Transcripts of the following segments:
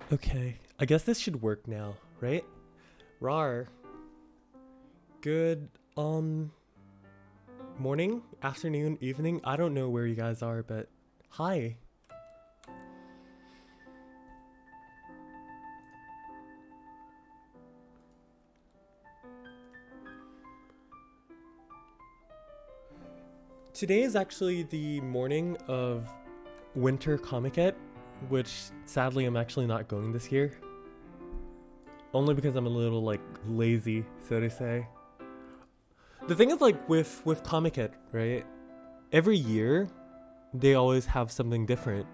Okay, I guess this should work now, right? Rar. Good, morning, afternoon, evening. I don't know where you guys are, but hi. Today is actually the morning of Winter Comic-Con, which sadly I'm actually not going this year. Only because I'm a little like lazy, so to say. The thing is like with Comic-Con, right? Every year they always have something different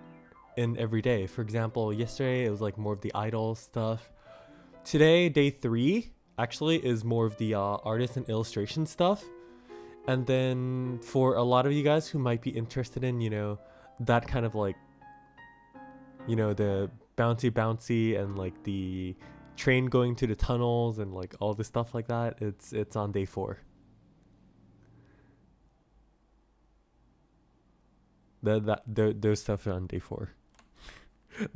in every day. For example, yesterday it was like more of the idol stuff. Today, day 3, actually is more of the artist and illustration stuff. And then for a lot of you guys who might be interested in, that kind of like, the bouncy and like the train going to the tunnels and like all the stuff like that, it's on day 4. Those stuff are on day 4.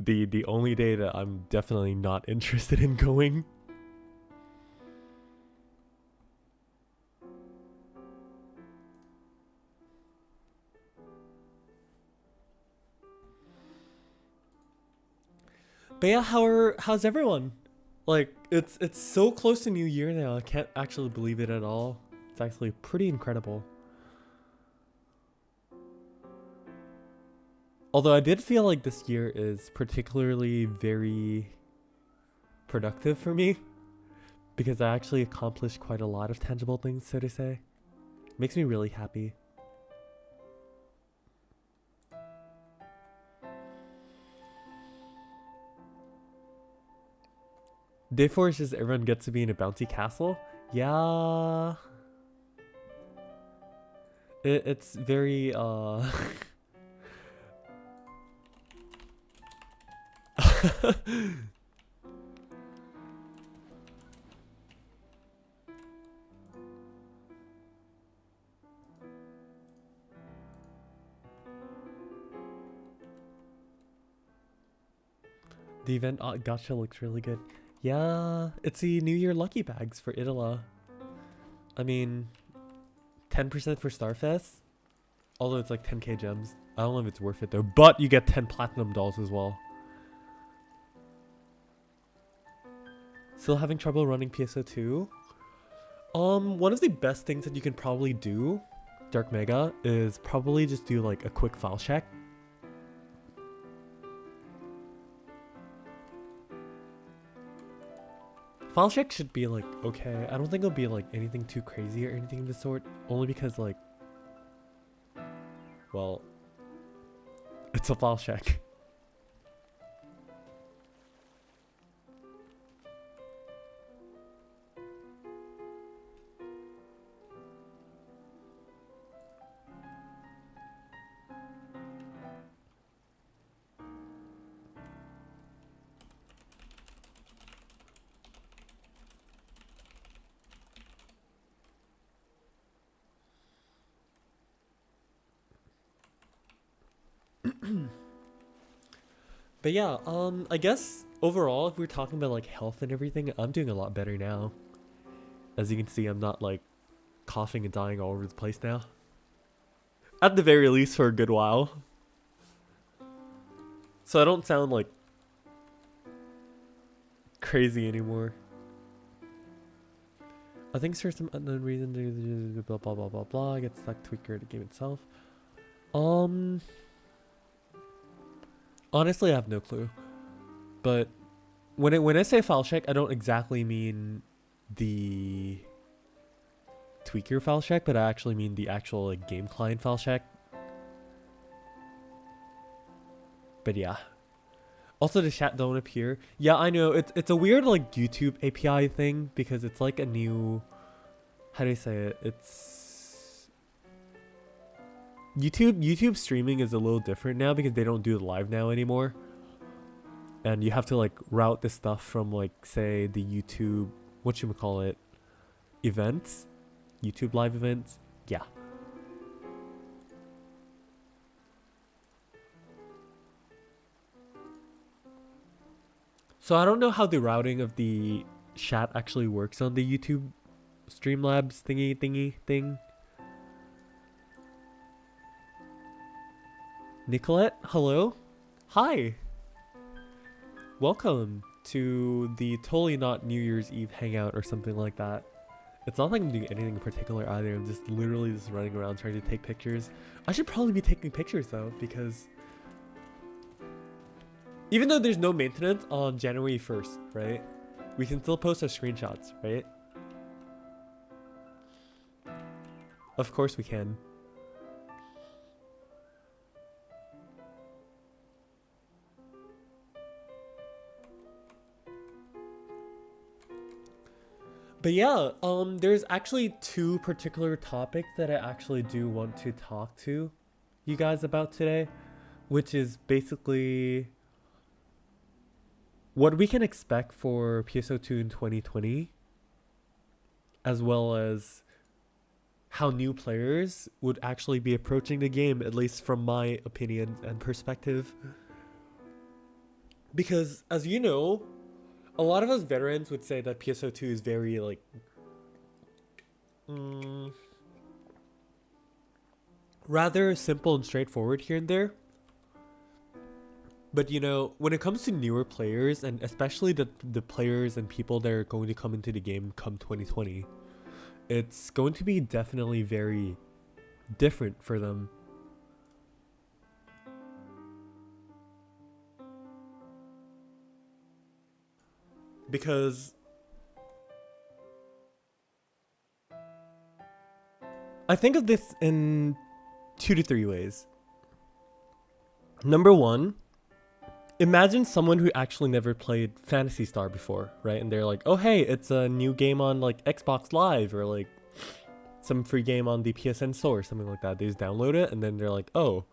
The only day that I'm definitely not interested in going. But yeah, how's everyone? Like it's so close to New Year now. I can't actually believe it at all. It's actually pretty incredible. Although I did feel like this year is particularly very productive for me because I actually accomplished quite a lot of tangible things, so to say. Makes me really happy. Day 4 is just everyone gets to be in a bouncy castle. Yeah. It's very, the event gacha looks really good. Yeah, it's the New Year lucky bags for Idala. I mean, 10% for Starfest. Although it's like 10k gems. I don't know if it's worth it though. But you get 10 platinum dolls as well. Still having trouble running PSO2? One of the best things that you can probably do, Dark Mega, is probably just do like a quick file check. File check should be like okay. I don't think it'll be like anything too crazy or anything of the sort. Only because like, well, it's a file check. But yeah, I guess overall, if we're talking about like health and everything, I'm doing a lot better now. As you can see, I'm not like coughing and dying all over the place now. At the very least for a good while. So I don't sound like crazy anymore. I think for some unknown reason, blah blah blah blah blah. I get stuck tweaker the game itself. Honestly, I have no clue. But when I say file check, I don't exactly mean the tweaker file check, but I actually mean the actual like game client file check. But yeah. Also, the chat don't appear. Yeah, I know it's a weird like YouTube API thing because it's like a new. How do I say it? It's YouTube streaming is a little different now because they don't do it live now anymore. And you have to like route this stuff from like say the YouTube whatchamacallit events. YouTube live events. Yeah. So I don't know how the routing of the chat actually works on the YouTube Streamlabs thingy thing. Nicolette, hello? Hi! Welcome to the totally not New Year's Eve hangout or something like that. It's not like I'm doing anything in particular either. I'm just literally just running around trying to take pictures. I should probably be taking pictures though, because even though there's no maintenance on January 1st, right? We can still post our screenshots, right? Of course we can. But yeah, there's actually two particular topics that I actually do want to talk to you guys about today, which is basically what we can expect for PSO2 in 2020, as well as how new players would actually be approaching the game, at least from my opinion and perspective. Because, as you know, a lot of us veterans would say that PSO2 is very, like, rather simple and straightforward here and there. But, you know, when it comes to newer players, and especially the players and people that are going to come into the game come 2020, it's going to be definitely very different for them. Because I think of this in 2 to 3 ways. Number one, imagine someone who actually never played Phantasy Star before, right? And they're like, oh hey, it's a new game on like Xbox Live or like some free game on the PSN store or something like that. They just download it and then they're like, oh,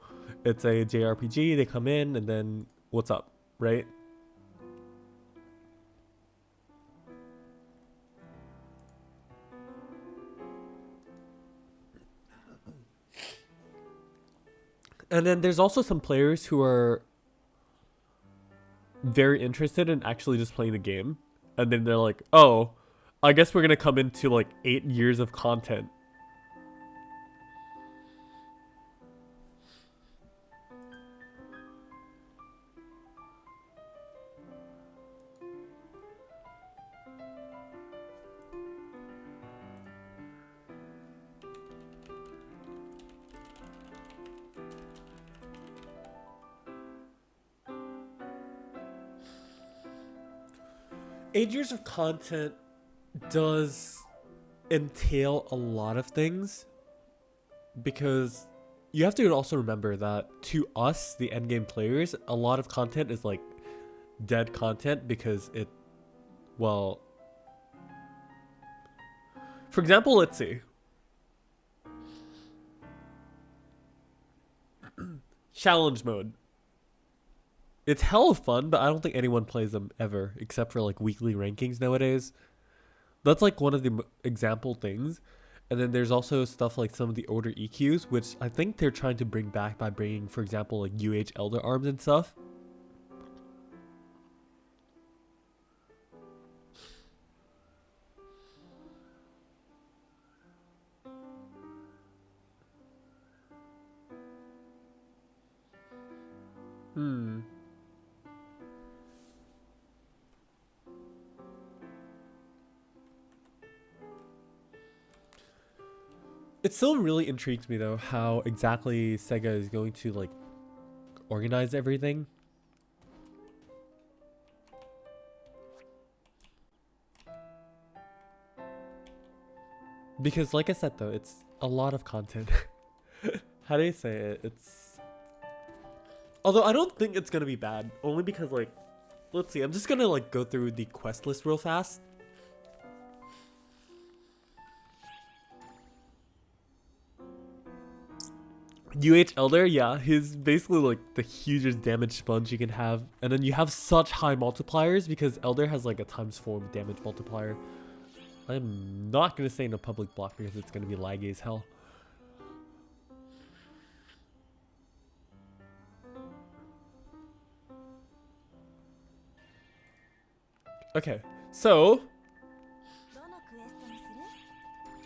it's a JRPG. They come in and then what's up, right? And then there's also some players who are very interested in actually just playing the game. And then they're like, oh, I guess we're going to come into like 8 years of content. Eight years of content does entail a lot of things, because you have to also remember that to us, the endgame players, a lot of content is like dead content because it, well, for example, let's see. Challenge mode. It's hella fun, but I don't think anyone plays them ever, except for like weekly rankings nowadays. That's like one of the example things. And then there's also stuff like some of the older EQs, which I think they're trying to bring back by bringing, for example, like Elder Arms and stuff. It still really intrigues me though how exactly SEGA is going to like organize everything. Because like I said though, it's a lot of content. How do you say it? It's, although I don't think it's gonna be bad, only because like, let's see, I'm just gonna like go through the quest list real fast. Elder, yeah, he's basically like the hugest damage sponge you can have. And then you have such high multipliers because Elder has like a ×4 damage multiplier. I'm not gonna say in a public block because it's gonna be laggy as hell. Okay, so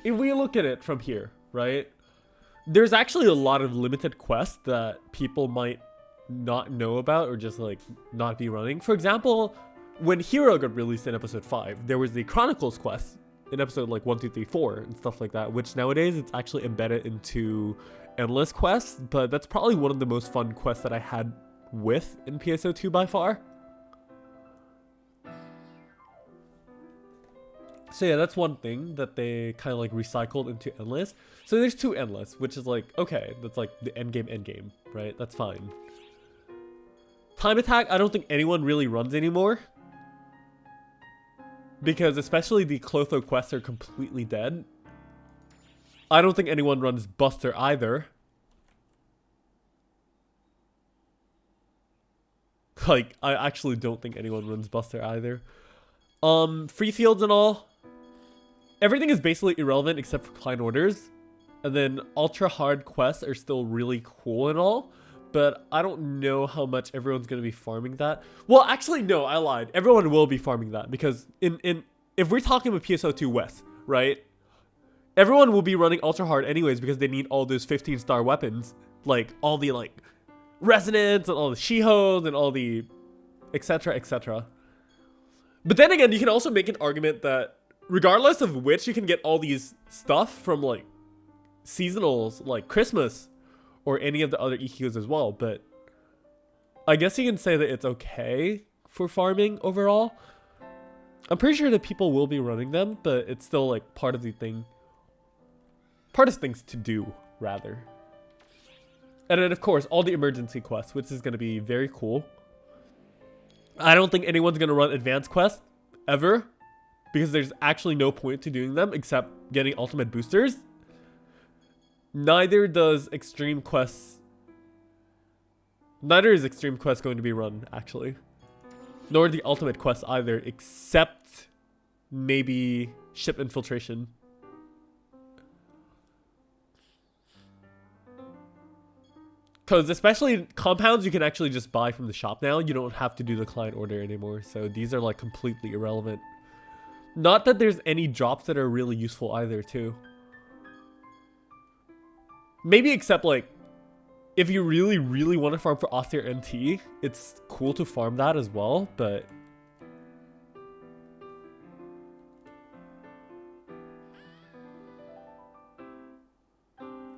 if we look at it from here, right? There's actually a lot of limited quests that people might not know about or just like not be running. For example, when Hero got released in episode 5, there was the Chronicles quest in episode like 1, 2, 3, 4 and stuff like that, which nowadays it's actually embedded into endless quests, but that's probably one of the most fun quests that I had with in PSO2 by far. So yeah, that's one thing that they kind of like recycled into endless. So there's 2 endless, which is like, okay, that's like the endgame, right? That's fine. Time attack, I don't think anyone really runs anymore. Because especially the Clotho quests are completely dead. I don't think anyone runs Buster either. Like, I actually don't think anyone runs Buster either. Free fields and all. Everything is basically irrelevant except for client orders. And then ultra hard quests are still really cool and all. But I don't know how much everyone's going to be farming that. Well, actually, no, I lied. Everyone will be farming that. Because if we're talking about PSO2 West, right? Everyone will be running ultra hard anyways because they need all those 15-star weapons. Like, all the, like, resonance and all the Shihos and all the etc, etc. But then again, you can also make an argument that regardless of which, you can get all these stuff from, like, seasonals, like Christmas, or any of the other EQs as well. But I guess you can say that it's okay for farming overall. I'm pretty sure that people will be running them, but it's still, like, part of the thing. Part of things to do, rather. And then, of course, all the emergency quests, which is going to be very cool. I don't think anyone's going to run advanced quests, ever. Because there's actually no point to doing them except getting ultimate boosters. Neither does Extreme Quests. Neither is Extreme Quest going to be run, actually. Nor the Ultimate Quest either, except maybe Ship Infiltration. Because especially compounds you can actually just buy from the shop now. You don't have to do the client order anymore. So these are like completely irrelevant. Not that there's any drops that are really useful either too. Maybe except like, if you really, really want to farm for Austere NT, it's cool to farm that as well, but...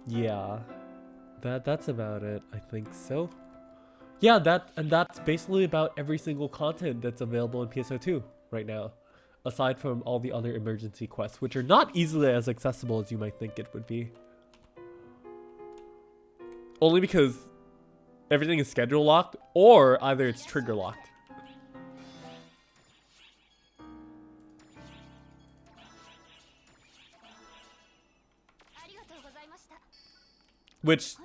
yeah, that's about it, I think so. Yeah, that's basically about every single content that's available in PSO2 right now. Aside from all the other emergency quests, which are not easily as accessible as you might think it would be. Only because everything is schedule locked, or either it's trigger locked. Which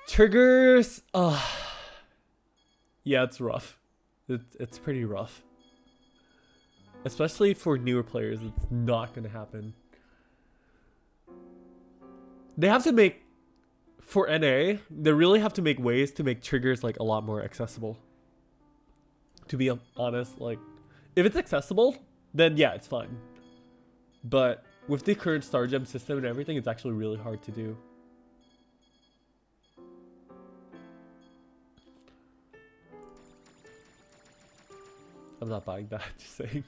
triggers, yeah, it's rough. It's pretty rough. Especially for newer players, it's not going to happen. They have to make, for NA, they really have to make ways to make triggers like a lot more accessible. To be honest, like, if it's accessible, then yeah, it's fine. But with the current Star Gem system and everything, it's actually really hard to do. I'm not buying that, just saying.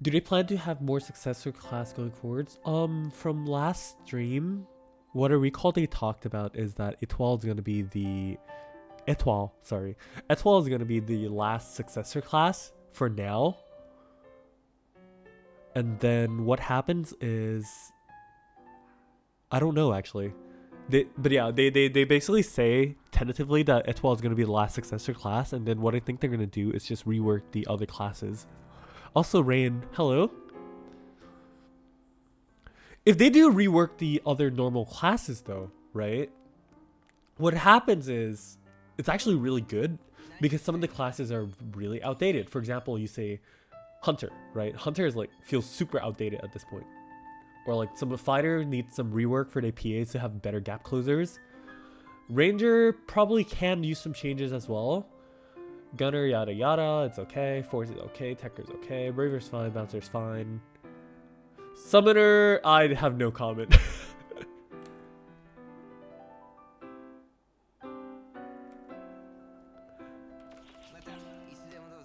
Do they plan to have more successor class going forwards? From last stream, what I recall they talked about is that Etoile is going to be the... Etoile is going to be the last successor class for now. And then what happens is... I don't know, actually. They basically say tentatively that Etoile is going to be the last successor class, and then what I think they're going to do is just rework the other classes. Also, Rain, hello. If they do rework the other normal classes though, right? What happens is, it's actually really good because some of the classes are really outdated. For example, you say Hunter, right? Hunter is like, feels super outdated at this point. Or like some fighter needs some rework for their PAs to have better gap closers. Ranger probably can use some changes as well. Gunner, yada yada, it's okay. Force is okay. Techer's okay. Braver's fine. Bouncer's fine. Summoner, I have no comment.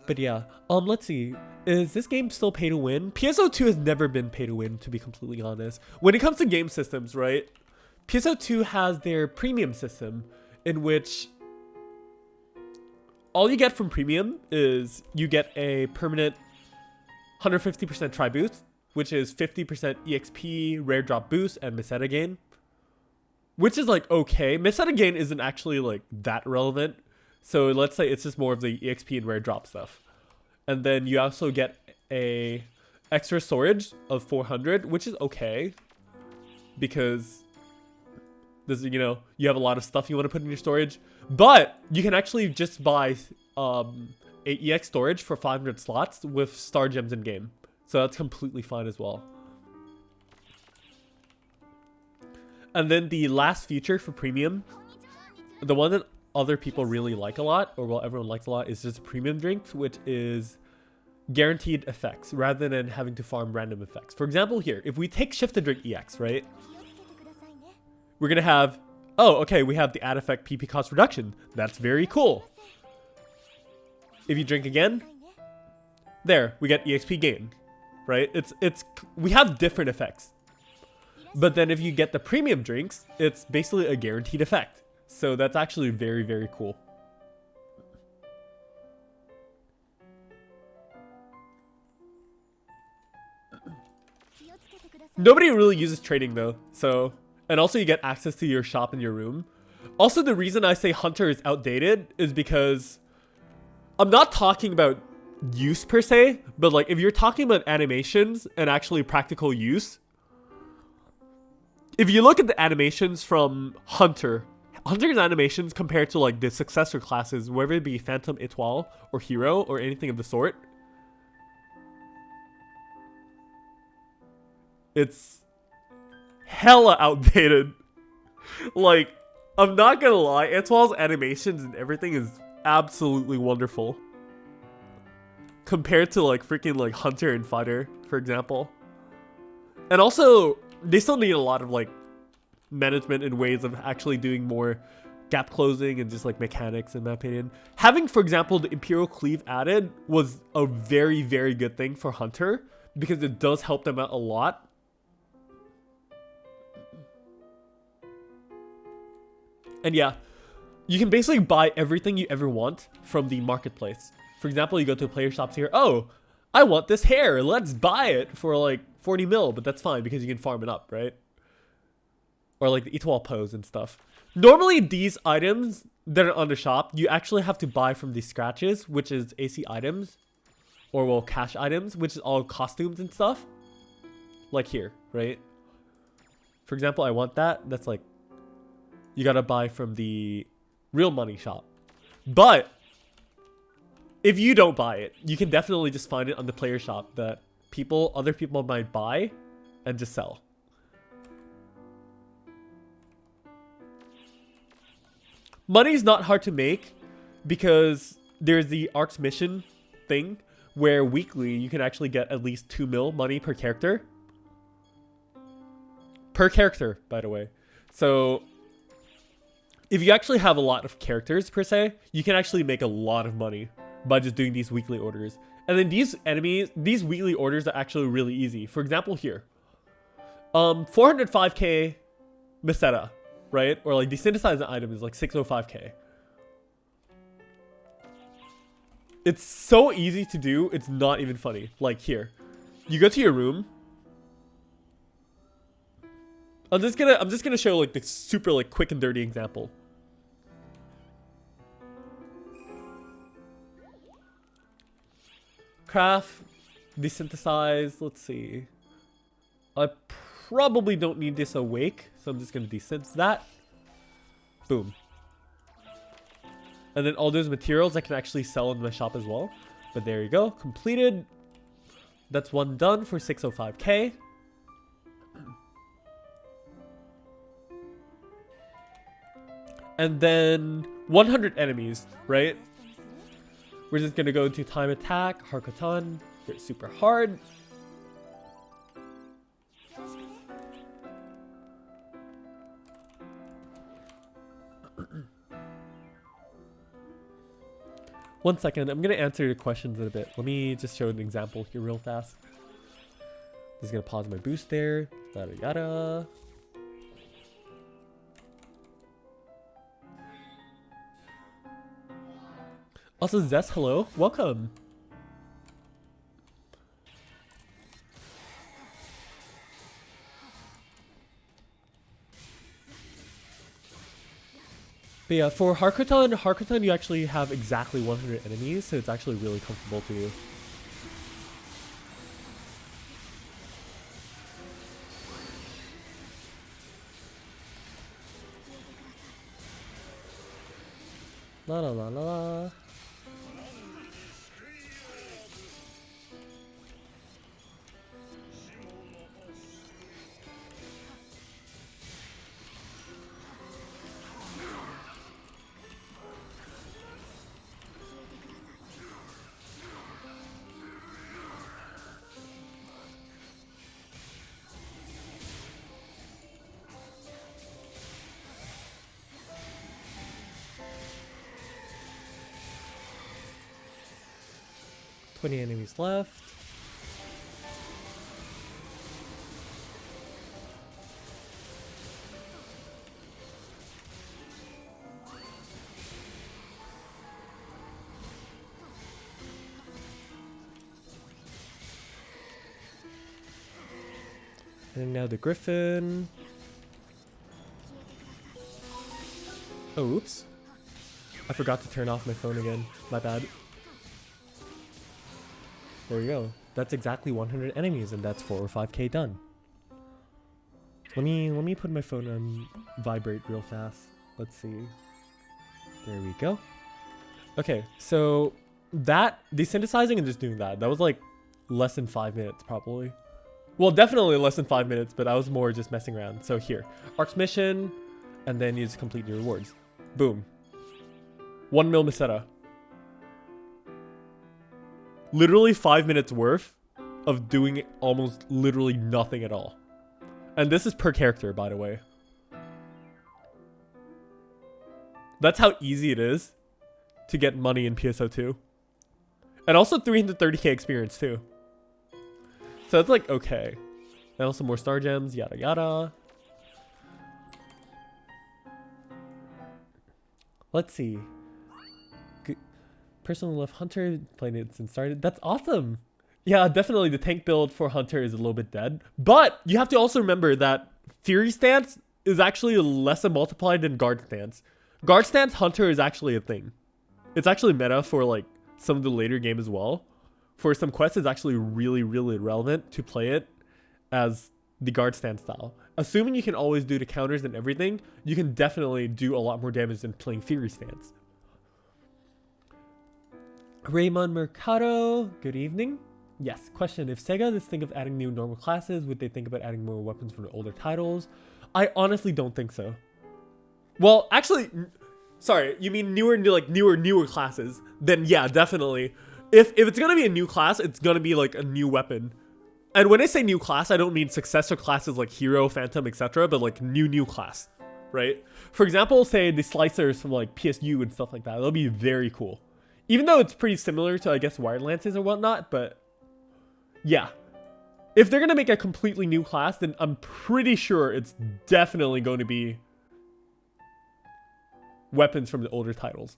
But yeah, let's see. Is this game still pay to win? PSO2 has never been pay to win, to be completely honest. When it comes to game systems, right? PSO2 has their premium system, in which all you get from premium is you get a permanent 150% try boost, which is 50% EXP, rare drop boost, and meseta gain. Which is like okay. Meseta gain isn't actually like that relevant. So let's say it's just more of the EXP and rare drop stuff. And then you also get a extra storage of 400, which is okay. Because this, you know, you have a lot of stuff you want to put in your storage. But you can actually just buy a EX storage for 500 slots with star gems in game. So that's completely fine as well. And then the last feature for premium, the one that other people really like a lot, or well, everyone likes a lot, is just premium drinks, which is guaranteed effects rather than having to farm random effects. For example, here, if we take shift to drink EX, right? We're gonna have, oh, okay, we have the add effect PP cost reduction. That's very cool. If you drink again, there, we get EXP gain, right? We have different effects. But then if you get the premium drinks, it's basically a guaranteed effect. So that's actually very, very cool. Nobody really uses trading though. So, and also you get access to your shop in your room. Also, the reason I say Hunter is outdated is because I'm not talking about use per se, but like if you're talking about animations and actually practical use, if you look at the animations from Hunter's animations compared to like the successor classes, whether it be Phantom, Etoile, or Hero, or anything of the sort, it's hella outdated. Like, I'm not gonna lie, Etoile's animations and everything is absolutely wonderful. Compared to like freaking like Hunter and Fighter, for example. And also, they still need a lot of like management and ways of actually doing more gap closing and just like mechanics, in my opinion. Having, for example, the Imperial Cleave added was a very, very good thing for Hunter because it does help them out a lot. And yeah, you can basically buy everything you ever want from the marketplace. For example, you go to player shops here. Oh, I want this hair. Let's buy it for like 40 mil, but that's fine because you can farm it up, right? Or like the Etoile pose and stuff. Normally, these items that are on the shop, you actually have to buy from these scratches, which is AC items. Or well, cash items, which is all costumes and stuff. Like here, right? For example, I want that. That's like, you gotta buy from the real money shop. But if you don't buy it, you can definitely just find it on the player shop that other people might buy and just sell. Money is not hard to make because there's the Arcs mission thing where weekly you can actually get at least 2 mil money per character. Per character, by the way. So if you actually have a lot of characters per se, you can actually make a lot of money by just doing these weekly orders. And then these weekly orders are actually really easy. For example, here, 405k meseta, right? Or like the synthesized item is like 605k. It's so easy to do. It's not even funny. Like here, you go to your room. I'm just gonna show like the super like quick and dirty example. Craft, desynthesize, let's see. I probably don't need this awake, so I'm just gonna desynth that. Boom. And then all those materials I can actually sell in my shop as well. But there you go, completed. That's one done for 605k. and then 100 enemies, right? We're just gonna go into time attack, Harkotan, get super hard. One second, I'm gonna answer your questions in a bit. Let me just show an example here real fast. Just gonna pause my boost there. Yada yada. Also, Zest, hello, welcome. But yeah, for Harkotan you actually have exactly 100 enemies, so it's actually really comfortable to you. La la la la la. Twenty enemies left. And now the Griffin. Oh, oops. I forgot to turn off my phone again. My bad. There we go. That's exactly 100 enemies, and that's 4 or 5k done. Let me put my phone on vibrate real fast. Let's see. There we go. Okay, so that desynthesizing and just doing that was like less than 5 minutes probably. Well, definitely less than 5 minutes, but I was more just messing around. So here, Arc's mission, and then you just complete your rewards. Boom. 1 mil Meseta. Literally 5 minutes worth of doing almost literally nothing at all. And this is per character, by the way. That's how easy it is to get money in PSO2. And also 330k experience too. So it's like, okay. And also more star gems, yada yada. Let's see. Personally love Hunter, played it since started. That's awesome. Yeah, definitely the tank build for Hunter is a little bit dead. But you have to also remember that Fury stance is actually less multiplied than guard stance. Guard stance Hunter is actually a thing. It's actually meta for like some of the later game as well. For some quests, it's actually really, really relevant to play it as the guard stance style. Assuming you can always do the counters and everything, you can definitely do a lot more damage than playing Fury stance. Raymond Mercado, good evening. Yes, question, if SEGA is thinking of adding new normal classes, would they think about adding more weapons from the older titles? I honestly don't think so. Well, actually, sorry, you mean newer classes? Then yeah, definitely. If it's gonna be a new class, it's gonna be like a new weapon. And when I say new class, I don't mean successor classes like Hero, Phantom, etc., but like new class, right? For example, say the slicers from like PSU and stuff like that. That'll be very cool. Even though it's pretty similar to, I guess, Wired Lances or whatnot, but yeah. If they're going to make a completely new class, then I'm pretty sure it's definitely going to be weapons from the older titles.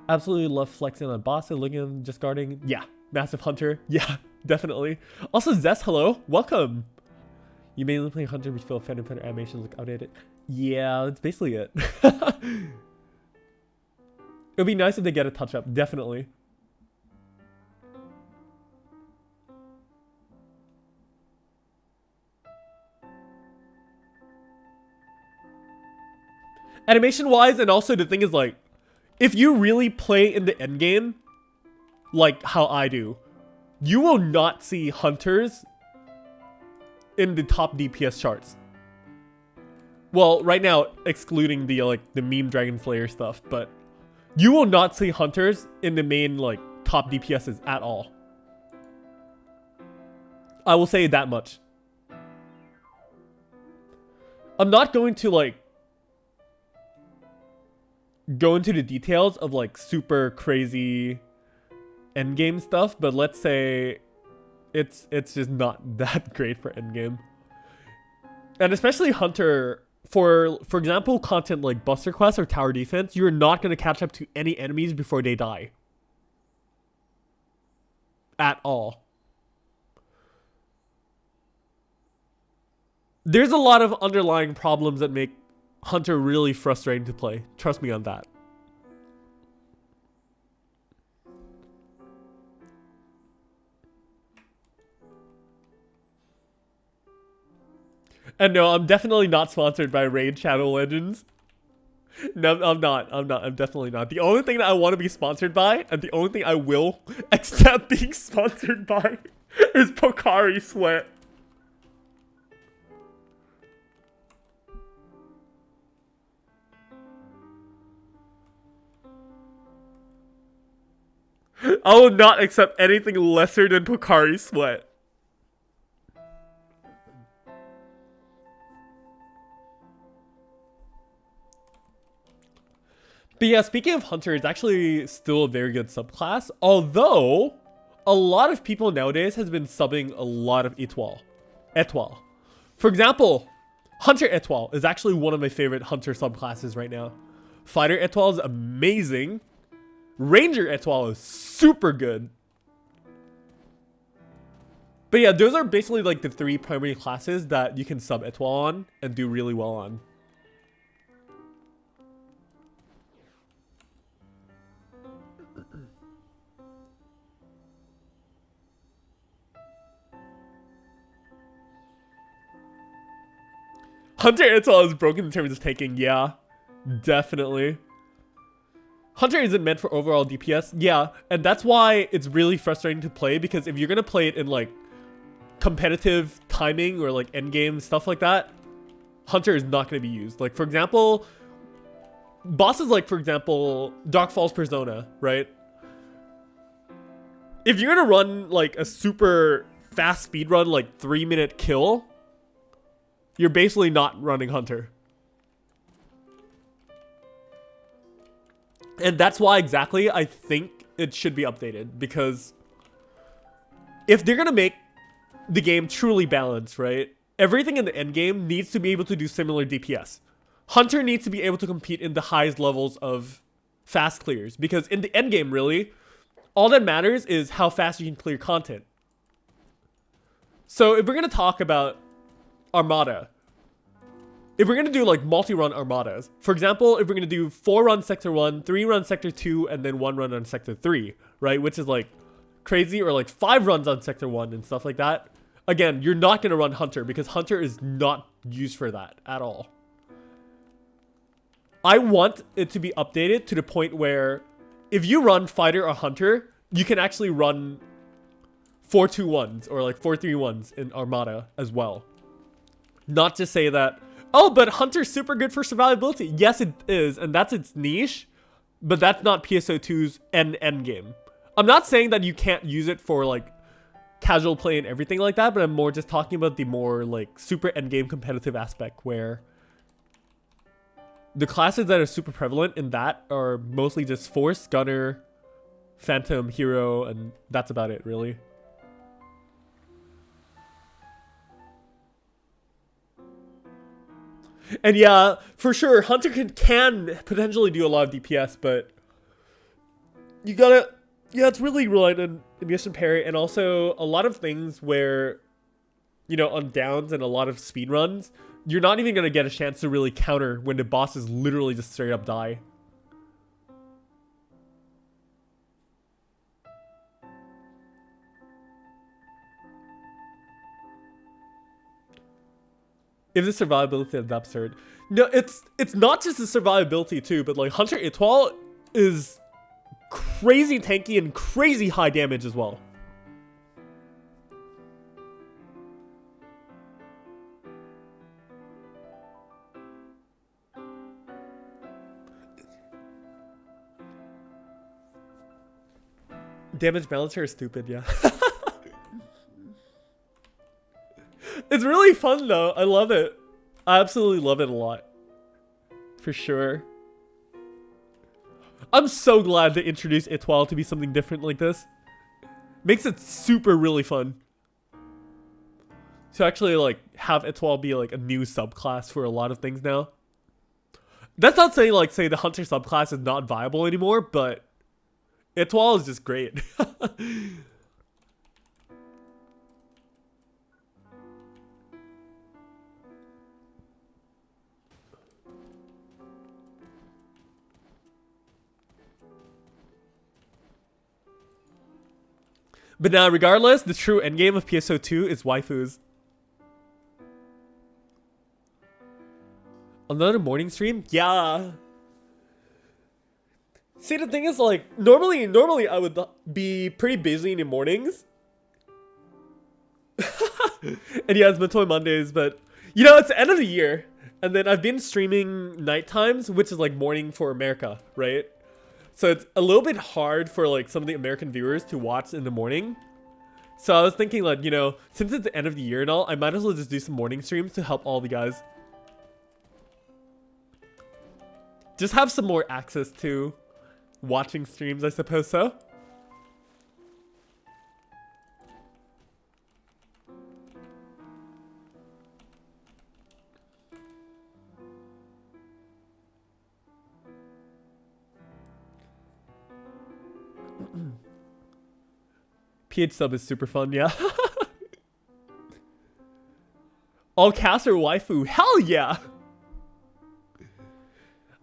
Absolutely love flexing on boss and looking at them just guarding. Yeah. Massive Hunter. Yeah, definitely. Also, Zest, hello. Welcome. You mainly play Hunter, but you feel offended when animations look outdated. Yeah, that's basically it. It would be nice if they get a touch-up, definitely. Animation-wise, and also the thing is like, if you really play in the endgame, like how I do, you will not see Hunters in the top DPS charts. Well, right now, excluding the like the meme Dragon Slayer stuff, but you will not see hunters in the main like top DPSs at all. I will say that much. I'm not going to like go into the details of like super crazy endgame stuff, but let's say it's just not that great for endgame. And especially hunter, for example, content like Buster Quest or Tower Defense, you're not going to catch up to any enemies before they die. At all. There's a lot of underlying problems that make Hunter really frustrating to play. Trust me on that. And no, I'm definitely not sponsored by Raid Shadow Legends. No, I'm not. I'm definitely not. The only thing that I want to be sponsored by, and the only thing I will accept being sponsored by, is Pocari Sweat. I will not accept anything lesser than Pocari Sweat. But yeah, speaking of Hunter, it's actually still a very good subclass. Although, a lot of people nowadays has been subbing a lot of Étoile. For example, Hunter Étoile is actually one of my favorite Hunter subclasses right now. Fighter Étoile is amazing. Ranger Étoile is super good. But yeah, those are basically like the 3 primary classes that you can sub Étoile on and do really well on. Hunter Étoile is broken in terms of taking, yeah. Definitely. Hunter isn't meant for overall DPS, yeah, and that's why it's really frustrating to play, because if you're gonna play it in like competitive timing or like endgame stuff like that, Hunter is not gonna be used. Like for example, bosses like for example Dark Falls Persona, right? If you're gonna run like a super fast speed run, like 3-minute kill, you're basically not running Hunter. And that's why exactly I think it should be updated, because if they're gonna make the game truly balanced, right? Everything in the end game needs to be able to do similar DPS. Hunter needs to be able to compete in the highest levels of fast clears, because in the end game, really, all that matters is how fast you can clear content. So if we're gonna talk about Armada, if we're going to do like multi-run Armadas, for example, if we're going to do 4-run Sector 1, 3-run Sector 2, and then 1 run on Sector 3, right? Which is like crazy, or like 5 runs on Sector 1 and stuff like that. Again, you're not going to run Hunter, because Hunter is not used for that at all. I want it to be updated to the point where if you run Fighter or Hunter, you can actually run 4-2-1s or like 4-3-1s in Armada as well. Not to say that, oh, but Hunter's super good for survivability. Yes, it is, and that's its niche, but that's not PSO2's end game. I'm not saying that you can't use it for like casual play and everything like that, but I'm more just talking about the more like super end game competitive aspect, where the classes that are super prevalent in that are mostly just Force, Gunner, Phantom, Hero, and that's about it, really. And yeah, for sure, Hunter can potentially do a lot of DPS, but you gotta, yeah, it's really reliant on mission parry, and also a lot of things where, you know, on downs and a lot of speed runs, you're not even gonna get a chance to really counter when the bosses literally just straight up die. If the survivability is absurd. No, it's not just the survivability too, but like Hunter Étoile is crazy tanky and crazy high damage as well. Damage balancer is stupid, yeah. It's really fun though. I love it. I absolutely love it a lot. For sure. I'm so glad they introduced Etoile to be something different like this. Makes it super really fun. To actually like have Etoile be like a new subclass for a lot of things now. That's not saying like say the hunter subclass is not viable anymore, but Etoile is just great. But now, regardless, the true endgame of PSO2 is waifus. Another morning stream? Yeah. See, the thing is, like, normally I would be pretty busy in the mornings. And yeah, it's Mentoy Mondays, but, you know, it's the end of the year. And then I've been streaming night times, which is like morning for America, right? So it's a little bit hard for like some of the American viewers to watch in the morning. So I was thinking like, you know, since it's the end of the year and all, I might as well just do some morning streams to help all the guys. Just have some more access to watching streams, I suppose so. PH sub is super fun, yeah. All cast or waifu? Hell yeah!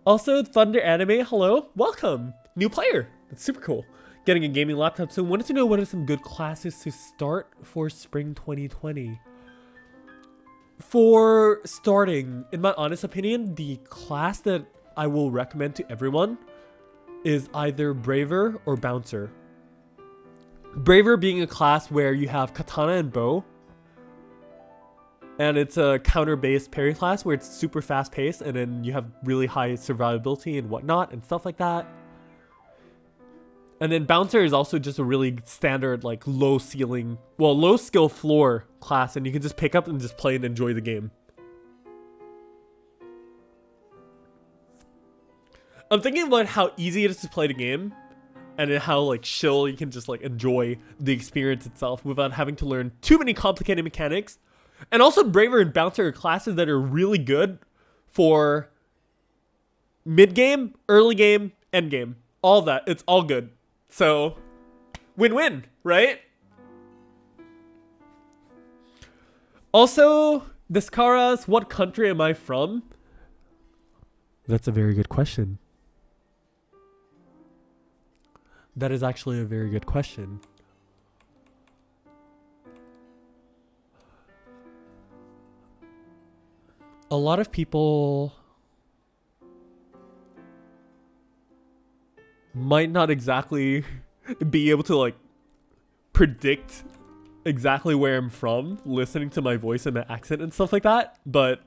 Also, Thunder Anime, hello, welcome. New player, that's super cool. Getting a gaming laptop, so wanted to know what are some good classes to start for spring 2020. For starting, in my honest opinion, the class that I will recommend to everyone is either Braver or Bouncer. Braver being a class where you have katana and bow. And it's a counter-based parry class where it's super fast-paced and then you have really high survivability and whatnot and stuff like that. And then Bouncer is also just a really standard, like, low ceiling, well, low skill floor class, and you can just pick up and just play and enjoy the game. I'm thinking about how easy it is to play the game and then how like chill you can just like enjoy the experience itself without having to learn too many complicated mechanics. And also Braver and Bouncer are classes that are really good for mid-game, early game, end game. All that. It's all good. So, win-win, right? Also, Descaras, what country am I from? That's a very good question. That is actually a very good question. A lot of people might not exactly be able to like predict exactly where I'm from listening to my voice and my accent and stuff like that, but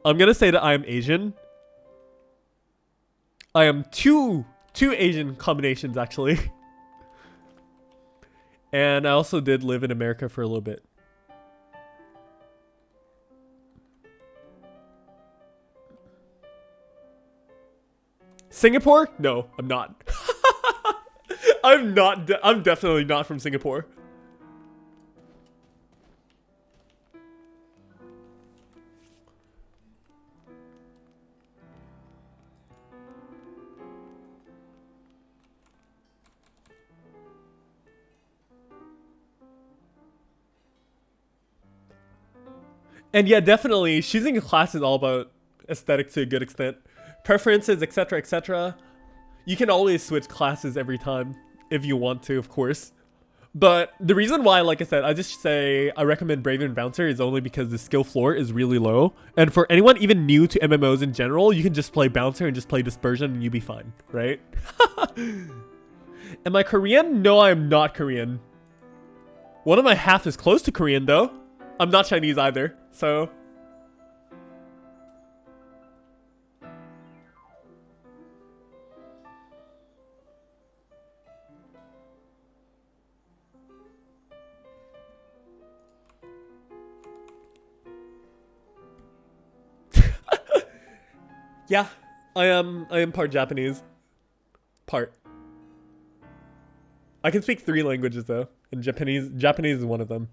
I'm gonna say that I am Asian. I am two Asian combinations actually. And I also did live in America for a little bit. Singapore? No, I'm not. I'm not. I'm definitely not from Singapore. And yeah, definitely, choosing a class is all about aesthetic to a good extent. Preferences, etc., etc. You can always switch classes every time if you want to, of course. But the reason why, like I said, I just say I recommend Brave and Bouncer is only because the skill floor is really low. And for anyone even new to MMOs in general, you can just play Bouncer and just play Dispersion and you'll be fine, right? Am I Korean? No, I am not Korean. One of my half is close to Korean, though. I'm not Chinese either, so... Yeah, I am part Japanese. Part. I can speak 3 languages though, and Japanese is one of them.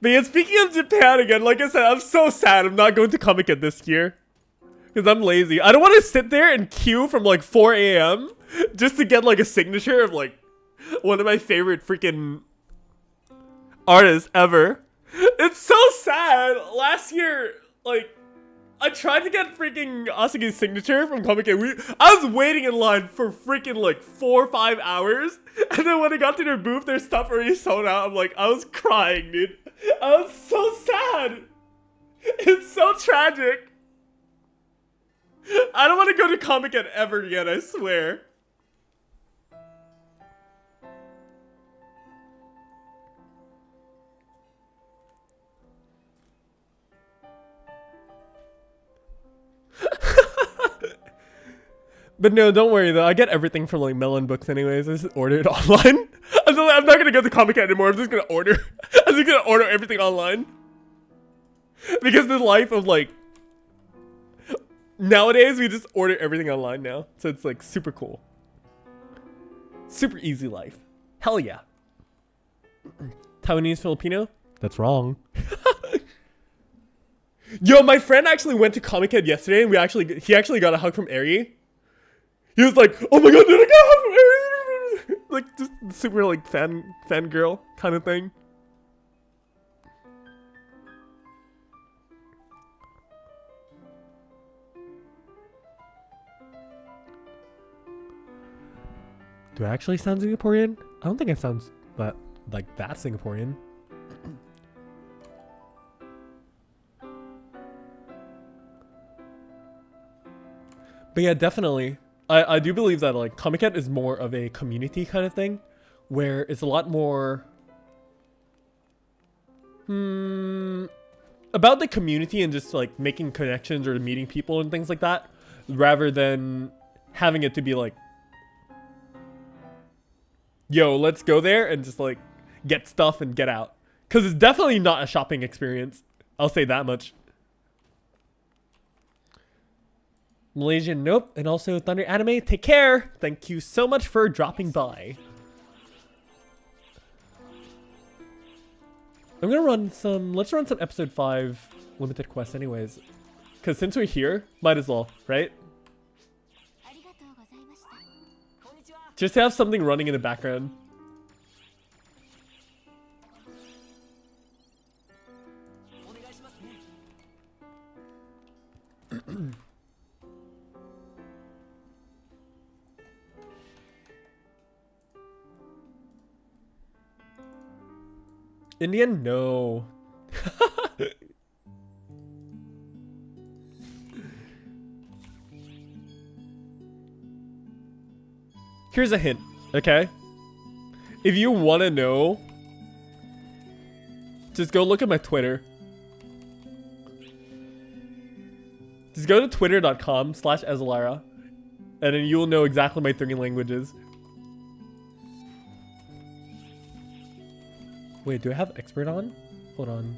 But yeah, speaking of Japan again, like I said, I'm so sad I'm not going to Comic-Con this year. Because I'm lazy. I don't want to sit there and queue from like 4 a.m. just to get like a signature of like one of my favorite freaking artists ever. It's so sad. Last year, like, I tried to get freaking Asagi's signature from Comic-Con. I was waiting in line for freaking like 4 or 5 hours. And then when I got to their booth, their stuff already sold out. I'm like, I was crying, dude. I was so sad. It's so tragic. I don't want to go to Comic-Con ever again, I swear. But no, don't worry though. I get everything from like Melon Books anyways. I just order it online. I'm not gonna go to Comic-Con anymore. I'm just gonna order. I'm just gonna order everything online. Because the life of like nowadays, we just order everything online now. So it's like super cool. Super easy life. Hell yeah. Taiwanese Filipino? That's wrong. Yo, my friend actually went to Comic-Con yesterday and he actually got a hug from Ari. He was like, oh my god, did I get a hug from Ari? Like just super like fangirl kind of thing. Do I actually sound Singaporean? I don't think I sound that Singaporean. But yeah, definitely. I do believe that like Comic-Con is more of a community kind of thing, where it's a lot more about the community and just like making connections or meeting people and things like that, rather than having it to be like, yo, let's go there and just like get stuff and get out. Because it's definitely not a shopping experience. I'll say that much. Malaysian, nope. And also Thunder Anime, take care. Thank you so much for dropping by. I'm gonna run some, let's run some episode 5 limited quest anyways. Because since we're here, might as well, right? Just to have something running in the background. Indian? No. Here's a hint, okay? If you want to know, just go look at my Twitter. Just go to twitter.com/Ezelara, and then you'll know exactly my 3 languages. Wait, do I have expert on? Hold on.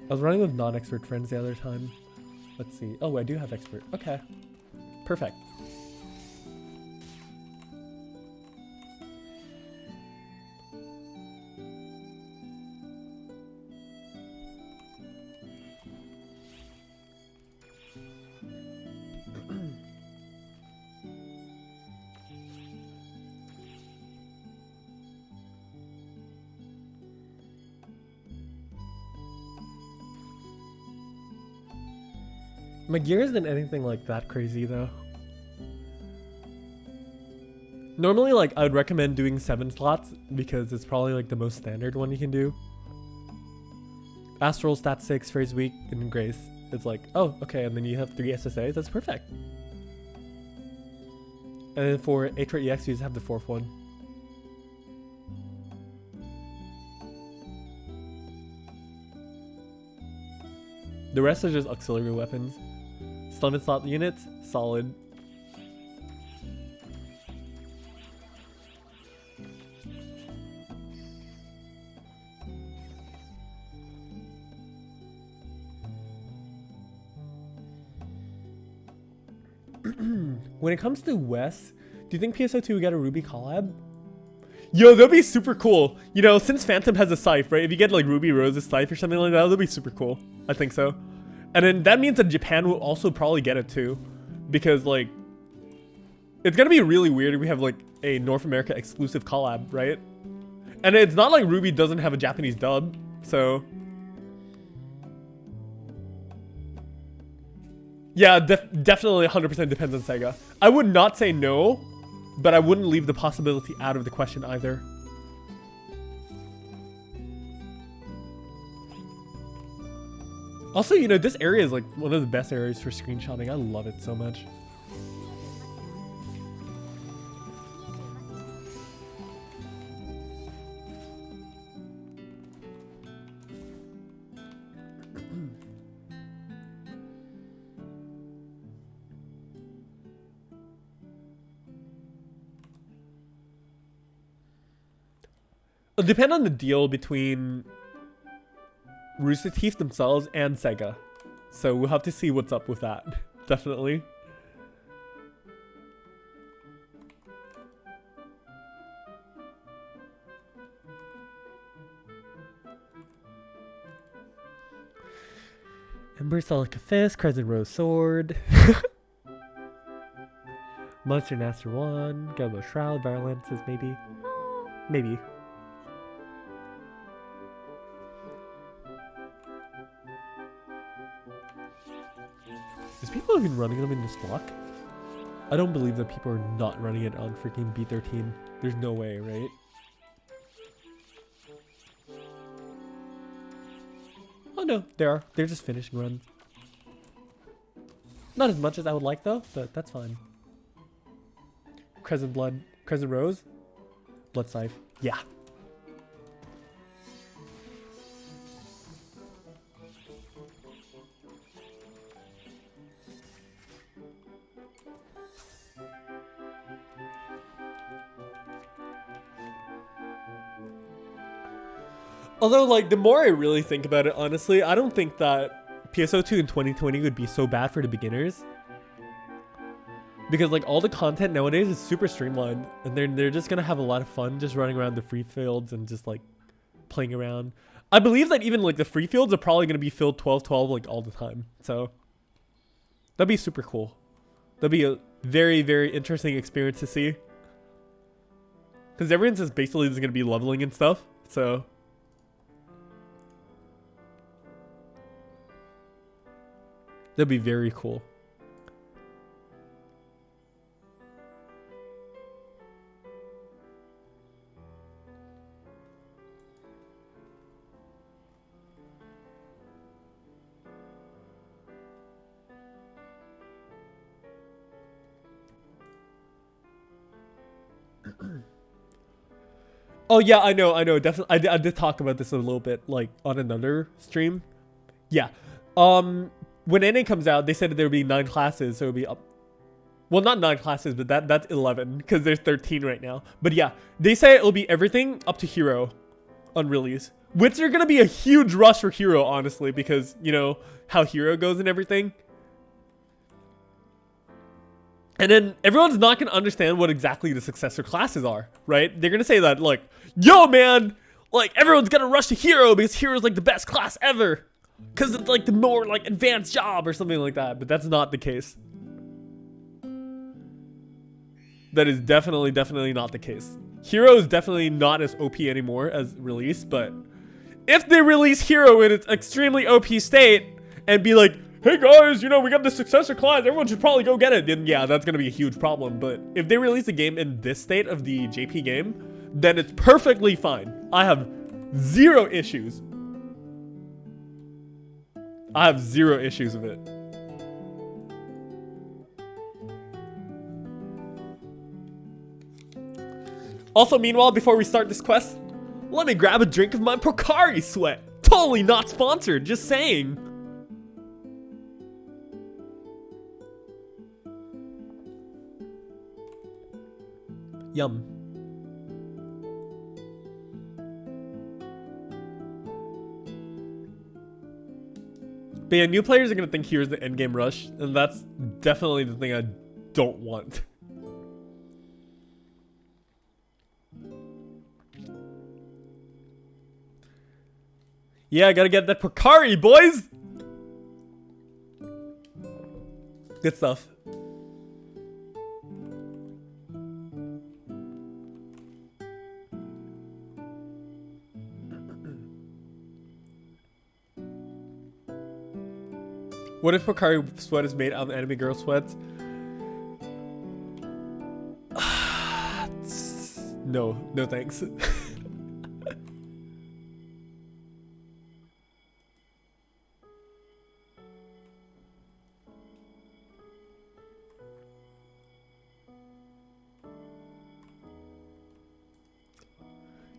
I was running with non-expert friends the other time. Let's see. Oh, I do have expert. Okay. Perfect. My gear isn't anything like that crazy though. Normally like I would recommend doing 7 slots because it's probably like the most standard one you can do. Astral, Stat 6, Phrase Week, and Grace. It's like, oh, okay, and then you have 3 SSAs, that's perfect. And then for Atra EX you just have the 4th one. The rest are just auxiliary weapons. Summon slot units, solid. When it comes to Wes, do you think PSO2 would get a Ruby collab? Yo, that'd be super cool. You know, since Phantom has a scythe, right? If you get like Ruby Rose's scythe or something like that, that'd be super cool. I think so. And then that means that Japan will also probably get it too. Because like, it's gonna be really weird if we have like a North America exclusive collab, right? And it's not like Ruby doesn't have a Japanese dub, so. Yeah, definitely 100% depends on SEGA. I would not say no, but I wouldn't leave the possibility out of the question either. Also, you know, this area is like one of the best areas for screenshotting. I love it so much. It'll depend on the deal between Rooster Teeth themselves and SEGA. So we'll have to see what's up with that. Definitely. Ember Celica Fist, Crescent Rose Sword. Monster Master 1, Gumbo Shroud, Violences maybe. Maybe. Is people even running them in this block? I don't believe that people are not running it on freaking B13. There's no way, right? Oh no, they are. They're just finishing runs. Not as much as I would like though, but that's fine. Crescent Blood, Crescent Rose, Blood Scythe. Yeah. Although, like, the more I really think about it, honestly, I don't think that PSO2 in 2020 would be so bad for the beginners. Because, like, all the content nowadays is super streamlined. And they're just gonna have a lot of fun just running around the free fields and just, like, playing around. I believe that even, like, the free fields are probably gonna be filled 12-12, like, all the time. So, that'd be super cool. That'd be a very, very interesting experience to see. Because everyone's just basically just gonna be leveling and stuff. So... that'd be very cool. Oh yeah, I know, definitely. I did talk about this a little bit, like, on another stream. Yeah. When NA comes out, they said that there would be 9 classes, so it would be up. Well, not 9 classes, but that's 11, because there's 13 right now. But yeah, they say it'll be everything up to Hero on release. Which are going to be a huge rush for Hero, honestly, because, you know, how Hero goes and everything. And then everyone's not going to understand what exactly the successor classes are, right? They're going to say that, like, yo, man, like, everyone's going to rush to Hero because Hero's, like, the best class ever. Because it's like the more like advanced job or something like that. But that's not the case. That is definitely not the case. Hero is definitely not as OP anymore as release. But if they release Hero in its extremely OP state and be like, hey guys, you know, we got the successor class, everyone should probably go get it. Then yeah, that's going to be a huge problem. But if they release the game in this state of the JP game, then it's perfectly fine. I have zero issues. I have zero issues with it. Also, meanwhile, before we start this quest, let me grab a drink of my Pocari Sweat. Totally not sponsored, just saying. Yum. But yeah, new players are going to think here's the endgame rush. And that's definitely the thing I don't want. Yeah, I gotta get that Pocari, boys! Good stuff. What if Pocari sweat is made out of anime girl sweats? No, no thanks.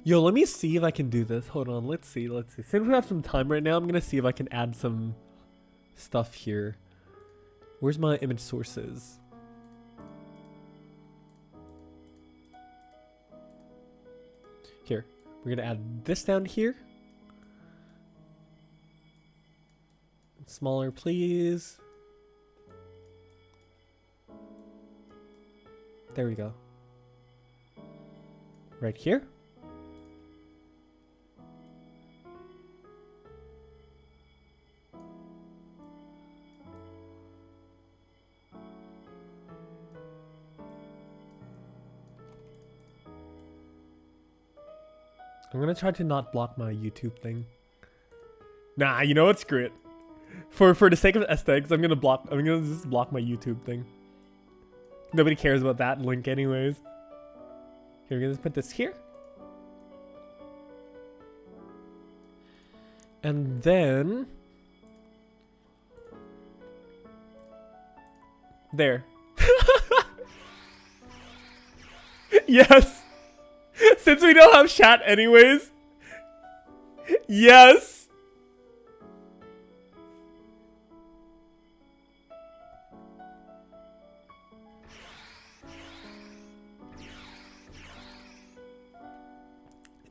Yo, let me see if I can do this. Hold on, let's see. Since we have some time right now, I'm gonna see if I can add some stuff here. Where's my image sources? Here, we're gonna add this down here. Smaller, please. There we go. Right here. I'm gonna try to not block my YouTube thing. Nah, you know what? Screw it. For the sake of aesthetics, I'm gonna just block my YouTube thing. Nobody cares about that link anyways. Here, we're gonna just put this here. And then there. Yes. Since we don't have chat anyways. Yes.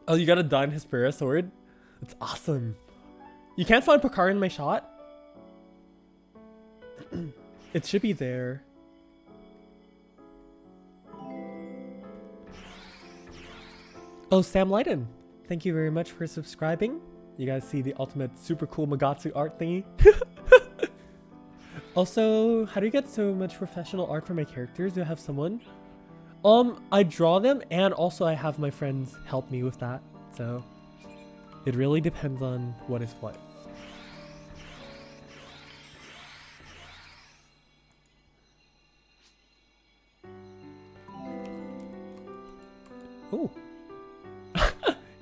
Oh, you got a Dine Hespera sword? That's awesome. You can't find Pocari in my shot? It should be there. Oh, Sam Leiden, thank you very much for subscribing. You guys see the ultimate super cool Magatsu art thingy. Also, how do you get so much professional art for my characters? Do I have someone? I draw them, and also I have my friends help me with that. So it really depends on what is what. Oh.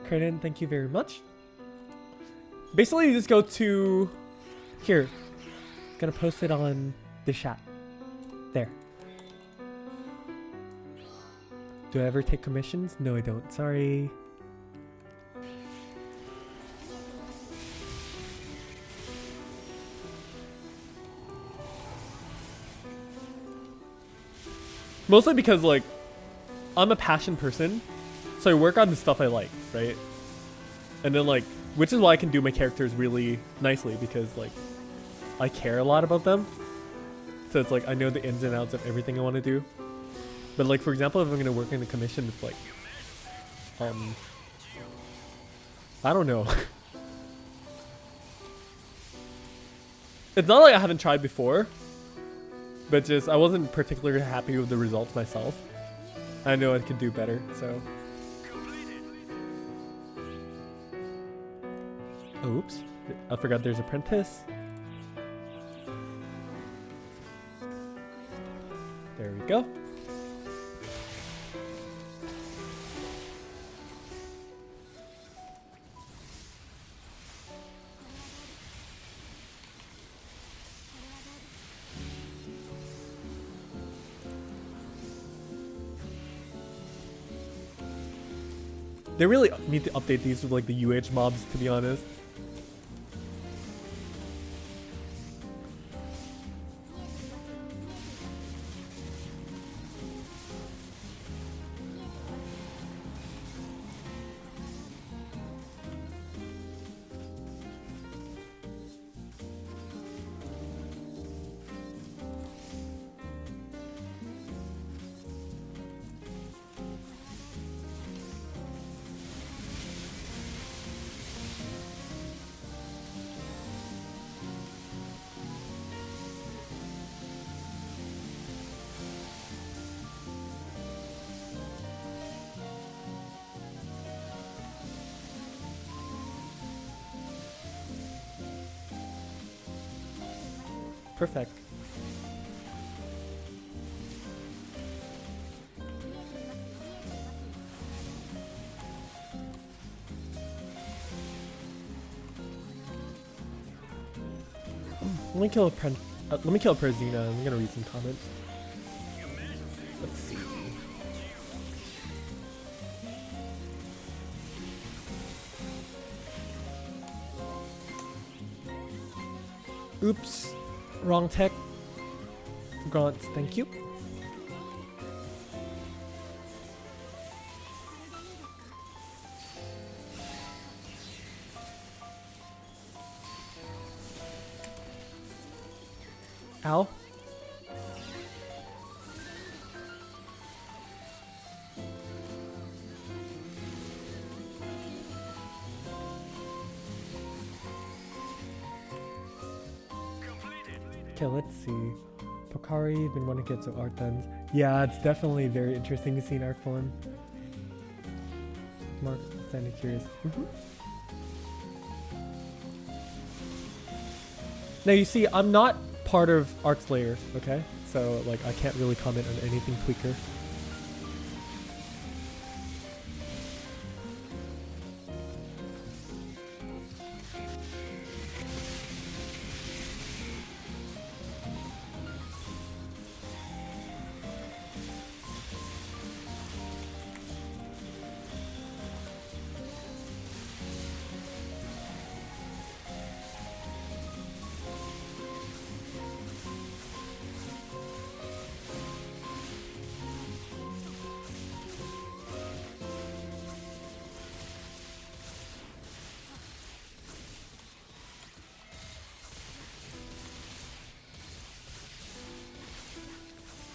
Credit, thank you very much. Basically, you just go to here. Gonna post it on the chat. There. Do I ever take commissions? No, I don't. Sorry. Mostly because, like, I'm a passion person. So I work on the stuff I like, right? And then, like, which is why I can do my characters really nicely, because, like, I care a lot about them. So it's like, I know the ins and outs of everything I want to do. But, like, for example, if I'm going to work in the commission, it's like, I don't know. It's not like I haven't tried before, but just, I wasn't particularly happy with the results myself. I know I could do better, so. Oops, I forgot there's Apprentice. There we go. They really need to update these with, like, the UH mobs, to be honest. Perfect. Let me kill a Perzina. I'm gonna read some comments. Let's see. Oops, wrong tech. Grants, thank you. Ow. Okay, let's see. Pokari, been wanting to get some art done. Yeah, it's definitely very interesting to see an art form. Mark, standing curious. Now you see, I'm not part of Arc Slayer, okay? So like I can't really comment on anything tweaker.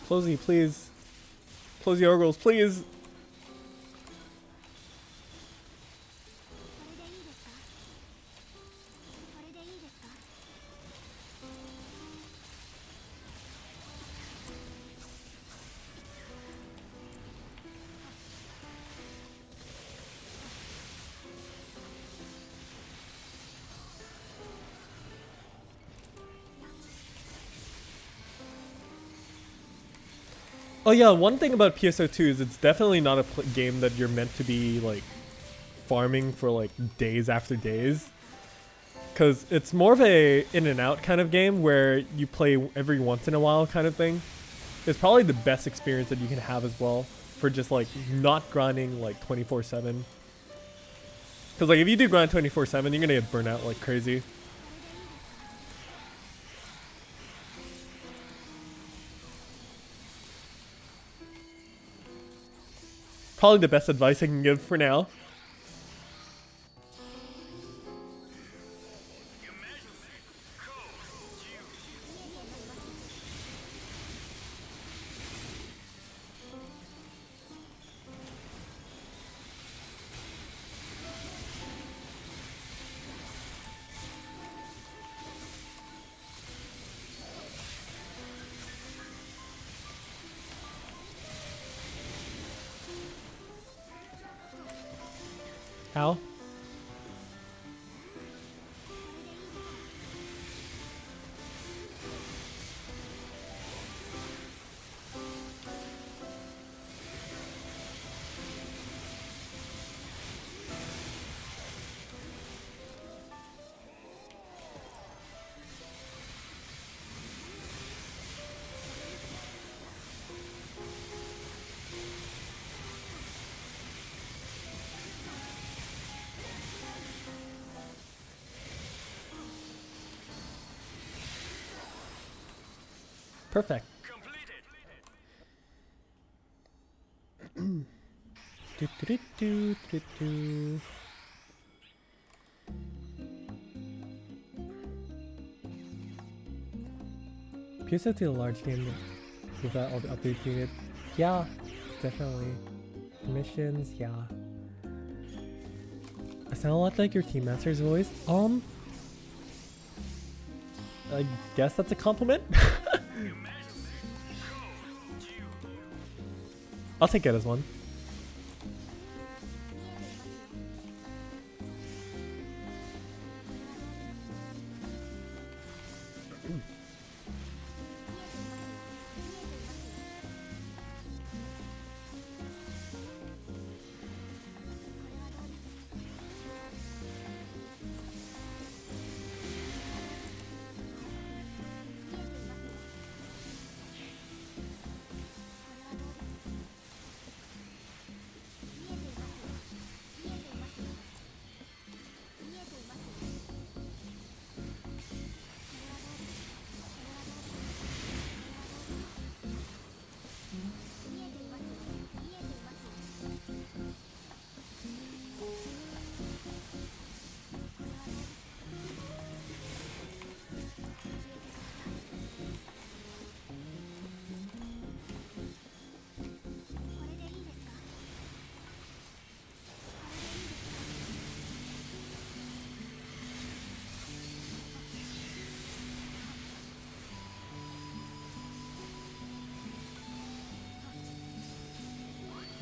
Closey, please. Close the orgles, please. Oh yeah, one thing about PSO2 is it's definitely not a game that you're meant to be like farming for like days after days. Cause it's more of a in and out kind of game where you play every once in a while kind of thing. It's probably the best experience that you can have as well for just like not grinding like 24/7. Cause like if you do grind 24/7, you're gonna get burnt out like crazy. Probably the best advice I can give for now. How? Perfect. PSO2 a large game without all the updates needed. Yeah, definitely. Missions, yeah. I sound a lot like your Team Master's voice. I guess that's a compliment. I'll take it as one.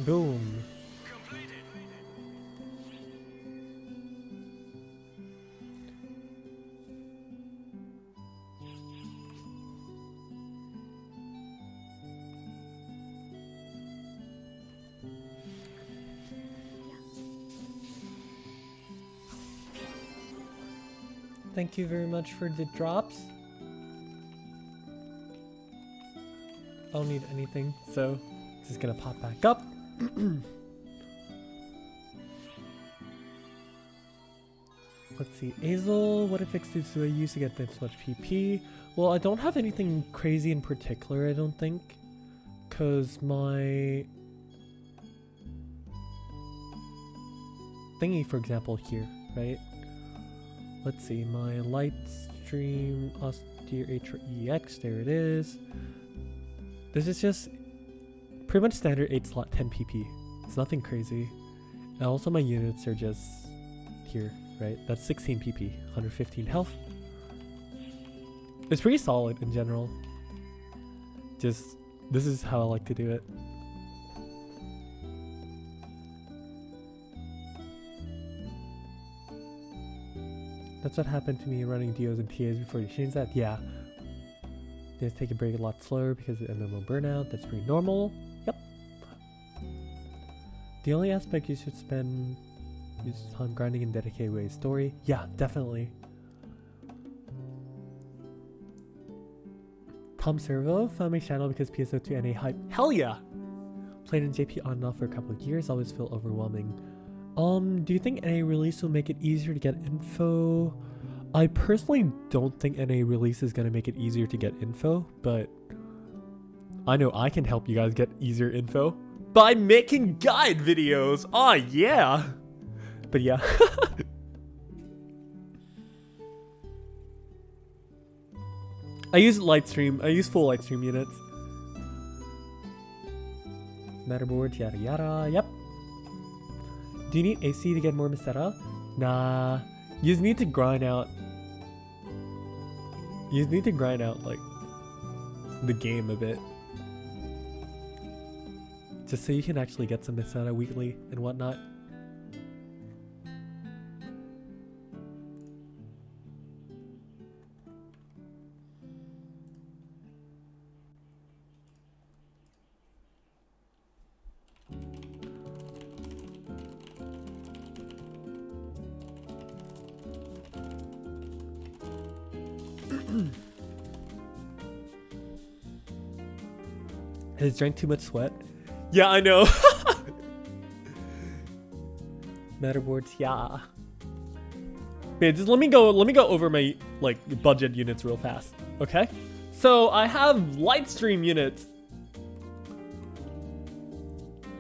Boom. Thank you very much for the drops. I don't need anything, so it's just gonna pop back up. Let's see, Azel, what affixes do I use to get this much PP? Well, I don't have anything crazy in particular, I don't think, because my thingy, for example, here, right? Let's see, my light stream austere HREX, there it is. This is just pretty much standard 8 slot 10 PP. It's nothing crazy. And also my units are just here, right? That's 16 PP, 115 health. It's pretty solid in general. Just, this is how I like to do it. That's what happened to me running DOs and TAs before they changed that. Yeah. They just take a break a lot slower because of MMO burnout. That's pretty normal. Yep. The only aspect you should spend is time grinding and dedicated way story. Yeah, definitely. Tom Servo found my channel because PSO2 NA hype. Hell yeah! Played in JP on and off for a couple of years. Always feel overwhelming. Do you think NA release will make it easier to get info? I personally don't think NA release is going to make it easier to get info, but I know I can help you guys get easier info by making guide videos. Oh yeah. But yeah. I use Lightstream. I use full Lightstream units. Matterboards, yada yada. Yep. Do you need AC to get more Meseta? Nah. You just need to grind out. You just need to grind out, like, the game a bit. Just so you can actually get some Meseta weekly and whatnot. Has drank too much sweat? Yeah, I know. Matterboards, yeah. Okay, just let me go over my like budget units real fast. Okay? So I have Lightstream units.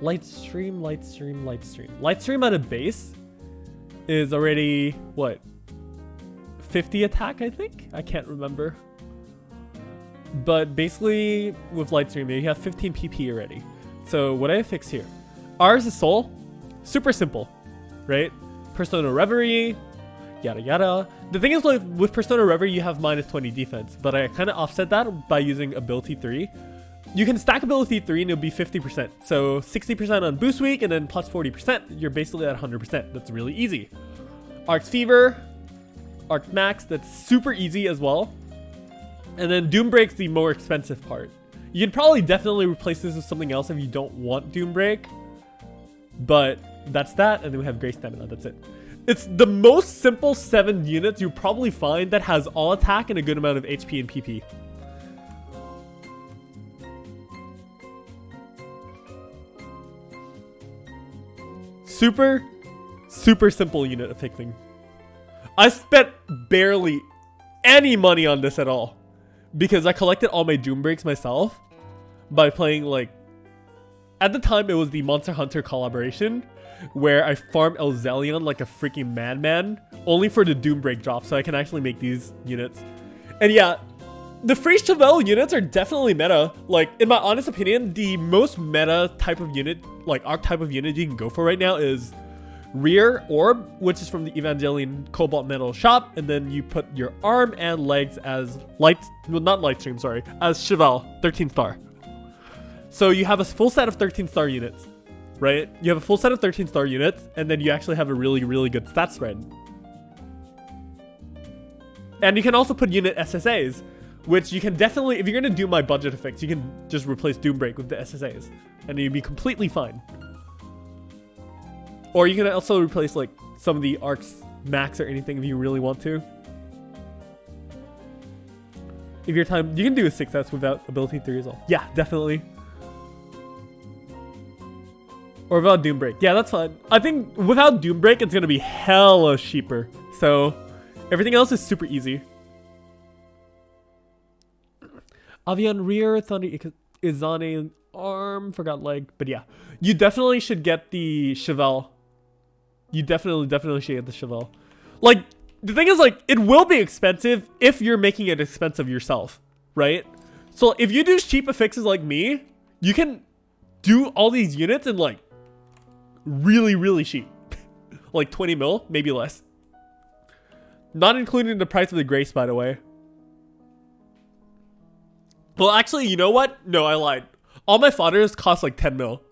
Lightstream. Lightstream at a base is already what? 50 attack, I think? I can't remember. But basically, with Lightstream, you have 15 PP already. So what I fix here. Ours is Soul. Super simple, right? Persona Reverie, yada yada. The thing is, like, with Persona Reverie, you have minus 20 defense. But I kind of offset that by using Ability 3. You can stack Ability 3 and it'll be 50%. So 60% on Boost Week and then plus 40%. You're basically at 100%. That's really easy. Arc's Fever, Arc Max, that's super easy as well. And then Doombreak's the more expensive part. You can probably definitely replace this with something else if you don't want Doombreak. But that's that, and then we have Grace Stamina, that's it. It's the most simple 7 units you probably find that has all attack and a good amount of HP and PP. Super simple unit of fixing. I spent barely any money on this at all. Because I collected all my Doombreaks myself by playing, like, at the time it was the Monster Hunter collaboration where I farmed Elzelion like a freaking madman only for the Doombreak drop so I can actually make these units. And yeah, the free Chevelle units are definitely meta. Like, in my honest opinion, the most meta type of unit, like arc type of unit you can go for right now is Rear Orb, which is from the Evangelion Cobalt Metal shop, and then you put your arm and legs as not Lightstream, sorry, as Chevelle, 13 star. So you have a full set of 13 star units. right? You have a full set of 13-star units, and then you actually have a really, really good stat spread. And you can also put unit SSAs, which you can definitely, if you're going to do my budget effects, you can just replace Doombreak with the SSAs, and you'd be completely fine. Or you can also replace like some of the arcs max or anything if you really want to. If your time, you can do a 6S without ability 3 as well. Yeah, definitely. Or without Doombreak. Yeah, that's fine. I think without Doombreak, it's going to be hella cheaper. So everything else is super easy. Avian rear, Thunder Izane arm, forgot leg. But yeah, you definitely should get the Chevelle. You definitely should get the Chevelle. Like, the thing is, like, it will be expensive if you're making it expensive yourself, right? So if you do cheap affixes like me, you can do all these units in like really, really cheap. Like 20 mil, maybe less. Not including the price of the Grace, by the way. Well, actually, you know what? No, I lied. All my fodders cost like 10 mil.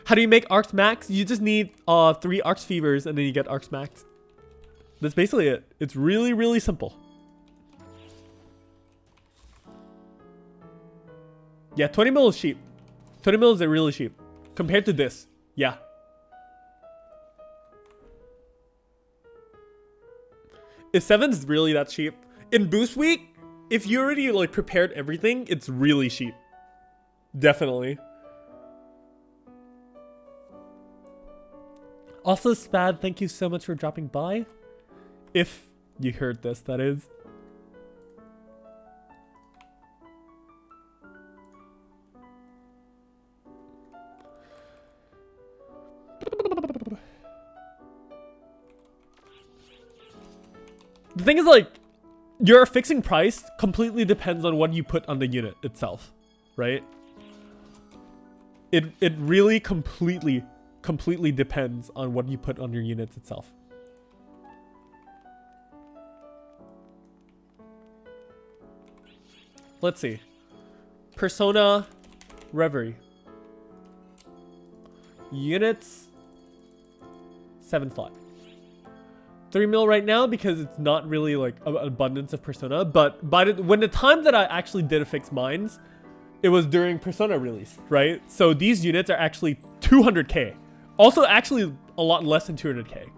How do you make Arcs Max? You just need 3 Arcs Fevers and then you get Arcs Max. That's basically it. It's really, really simple. Yeah, 20 mil is cheap. 20 mil is really cheap. Compared to this. Yeah. Is 7's really that cheap? In Boost Week, if you already like prepared everything, it's really cheap. Definitely. Also, Spad, thank you so much for dropping by. If you heard this, that is. The thing is, like, your fixing price completely depends on what you put on the unit itself, right? It really completely depends on what you put on your units itself. Let's see. Persona Reverie. Units 7 slot. 3 mil right now because it's not really like an abundance of Persona, but by when the time that I actually did affix mines, it was during Persona release, right? So these units are actually 200k. Also actually a lot less than 200k.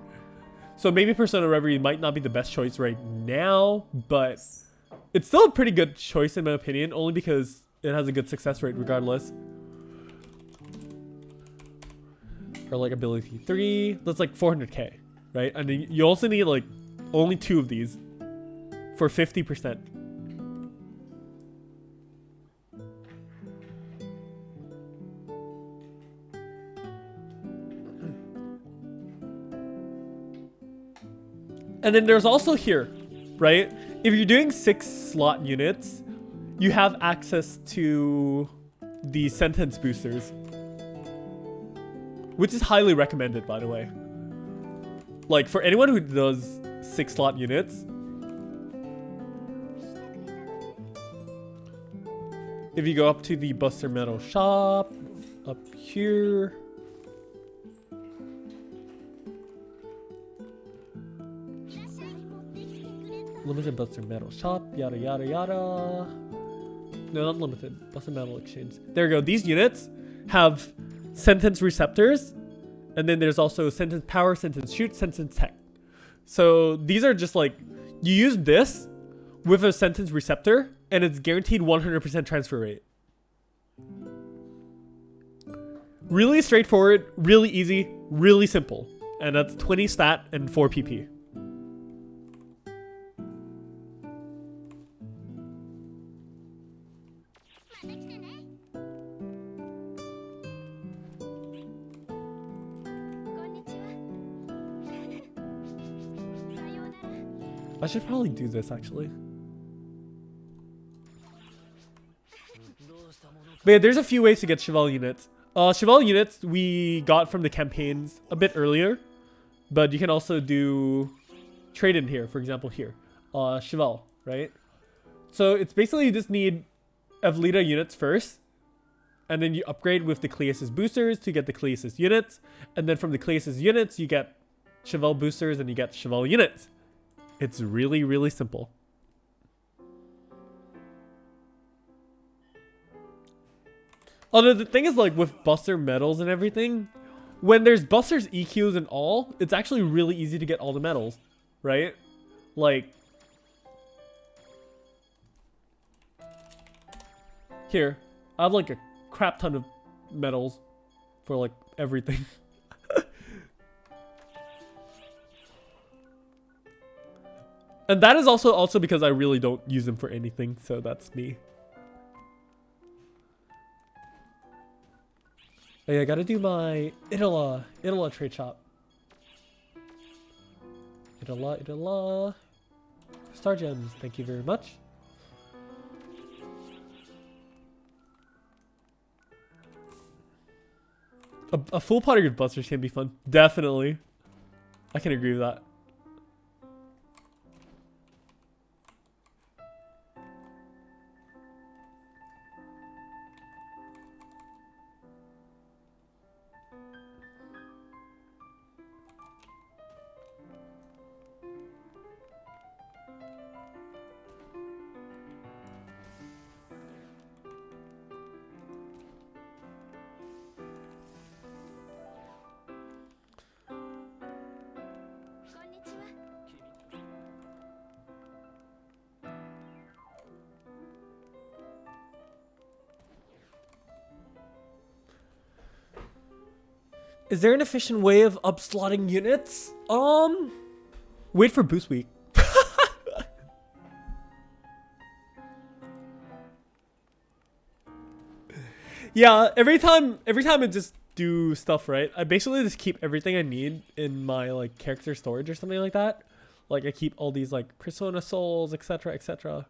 So maybe Persona Reverie might not be the best choice right now, but it's still a pretty good choice in my opinion, only because it has a good success rate regardless. Or like ability 3, that's like 400k, right? And then you also need like only 2 of these for 50%. And then there's also here, right? If you're doing 6 slot units, you have access to the sentence boosters, which is highly recommended, by the way. Like, for anyone who does 6 slot units, if you go up to the Buster Metal shop, up here, limited Buster Metal shop, yada yada yada. No, not limited. Buster Metal exchange. There we go. These units have sentence receptors, and then there's also sentence power, sentence shoot, sentence tech. So these are just like, you use this with a sentence receptor, and it's guaranteed 100% transfer rate. Really straightforward, really easy, really simple. And that's 20 stat and 4 PP. I should probably do this actually. But yeah, there's a few ways to get Chevelle units. Chevelle units we got from the campaigns a bit earlier, but you can also do trade in here, for example here. Chevelle, right? So it's basically you just need Evlita units first, and then you upgrade with the Cleasis boosters to get the Cleasis units, and then from the Cleasis units you get Chevelle boosters and you get Chevelle units. It's really, really simple. Although the thing is, like, with Buster medals and everything, when there's Busters, EQs, and all, it's actually really easy to get all the medals, right? Like, here, I have like a crap ton of medals for like everything. And that is also because I really don't use them for anything, so that's me. Oh yeah, I gotta do my Idala trade shop. Idala. Star gems, thank you very much. A full pot of good busters can be fun. Definitely. I can agree with that. Is there an efficient way of upslotting units? Wait for boost week. Yeah, every time I just do stuff, right? I basically just keep everything I need in my like character storage or something like that. Like I keep all these like persona souls, etc., etc.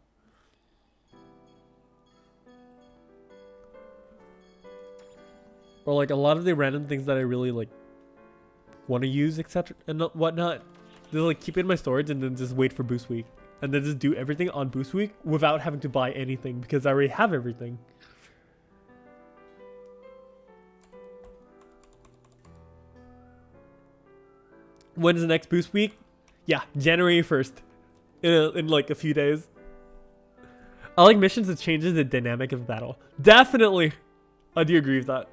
Or like a lot of the random things that I really like want to use, etc. and whatnot. Just like keep it in my storage and then just wait for boost week. And then just do everything on boost week without having to buy anything because I already have everything. When's the next boost week? Yeah, January 1st. In like a few days. I like missions that changes the dynamic of battle. Definitely. I do agree with that.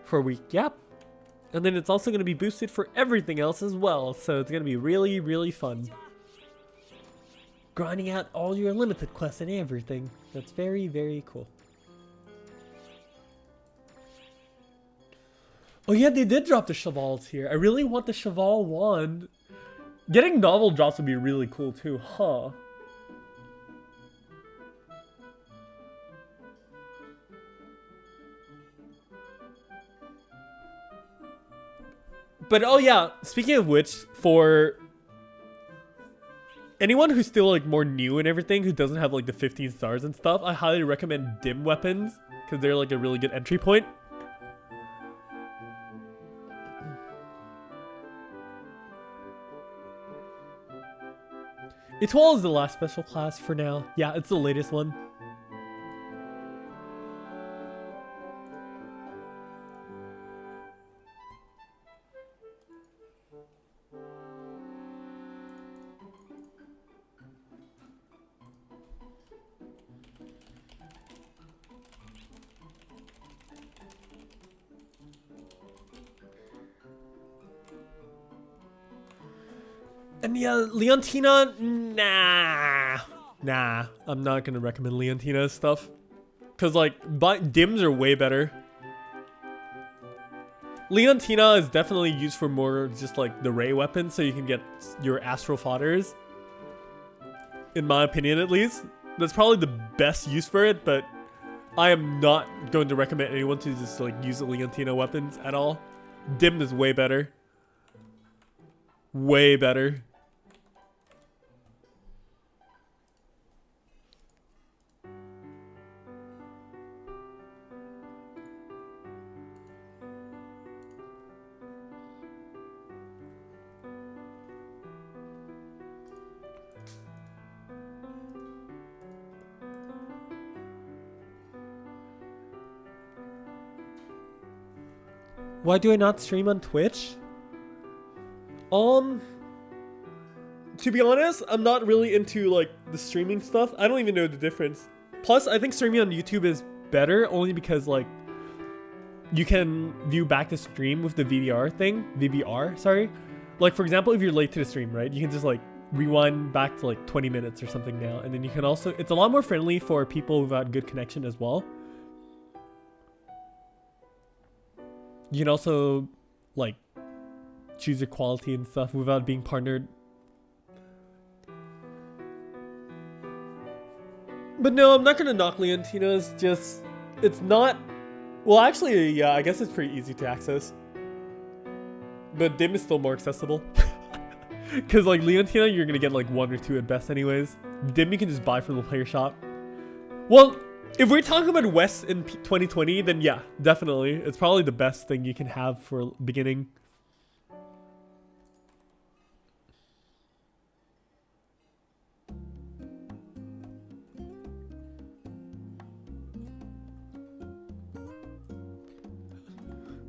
For a week, yep. And then it's also going to be boosted for everything else as well. So it's going to be really, really fun. Grinding out all your limited quests and everything. That's very, very cool. Oh yeah, they did drop the Chevals here. I really want the Cheval wand. Getting novel drops would be really cool too, huh? But oh yeah, speaking of which, for anyone who's still like more new and everything, who doesn't have like the 15 stars and stuff, I highly recommend dim weapons because they're like a really good entry point. Etoile is the last special class for now. Yeah, it's the latest one. And yeah, Leontina, nah, I'm not gonna recommend Leontina's stuff. Cause like, dims are way better. Leontina is definitely used for more just like the ray weapons, so you can get your astral fodders. In my opinion, at least. That's probably the best use for it, but I am not going to recommend anyone to just like use the Leontina weapons at all. Dim is way better. Way better. Why do I not stream on Twitch? To be honest, I'm not really into like the streaming stuff. I don't even know the difference. Plus, I think streaming on YouTube is better only because like you can view back the stream with the VBR, sorry. Like for example, if you're late to the stream, right? You can just like rewind back to like 20 minutes or something now. And then you can also, it's a lot more friendly for people without good connection as well. You can also like choose your quality and stuff without being partnered. But no, I'm not gonna knock Leontina. It's just, it's not, well actually, yeah, I guess it's pretty easy to access. But Dim is still more accessible. Cause like Leontina, you're gonna get like 1 or 2 at best anyways. Dim you can just buy from the player shop. Well, if we're talking about West in 2020, then yeah, definitely. It's probably the best thing you can have for beginning.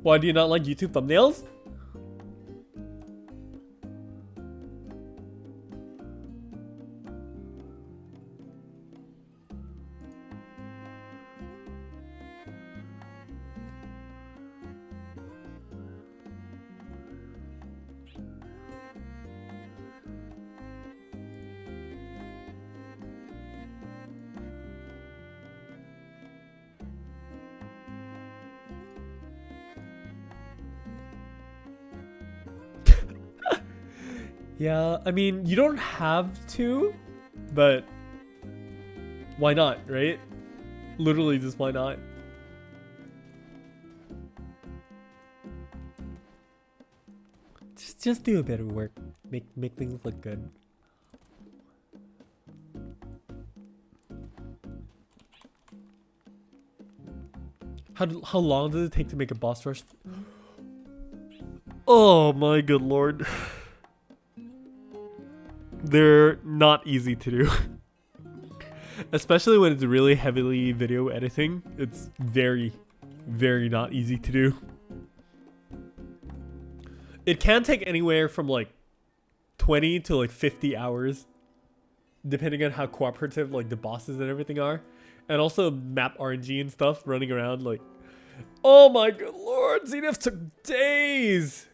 Why do you not like YouTube thumbnails? Yeah, I mean, you don't have to, but why not, right? Literally just why not? Just do a bit of work. Make things look good. How long does it take to make a boss rush? Oh my good lord. They're not easy to do. Especially when it's really heavily video editing. It's very, very not easy to do. It can take anywhere from like 20 to like 50 hours. Depending on how cooperative like the bosses and everything are. And also map RNG and stuff running around like... Oh my good lord, Zenith took days!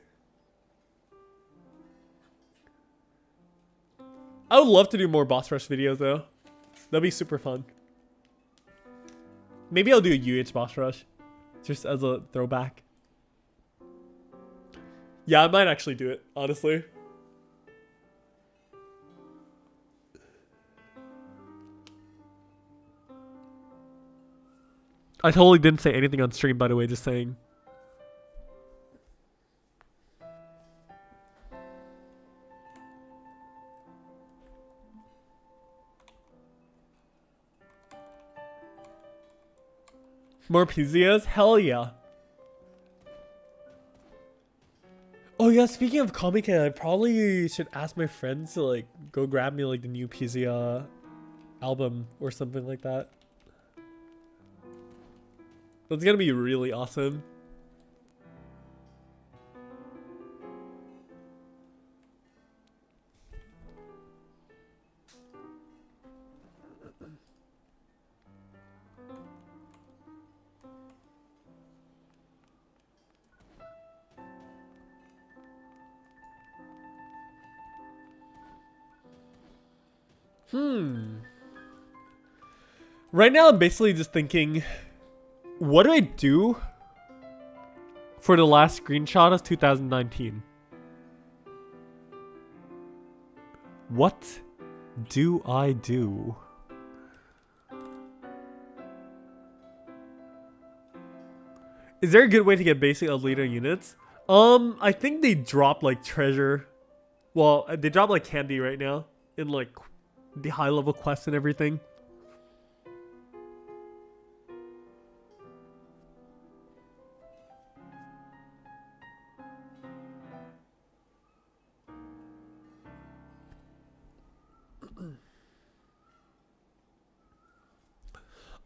I would love to do more boss rush videos though. That'd be super fun. Maybe I'll do a UH boss rush. Just as a throwback. Yeah, I might actually do it, honestly. I totally didn't say anything on stream, by the way, just saying. More PZs? Hell yeah. Oh yeah, speaking of Comic Con, I probably should ask my friends to like go grab me like the new PZ album or something like that. That's gonna be really awesome. Right now I'm basically just thinking, what do I do for the last screenshot of 2019? What do I do? Is there a good way to get basic Alita units? I think they drop like treasure. Well, they drop like candy right now in like the high level quests and everything.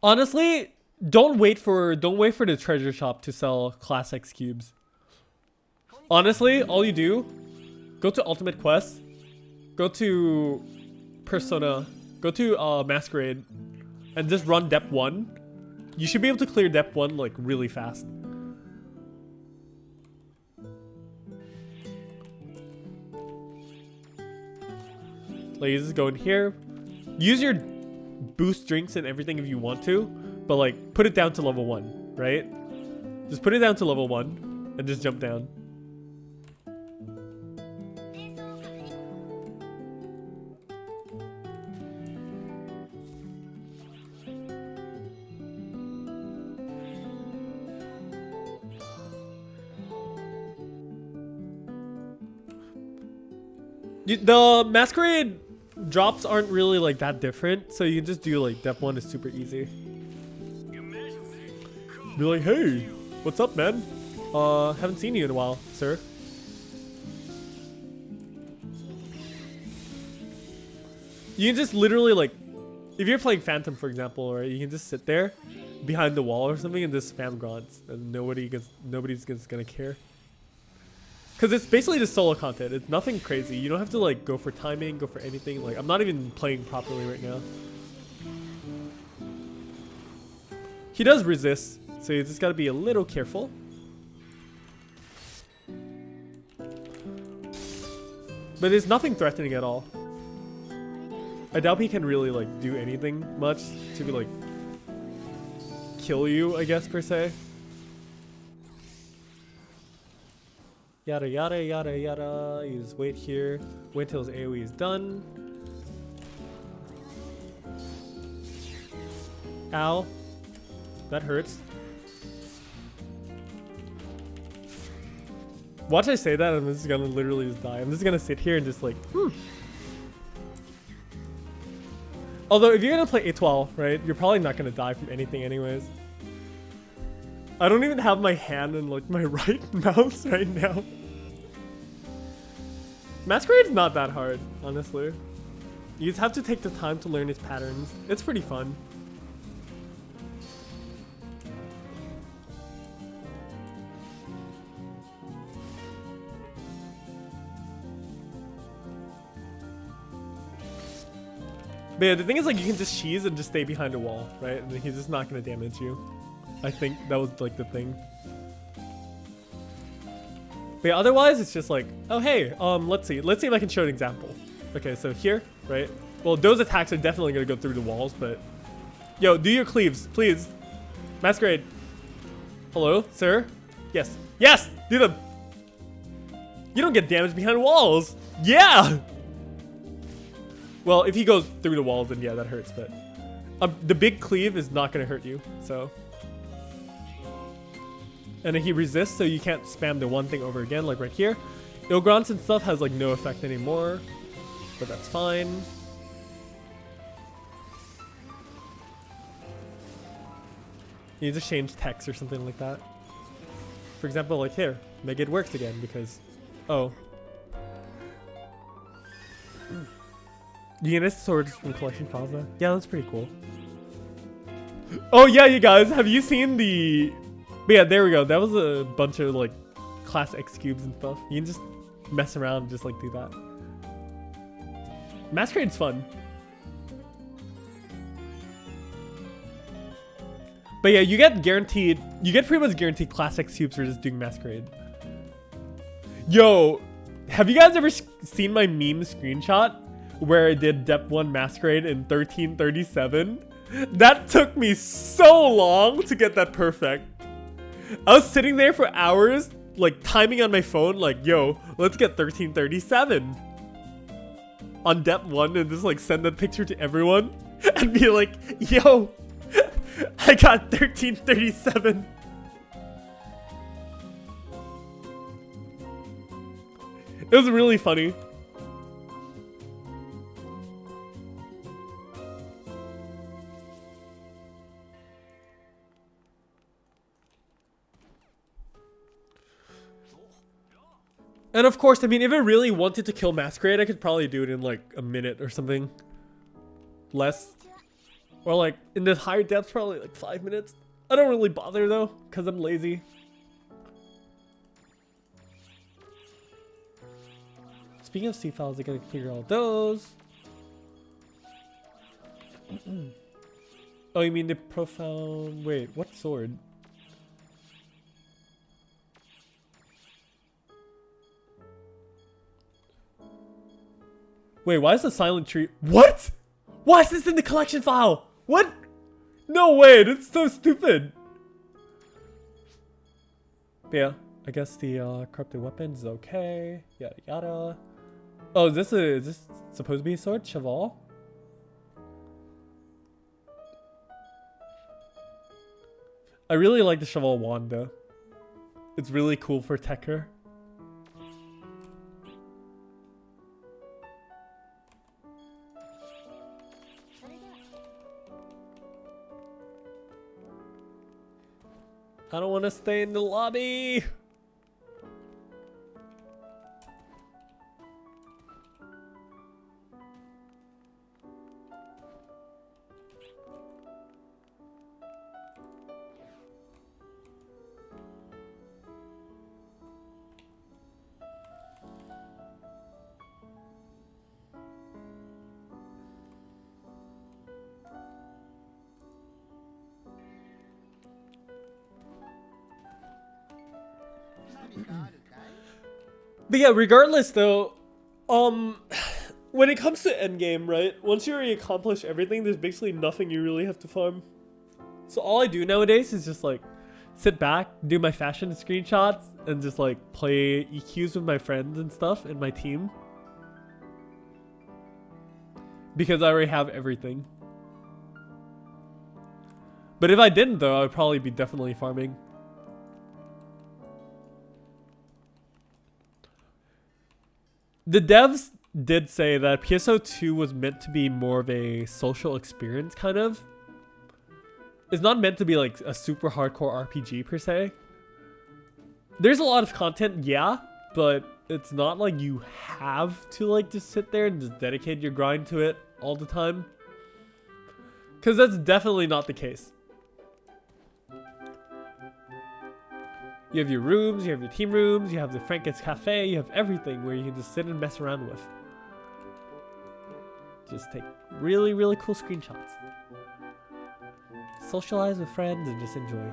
Honestly, don't wait for the treasure shop to sell Class X cubes. Honestly, all you do, go to Ultimate Quest, go to Persona, go to Masquerade, and just run Dep 1. You should be able to clear Dep 1 like really fast. Like you just go in here, use your boost drinks and everything if you want to, but like put it down to level 1, right? Just put it down to level 1 and just jump down. The Masquerade drops aren't really like that different, so you can just do like Dep 1 is super easy. Be like, hey, what's up, man? Haven't seen you in a while, sir. You can just literally like, if you're playing Phantom, for example, right, you can just sit there behind the wall or something and just spam grunts, and nobody's gonna care. Because it's basically just solo content. It's nothing crazy. You don't have to like go for timing, go for anything. Like I'm not even playing properly right now. He does resist, so you just gotta be a little careful. But it's nothing threatening at all. I doubt he can really like do anything much to be like kill you, I guess, per se. Yada yada yada yada. You just wait here. Wait till his AoE is done. Ow. That hurts. Watch I say that, I'm just gonna literally just die. I'm just gonna sit here and just like, Although if you're gonna play A12, right, you're probably not gonna die from anything anyways. I don't even have my hand in like my right mouse right now. Masquerade's not that hard, honestly. You just have to take the time to learn his patterns. It's pretty fun. But yeah, the thing is like you can just cheese and just stay behind a wall, right? And he's just not gonna damage you. I think that was like the thing. But yeah, otherwise it's just like, oh hey, let's see if I can show an example. Okay, so here, right? Well, those attacks are definitely gonna go through the walls, but yo, do your cleaves, please. Masquerade. Hello, sir? Yes. Yes! Do them! You don't get damaged behind walls! Yeah! Well, if he goes through the walls, then yeah, that hurts, but the big cleave is not gonna hurt you, so. And then he resists, so you can't spam the one thing over again, like right here. Ilgrons and stuff has like no effect anymore, but that's fine. You just change text or something like that. For example, like here, make it works again because, oh. You get his swords from Collection Plaza. Yeah, that's pretty cool. Oh yeah, you guys, have you seen the... But yeah, there we go. That was a bunch of like class X cubes and stuff. You can just mess around and just like do that. Masquerade's fun. But yeah, you get pretty much guaranteed class X cubes for just doing Masquerade. Yo, have you guys ever seen my meme screenshot where I did Dep 1 Masquerade in 1337? That took me so long to get that perfect. I was sitting there for hours, like timing on my phone, like, yo, let's get 1337 on Dep 1 and just like send that picture to everyone and be like, yo, I got 1337. It was really funny. And of course, I mean, if I really wanted to kill Masquerade, I could probably do it in like a minute or something. Less. Or like in the higher depths, probably like 5 minutes. I don't really bother though, because I'm lazy. speaking of C files, I gotta clear all those. Oh, you mean the profound... Wait, what sword? Wait, why is the silent tree... What? Why is this in the collection file? What? No way, that's so stupid. But yeah, I guess the corrupted weapons is okay. Yada yada. Oh, is this supposed to be a sword? Cheval? I really like the Cheval wand though. It's really cool for Tekker. I don't want to stay in the lobby. But yeah, regardless though, when it comes to endgame, right? Once you already accomplish everything, there's basically nothing you really have to farm. So all I do nowadays is just like sit back, do my fashion screenshots, and just like play EQs with my friends and stuff and my team. Because I already have everything. But if I didn't though, I would probably be definitely farming. The devs did say that PSO2 was meant to be more of a social experience, kind of. It's not meant to be like a super hardcore RPG per se. There's a lot of content, yeah, but it's not like you have to like just sit there and just dedicate your grind to it all the time. Because that's definitely not the case. You have your rooms, you have your team rooms, you have the Frankie's Cafe, you have everything where you can just sit and mess around with. Just take really, really cool screenshots. Socialize with friends and just enjoy.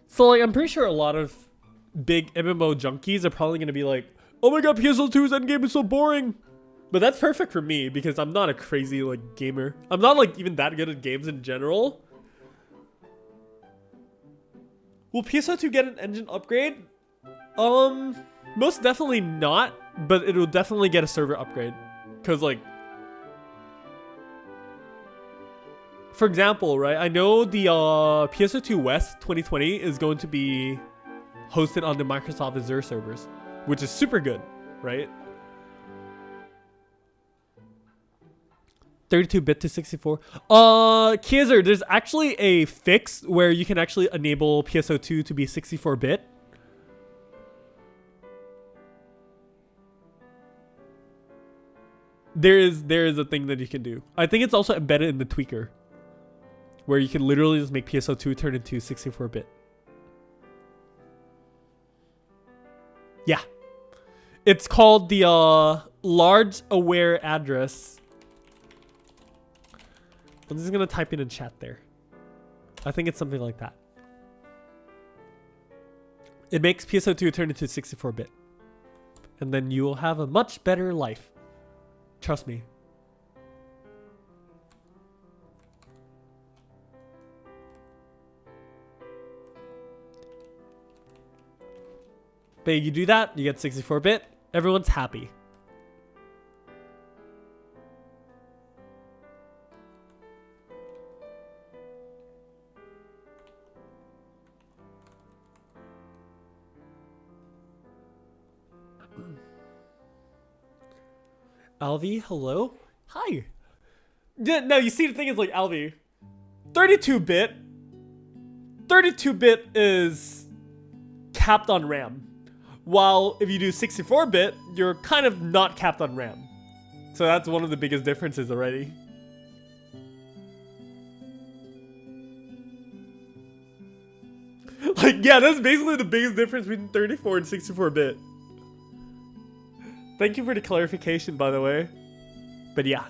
So like, I'm pretty sure a lot of big MMO junkies are probably going to be like, oh my god, PSO2's endgame is so boring. But that's perfect for me because I'm not a crazy like gamer. I'm not like even that good at games in general. Will PSO2 get an engine upgrade? Most definitely not, but it will definitely get a server upgrade. Cause like, for example, right? I know the PSO2 West 2020 is going to be hosted on the Microsoft Azure servers, which is super good, right? 32-bit to 64. Kizer, there's actually a fix where you can actually enable PSO2 to be 64-bit. There is a thing that you can do. I think it's also embedded in the tweaker, where you can literally just make PSO2 turn into 64-bit. Yeah. It's called the large aware address. I'm just gonna type it in chat there. I think it's something like that. It makes PSO2 turn into 64-bit. And then you will have a much better life. Trust me. But you do that, you get 64-bit, everyone's happy. Alvi, hello? Hi. Yeah, no, you see the thing is like, Alvi, 32-bit is capped on RAM. While if you do 64-bit, you're kind of not capped on RAM. So that's one of the biggest differences already. Like, yeah, that's basically the biggest difference between 34 and 64-bit. Thank you for the clarification, by the way. But yeah.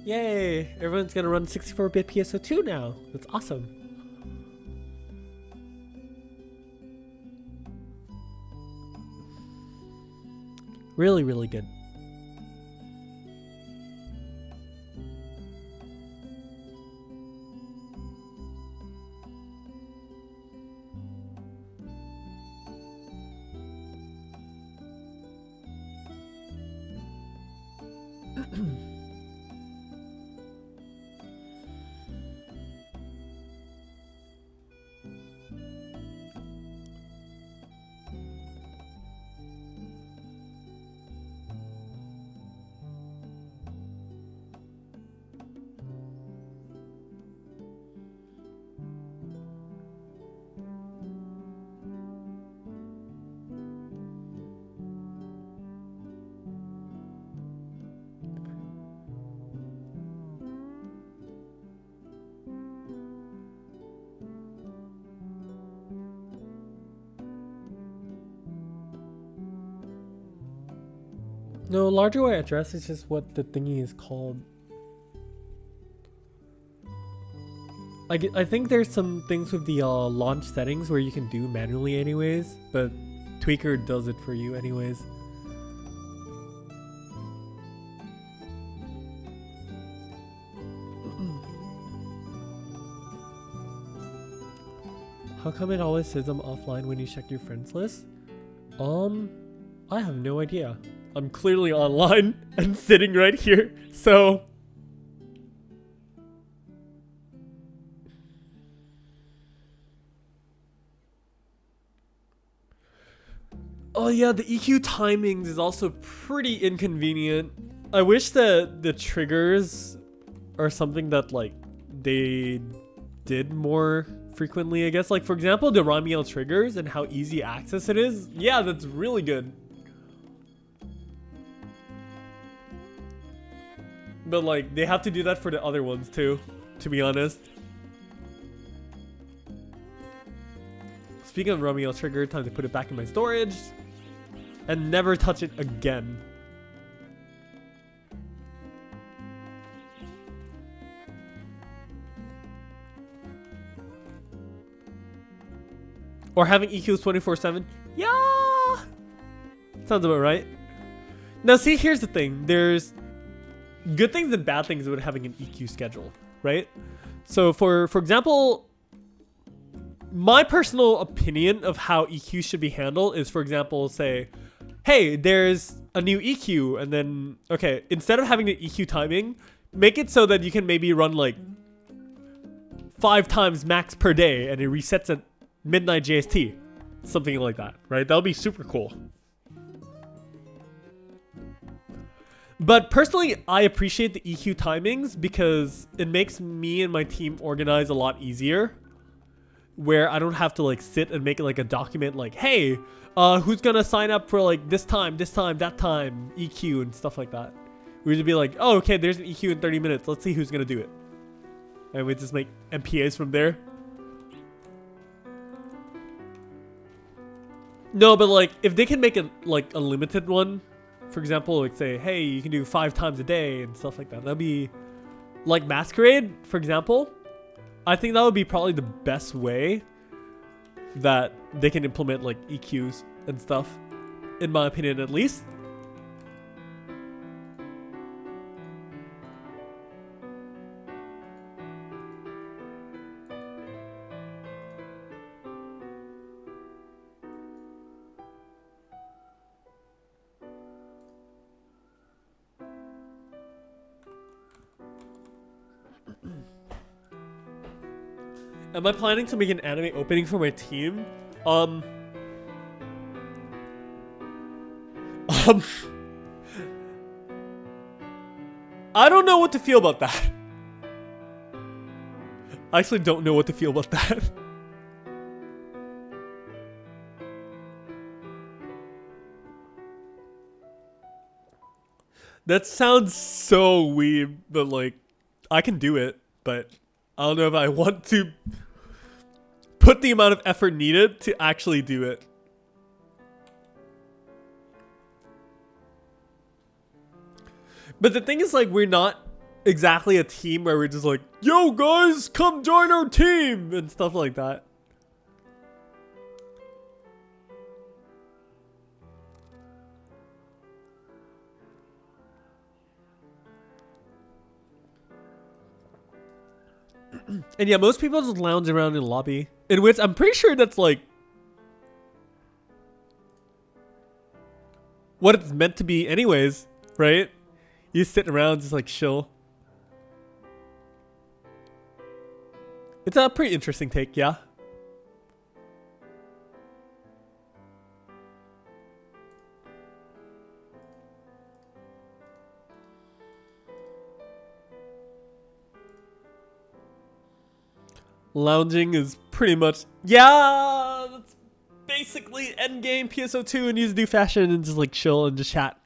Yay! Everyone's gonna run 64-bit PSO2 now. That's awesome. Really, really good. No, larger way address is just what the thingy is called. I think there's some things with the launch settings where you can do manually anyways, but Tweaker does it for you anyways. How come it always says I'm offline when you check your friends list? I have no idea. I'm clearly online and sitting right here, so... Oh yeah, the EQ timings is also pretty inconvenient. I wish that the triggers are something that like they did more frequently, I guess. Like for example, the Ramiel triggers and how easy access it is. Yeah, that's really good. But like they have to do that for the other ones too, to be honest. Speaking of Ramiel trigger, time to put it back in my storage. And never touch it again. Or having EQs 24/7. Yeah! Sounds about right. Now see, here's the thing. There's good things and bad things about having an EQ schedule, right? So for example, my personal opinion of how EQ should be handled is, for example, say, hey, there's a new EQ, and then, okay, instead of having the EQ timing, make it so that you can maybe run like 5 times max per day, and it resets at midnight JST. Something like that, right? That'll be super cool. But personally, I appreciate the EQ timings because it makes me and my team organize a lot easier. Where I don't have to like sit and make it like a document like, hey, who's gonna sign up for like this time, that time, EQ and stuff like that. We would be like, oh, okay, there's an EQ in 30 minutes. Let's see who's gonna do it. And we just make MPAs from there. No, but like if they can make it like a limited one, for example, like say, hey, you can do 5 times a day and stuff like that. That'd be like Masquerade, for example. I think that would be probably the best way that they can implement like EQs and stuff, in my opinion at least. Am I planning to make an anime opening for my team? I don't know what to feel about that. I actually don't know what to feel about that. That sounds so weird, but like, I can do it, but I don't know if I want to put the amount of effort needed to actually do it. But the thing is, like, we're not exactly a team where we're just like, yo guys, come join our team and stuff like that. And yeah, most people just lounge around in the lobby, in which I'm pretty sure that's like what it's meant to be anyways, right? You sit around just like chill. It's a pretty interesting take, yeah. Lounging is pretty much, yeah, that's basically endgame PSO2, and you just do fashion and just like chill and just chat.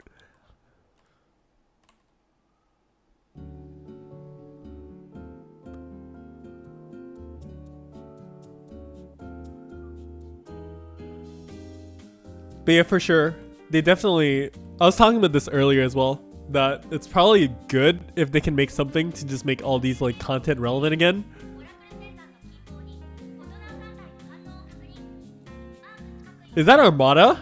But yeah, for sure, they definitely, I was talking about this earlier as well, that it's probably good if they can make something to just make all these like content relevant again. Is that Armada?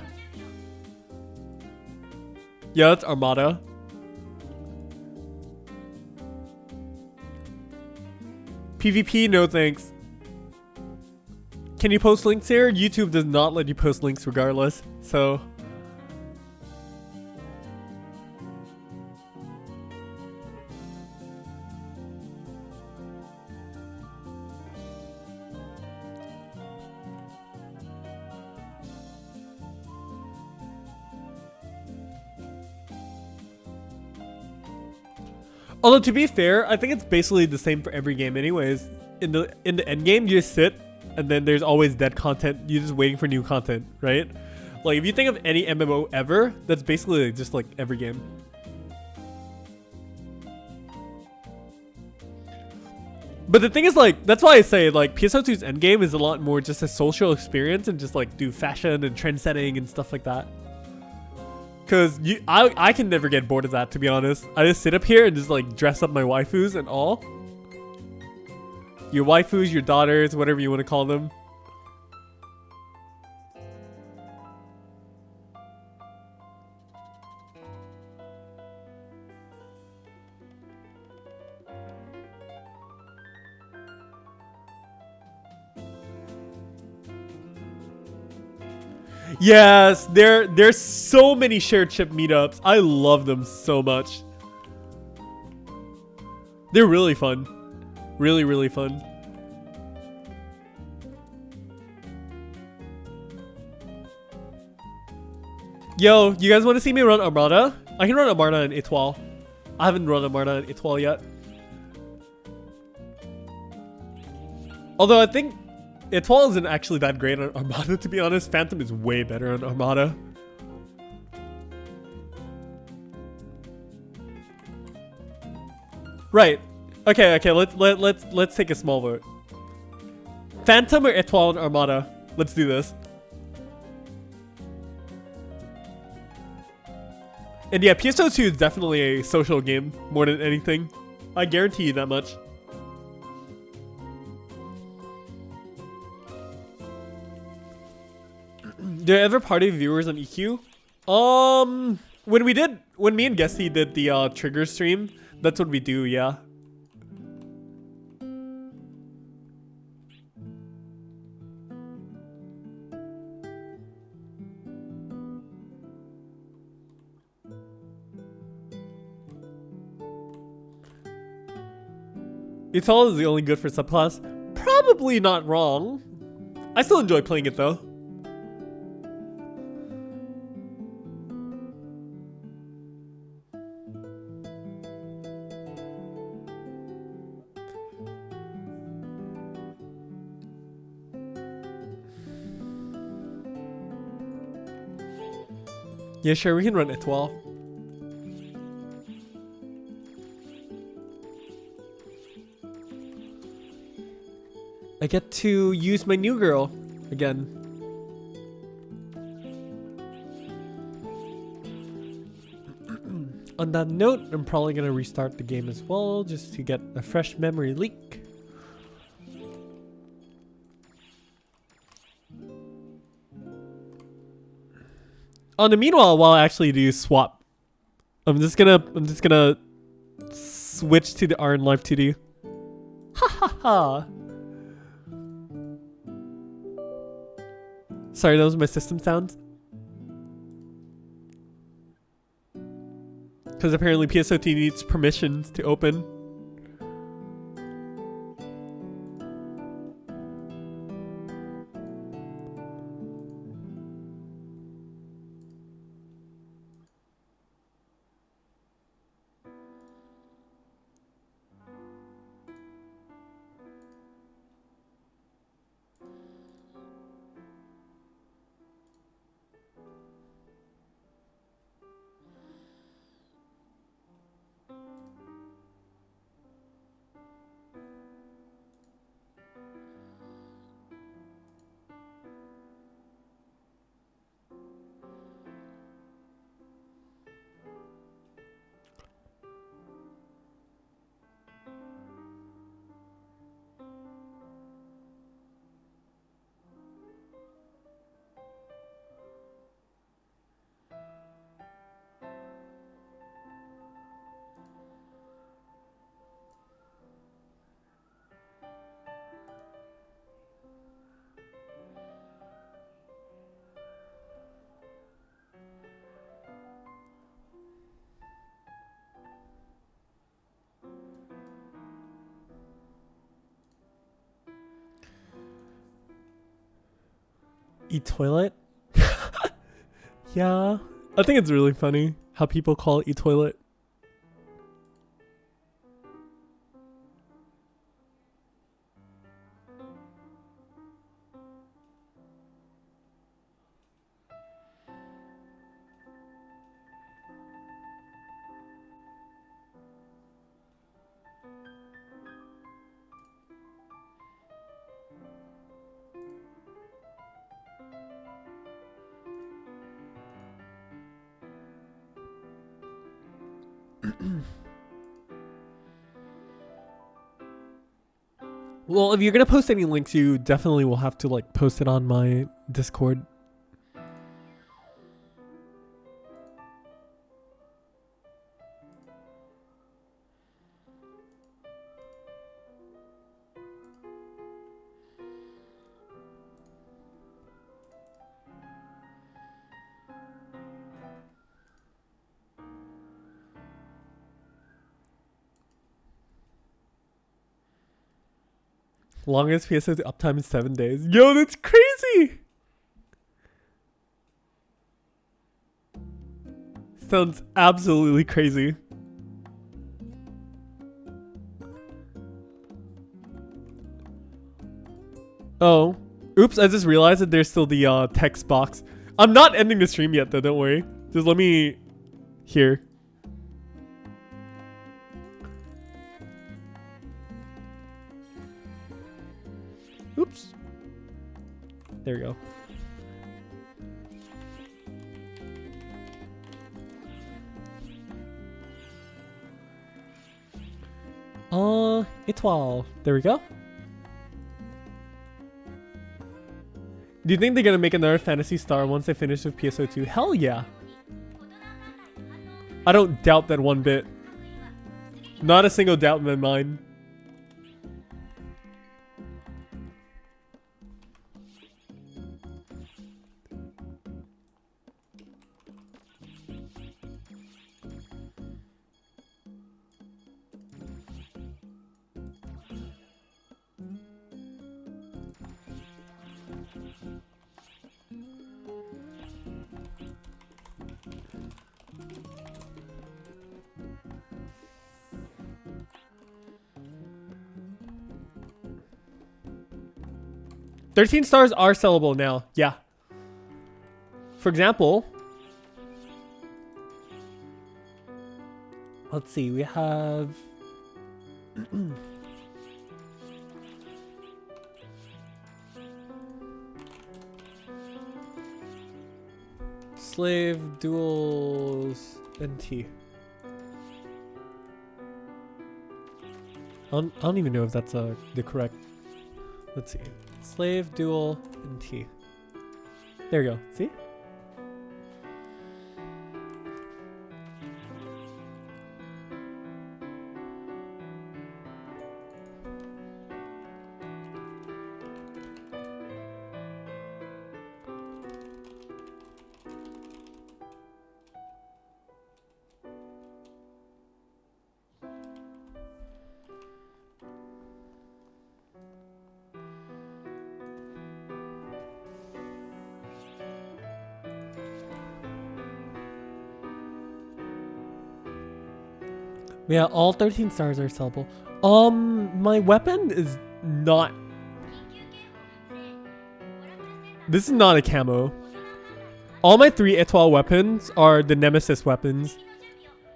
Yeah, that's Armada. PvP, no thanks. Can you post links here? YouTube does not let you post links regardless, so... Although to be fair, I think it's basically the same for every game anyways. In the end game, you just sit, and then there's always dead content. You're just waiting for new content, right? Like if you think of any MMO ever, that's basically just like every game. But the thing is, like, that's why I say like PSO2's endgame is a lot more just a social experience and just like do fashion and trend setting and stuff like that. Cause I can never get bored of that, to be honest. I just sit up here and just like dress up my waifus and all. Your waifus, your daughters, whatever you want to call them. Yes, there's so many shared ship meetups. I love them so much. They're really fun. Really, really fun. Yo, you guys want to see me run Armada? I can run Armada in Etoile. I haven't run Armada in Etoile yet. Although I think Etoile isn't actually that great on Armada, to be honest. Phantom is way better on Armada. Right. Okay, let's take a small vote. Phantom or Etoile on Armada? Let's do this. And yeah, PSO2 is definitely a social game more than anything. I guarantee you that much. Did I ever party with viewers on EQ? When me and Guesty did the trigger stream, that's what we do, yeah. Etoile is the only good for subclass? probably not wrong. I still enjoy playing it though. Yeah, sure, we can run it 12. I get to use my new girl again. On that note, I'm probably gonna restart the game as well just to get a fresh memory leak. On the meanwhile, while I actually do swap, I'm just gonna switch to the RN Live 2D. Ha ha ha. Sorry, that was my system sound. Because apparently PSO2 needs permissions to open. E-toilet? Yeah. I think it's really funny how people call it e-toilet. Well, if you're gonna post any links, you definitely will have to like post it on my Discord. Longest PSO2 uptime is 7 days. Yo, that's crazy! Sounds absolutely crazy. Oh. Oops, I just realized that there's still the text box. I'm not ending the stream yet though, don't worry. Just let me... Here. Oops. There we go. Étoile. There we go. Do you think they're gonna make another Fantasy Star once they finish with PSO2? Hell yeah. I don't doubt that one bit. Not a single doubt in my mind. 13 stars are sellable now. Yeah. For example, let's see. We have slave duels NT. I don't even know if that's the correct. Let's see. Slave duel NT. There we go. See? Yeah, all 13 stars are sellable. My weapon is not... This is not a camo. All my 3 étoile weapons are the Nemesis weapons.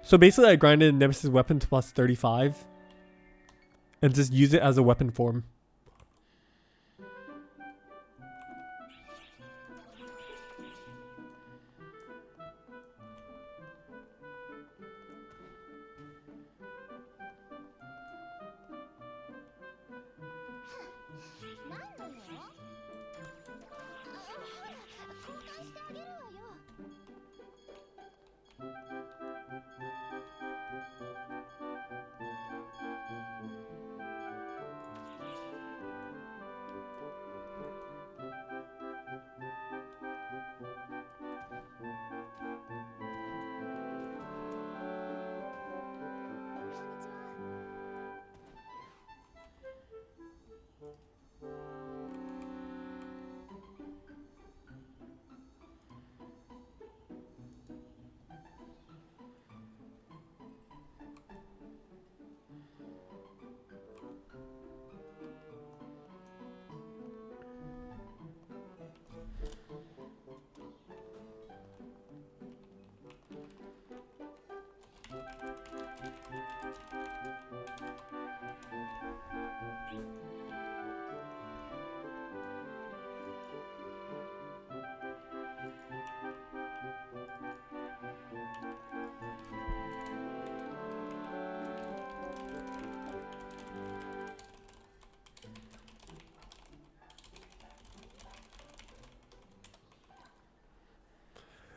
So basically I grinded a Nemesis weapon to plus 35. And just use it as a weapon form.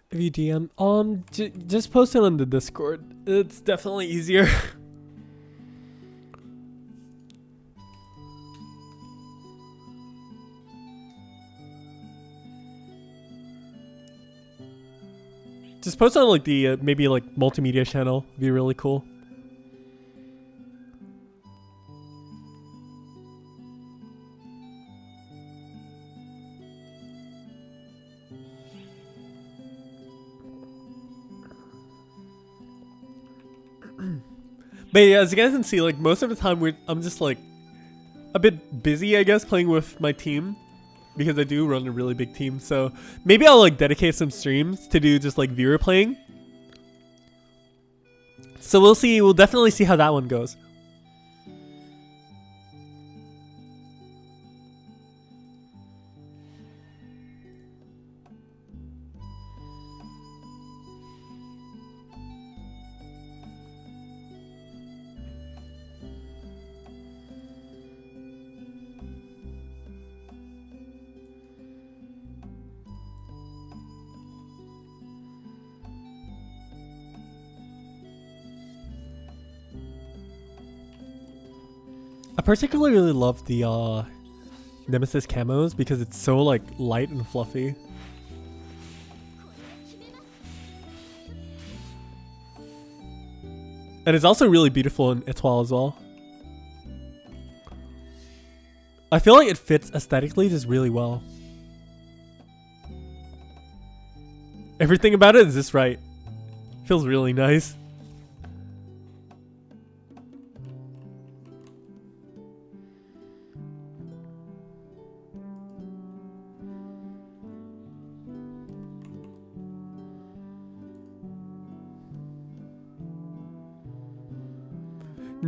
If you DM, just post it on the Discord. It's definitely easier. Just post on like the maybe like multimedia channel. It'd be really cool. But yeah, as you guys can see, like most of the time I'm just like a bit busy, I guess, playing with my team because I do run a really big team. So maybe I'll like dedicate some streams to do just like viewer playing. So we'll see. We'll definitely see how that one goes. I particularly love the Nemesis camos because it's so like light and fluffy. And it's also really beautiful in Etoile as well. I feel like it fits aesthetically just really well. Everything about it is just right. Feels really nice.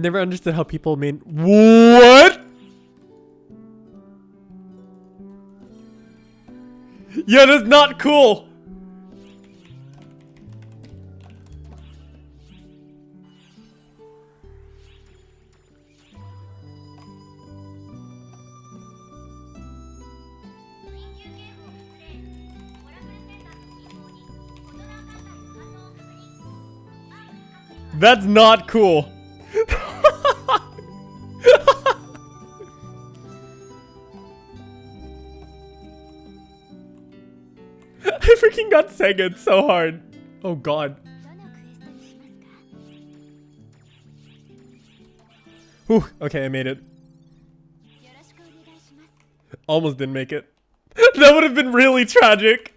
Never understood how people made. What? Yeah, that's not cool. That's not cool. I freaking got SEGA'd so hard. Oh god. Whew, okay, I made it. Almost didn't make it. That would have been really tragic.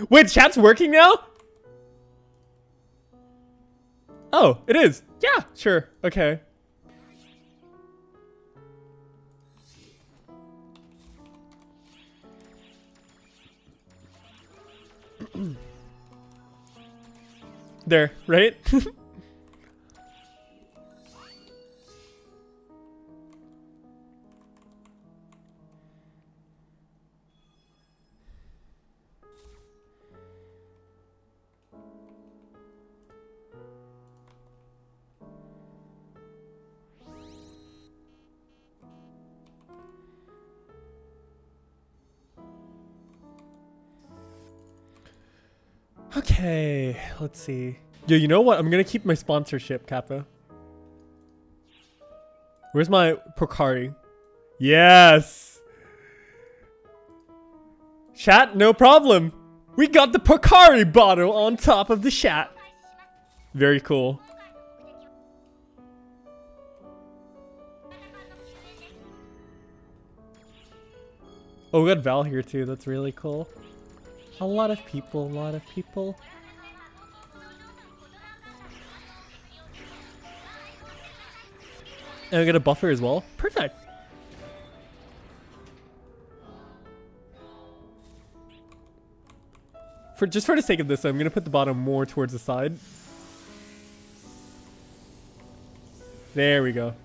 Wait, chat's working now? Oh, it is. Yeah, sure. Okay. There, right? Okay, let's see. Yo, you know what? I'm gonna keep my sponsorship, Kappa. Where's my Pocari? Yes! Chat, no problem. We got the Pocari bottle on top of the chat. Very cool. Oh, we got Val here too. That's really cool. A lot of people, a lot of people. And I get a buffer as well. Perfect. Just for the sake of this, I'm gonna put the bottom more towards the side. There we go.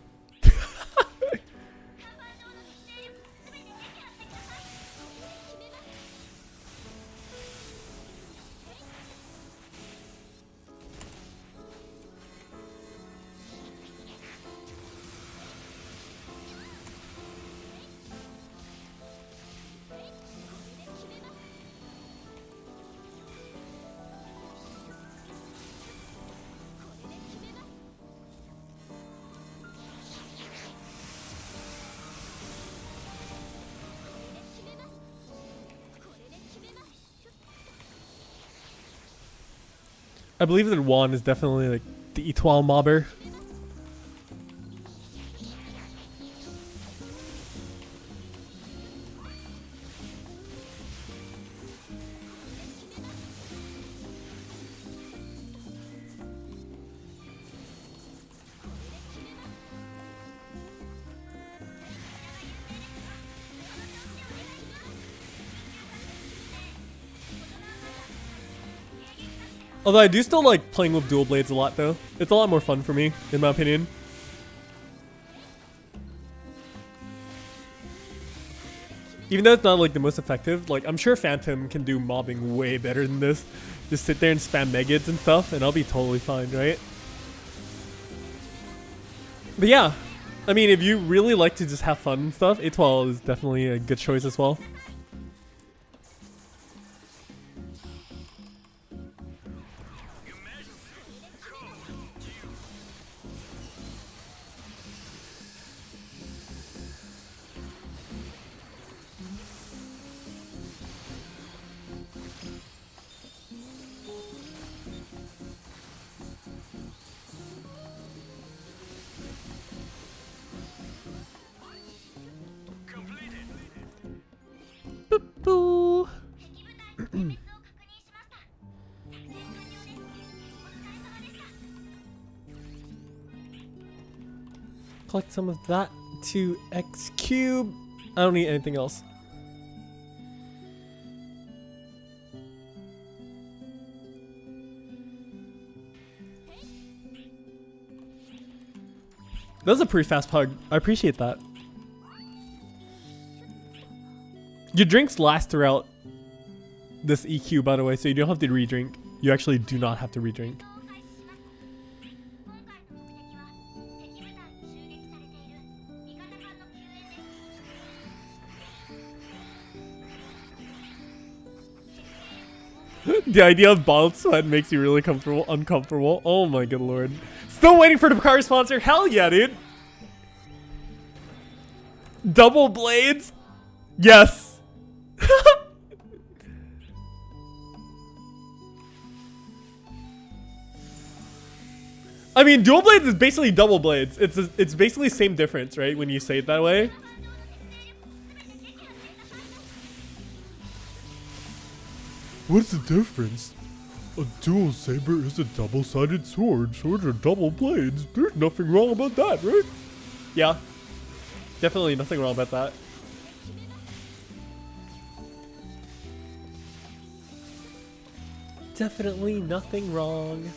I believe that Juan is definitely like the Etoile mobber. Although I do still like playing with dual blades a lot though. It's a lot more fun for me, in my opinion. Even though it's not like the most effective, like I'm sure Phantom can do mobbing way better than this. Just sit there and spam Megads and stuff and I'll be totally fine, right? But yeah, I mean if you really like to just have fun and stuff, Etoile is definitely a good choice as well. Collect some of that to X cube. I don't need anything else. That was a pretty fast pug. I appreciate that. Your drinks last throughout this EQ, by the way, so you don't have to re-drink. You actually do not have to re-drink. The idea of bottled sweat makes you really uncomfortable. Oh my good lord. Still waiting for the Picard sponsor. Hell yeah, dude. Double blades? Yes. I mean, dual blades is basically double blades. It's basically the same difference, right? When you say it that way. What's the difference? A dual saber is a double-sided sword. Swords are double blades. There's nothing wrong about that, right? Yeah. Definitely nothing wrong about that. Definitely nothing wrong.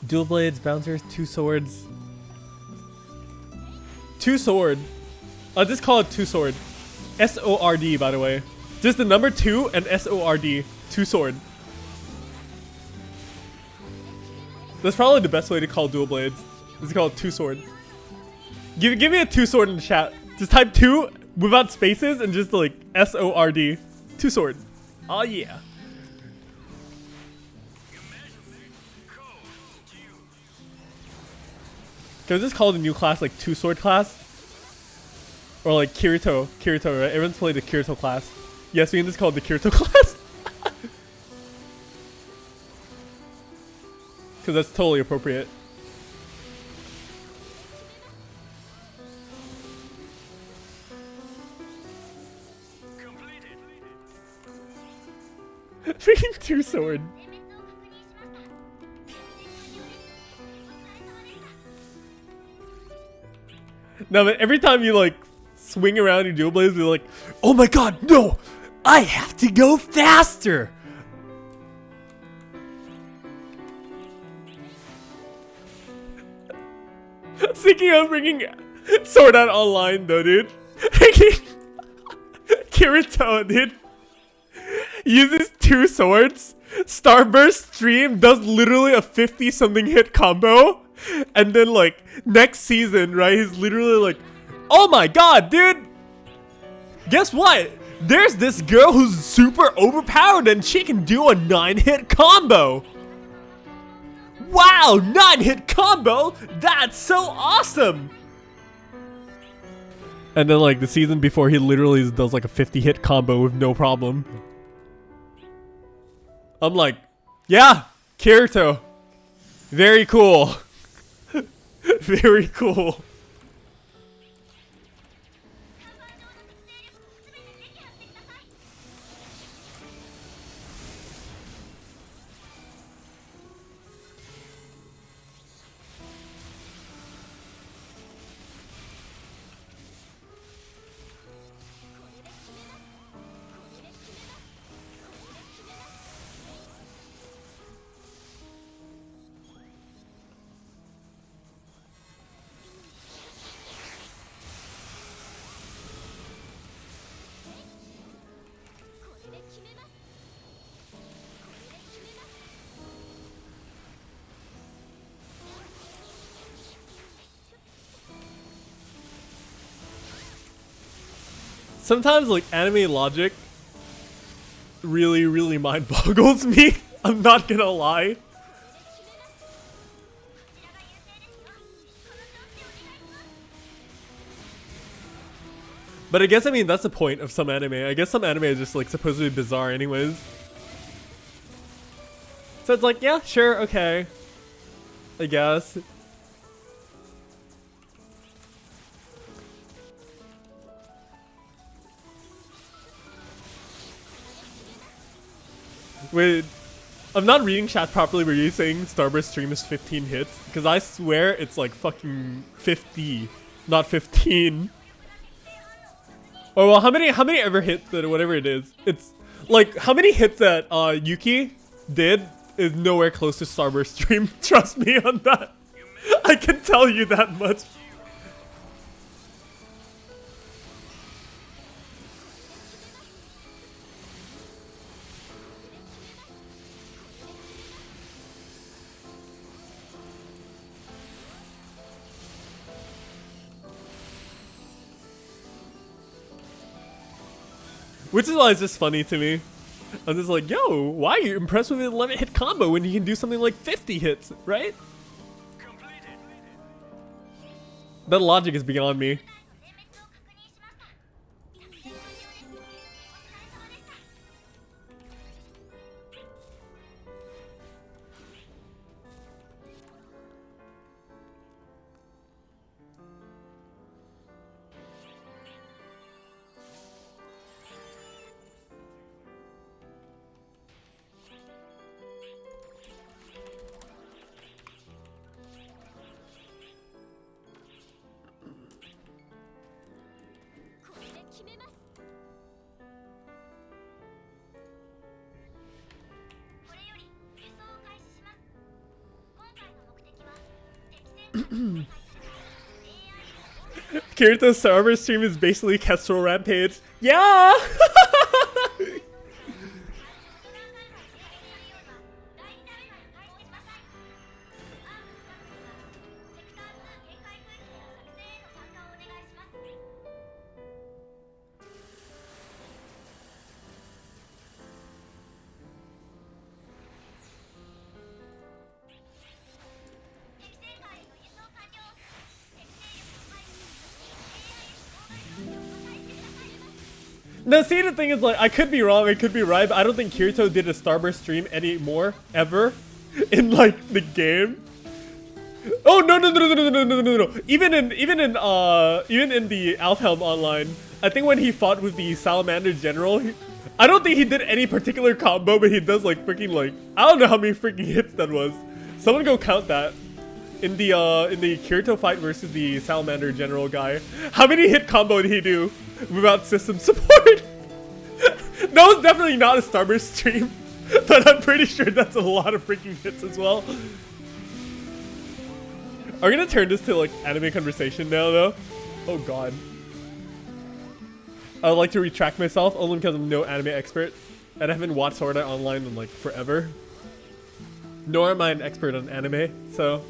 Dual blades, bouncers, two swords. Two sword. I'll just call it two sword. S-O-R-D, by the way. Just the number 2 and S-O-R-D. Two sword. That's probably the best way to call dual blades. Is call it two sword. Give me a two sword in the chat. Just type 2 without spaces and just like S-O-R-D. Two sword. Oh yeah. Can I just call the new class like two sword class? Or like Kirito, right? Everyone's played the Kirito class. Yes, we can just call it the Kirito class. Because that's totally appropriate. Freaking two sword. No, but every time you like swing around your dual blades, you're like, oh my god, no! I have to go faster! Thinking of bringing Sword Art Online though, dude. Kirito, dude. Uses two swords. Starburst stream does literally a 50-something hit combo. And then like next season, right, he's literally like, oh my god, dude, guess what? There's this girl who's super overpowered and she can do a 9-hit combo. Wow, 9-hit combo? That's so awesome. And then like the season before, he literally does like a 50-hit combo with no problem. I'm like, yeah, Kirito, very cool. Very cool. Sometimes like anime logic really mind boggles me. I'm not gonna lie. But I guess, I mean, that's the point of some anime. I guess some anime is just like supposed to be bizarre anyways. So it's like, yeah, sure, okay. I guess. Wait, I'm not reading chat properly. Were you saying Starburst stream is 15 hits? Because I swear it's like fucking 50, not 15. Or well, how many ever hits that, whatever it is. It's like, how many hits that Yuki did is nowhere close to Starburst stream. Trust me on that. I can tell you that much. Which is why it's just funny to me. I'm just like, yo, why are you impressed with an 11 hit combo when you can do something like 50 hits, right? That logic is beyond me. Kirito's server stream is basically Kestrel Rampage. Yeah! No, see, the thing is, like, I could be wrong, I could be right, but I don't think Kirito did a Starburst stream anymore, ever, in, like, the game. Oh, no. Even in the Alfhelm Online, I think when he fought with the Salamander General, I don't think he did any particular combo, but he does, like, freaking, like, I don't know how many freaking hits that was. Someone go count that. In the Kirito fight versus the Salamander General guy, how many hit combo did he do without system support? That was definitely not a Starburst stream, but I'm pretty sure that's a lot of freaking hits as well. Are we gonna turn this to like anime conversation now though? Oh god. I would like to retract myself only because I'm no anime expert and I haven't watched Sword Art Online in like forever. Nor am I an expert on anime, so.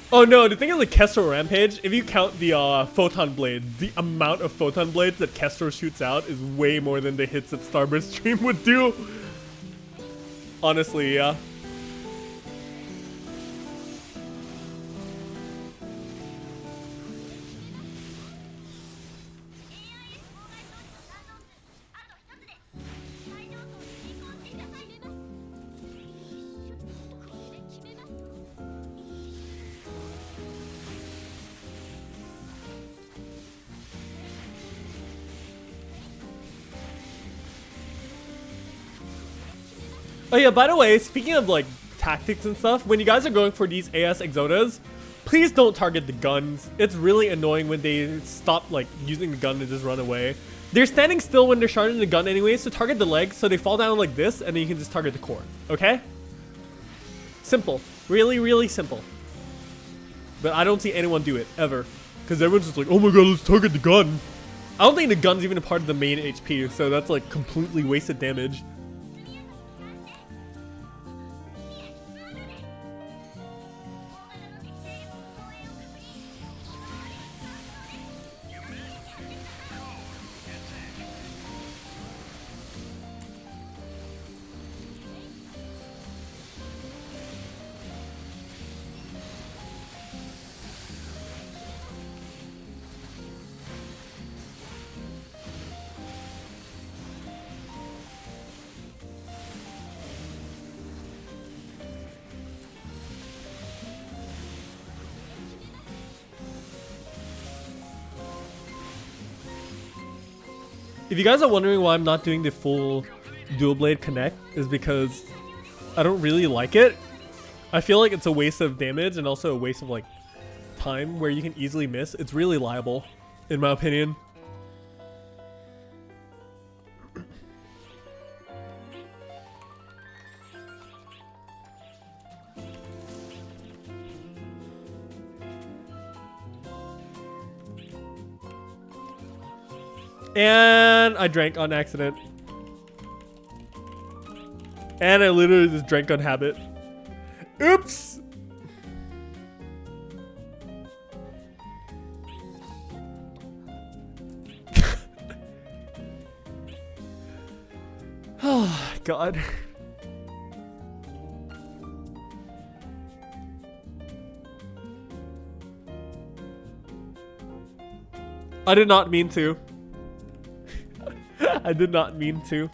Oh no, the thing is like Kestrel Rampage, if you count the photon blades, the amount of photon blades that Kestrel shoots out is way more than the hits that Starburst stream would do. Honestly, yeah. Oh yeah, by the way, speaking of like tactics and stuff, when you guys are going for these AS Exodas, please don't target the guns. It's really annoying when they stop like using the gun and just run away. They're standing still when they're charging the gun anyway, so target the legs so they fall down like this and then you can just target the core, okay? Simple. Really, really simple. But I don't see anyone do it, ever. Because everyone's just like, oh my god, let's target the gun. I don't think the gun's even a part of the main HP, so that's like completely wasted damage. If you guys are wondering why I'm not doing the full dual blade connect, is because I don't really like it. I feel like it's a waste of damage and also a waste of like time where you can easily miss. It's really liable, in my opinion. And I drank on accident. And I literally just drank on habit. Oops! Oh, God. I did not mean to. I did not mean to.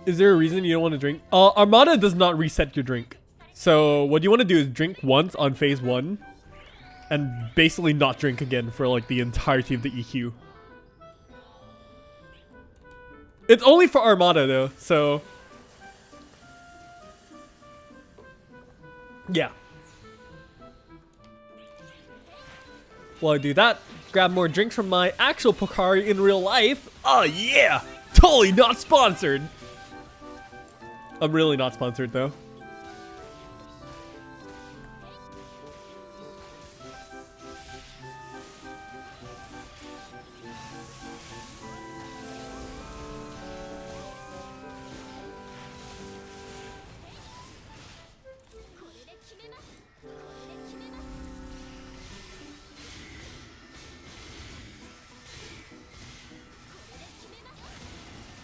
Is there a reason you don't want to drink? Armada does not reset your drink. So what you want to do is drink once on phase 1 and basically not drink again for like the entirety of the EQ. It's only for Armada though, so yeah. While I do that, grab more drinks from my actual Pocari in real life. Oh yeah! Totally not sponsored! I'm really not sponsored though.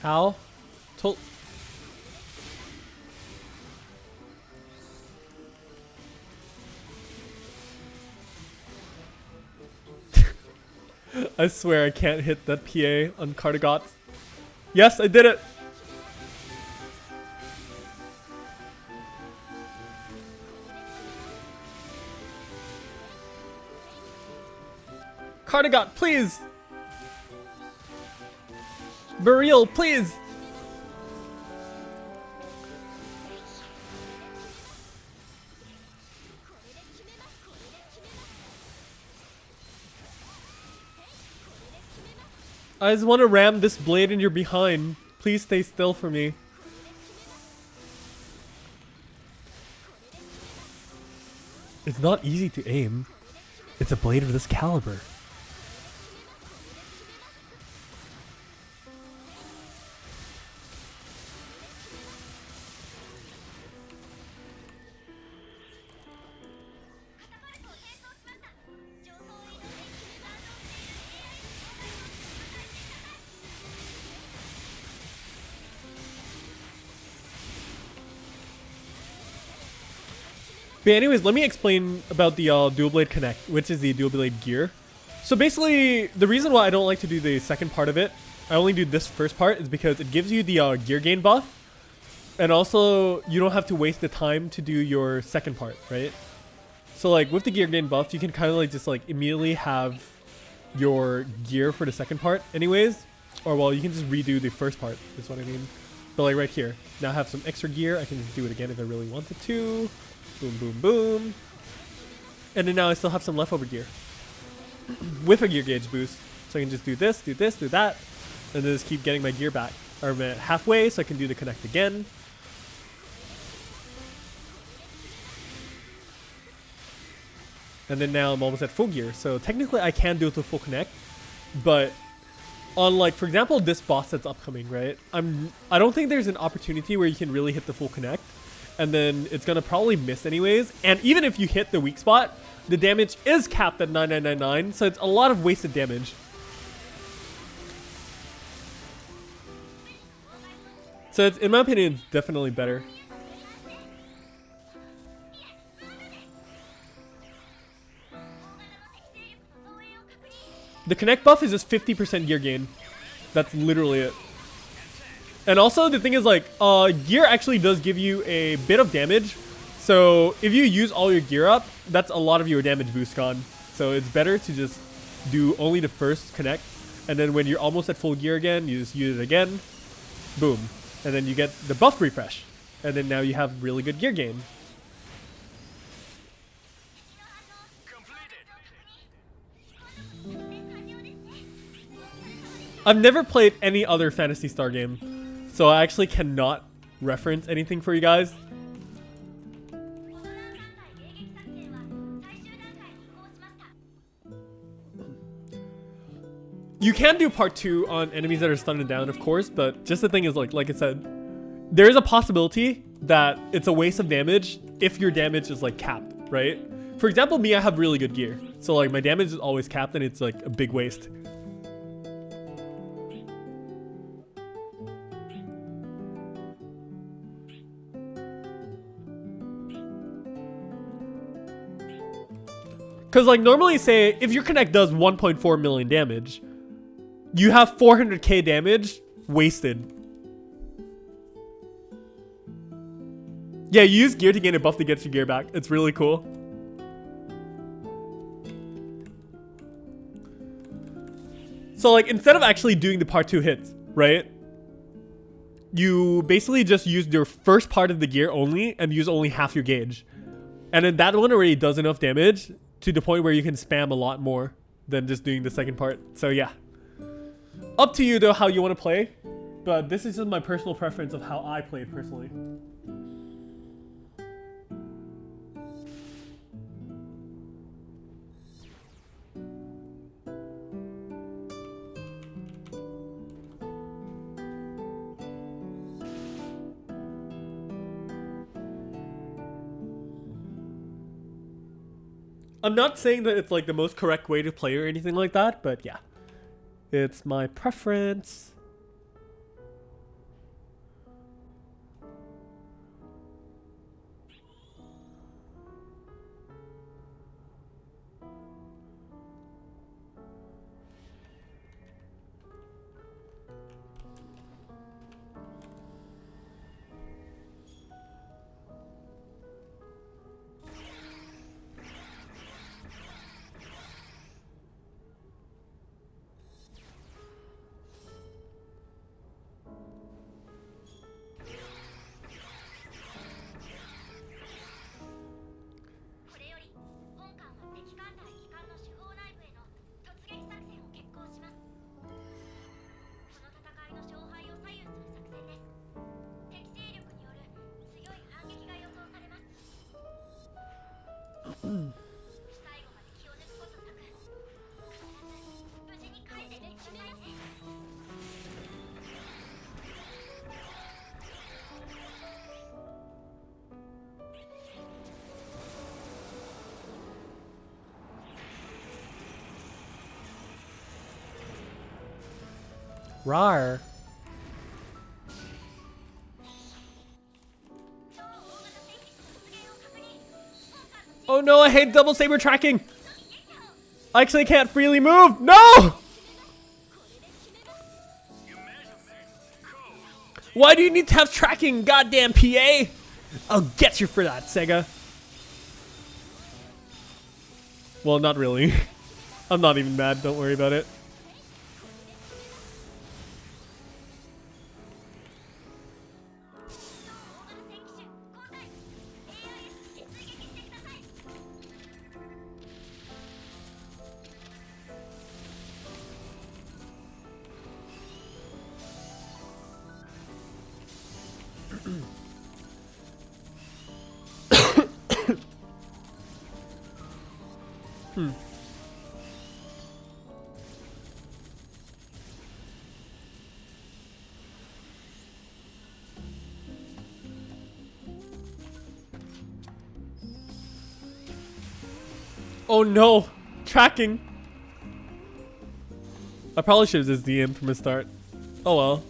How? I swear I can't hit that PA on Cardigot. Yes, I did it! Cardigot, please! Burial, please! I just want to ram this blade in your behind. Please stay still for me. It's not easy to aim. It's a blade of this caliber. But anyways, let me explain about the dual blade connect, which is the dual blade gear. So basically, the reason why I don't like to do the second part of it, I only do this first part, is because it gives you the gear gain buff. And also, you don't have to waste the time to do your second part, right? So like with the gear gain buff, you can kind of like just like immediately have your gear for the second part anyways. Or well, you can just redo the first part, is what I mean. But like right here, now I have some extra gear. I can just do it again if I really wanted to. Boom, boom, boom. And then now I still have some leftover gear with a gear gauge boost. So I can just do this, do that, and then just keep getting my gear back. Or I'm at halfway, so I can do the connect again. And then now I'm almost at full gear. So technically I can do it to full connect, but on like, for example, this boss that's upcoming, right? I don't think there's an opportunity where you can really hit the full connect, and then it's gonna probably miss anyways. And even if you hit the weak spot, the damage is capped at 9999, so it's a lot of wasted damage. So it's, in my opinion, it's definitely better. The connect buff is just 50% gear gain. That's literally it. And also the thing is like, gear actually does give you a bit of damage. So if you use all your gear up, that's a lot of your damage boost gone. So it's better to just do only the first connect. And then when you're almost at full gear again, you just use it again. Boom. And then you get the buff refresh. And then now you have really good gear gain. I've never played any other Phantasy Star game, so I actually cannot reference anything for you guys. You can do part 2 on enemies that are stunned and down, of course, but just the thing is, like I said, there is a possibility that it's a waste of damage if your damage is like capped, right? For example, me, I have really good gear, so like my damage is always capped and it's like a big waste. Because like normally say if your connect does 1.4 million damage, you have 400k damage wasted. Yeah, you use gear to gain a buff to get your gear back. It's really cool. So like instead of actually doing the part 2 hits, right? You basically just use your first part of the gear only and use only half your gauge. And then that one already does enough damage to the point where you can spam a lot more than just doing the second part. So yeah. Up to you though how you want to play. But this is just my personal preference of how I play personally. I'm not saying that it's like the most correct way to play or anything like that, but yeah. It's my preference. Rawr. Oh no, I hate double saber tracking. I actually can't freely move. No! Why do you need to have tracking, goddamn PA? I'll get you for that, SEGA. Well, not really. I'm not even mad, don't worry about it. Oh no! Tracking! I probably should have just DM'd from the start. Oh well.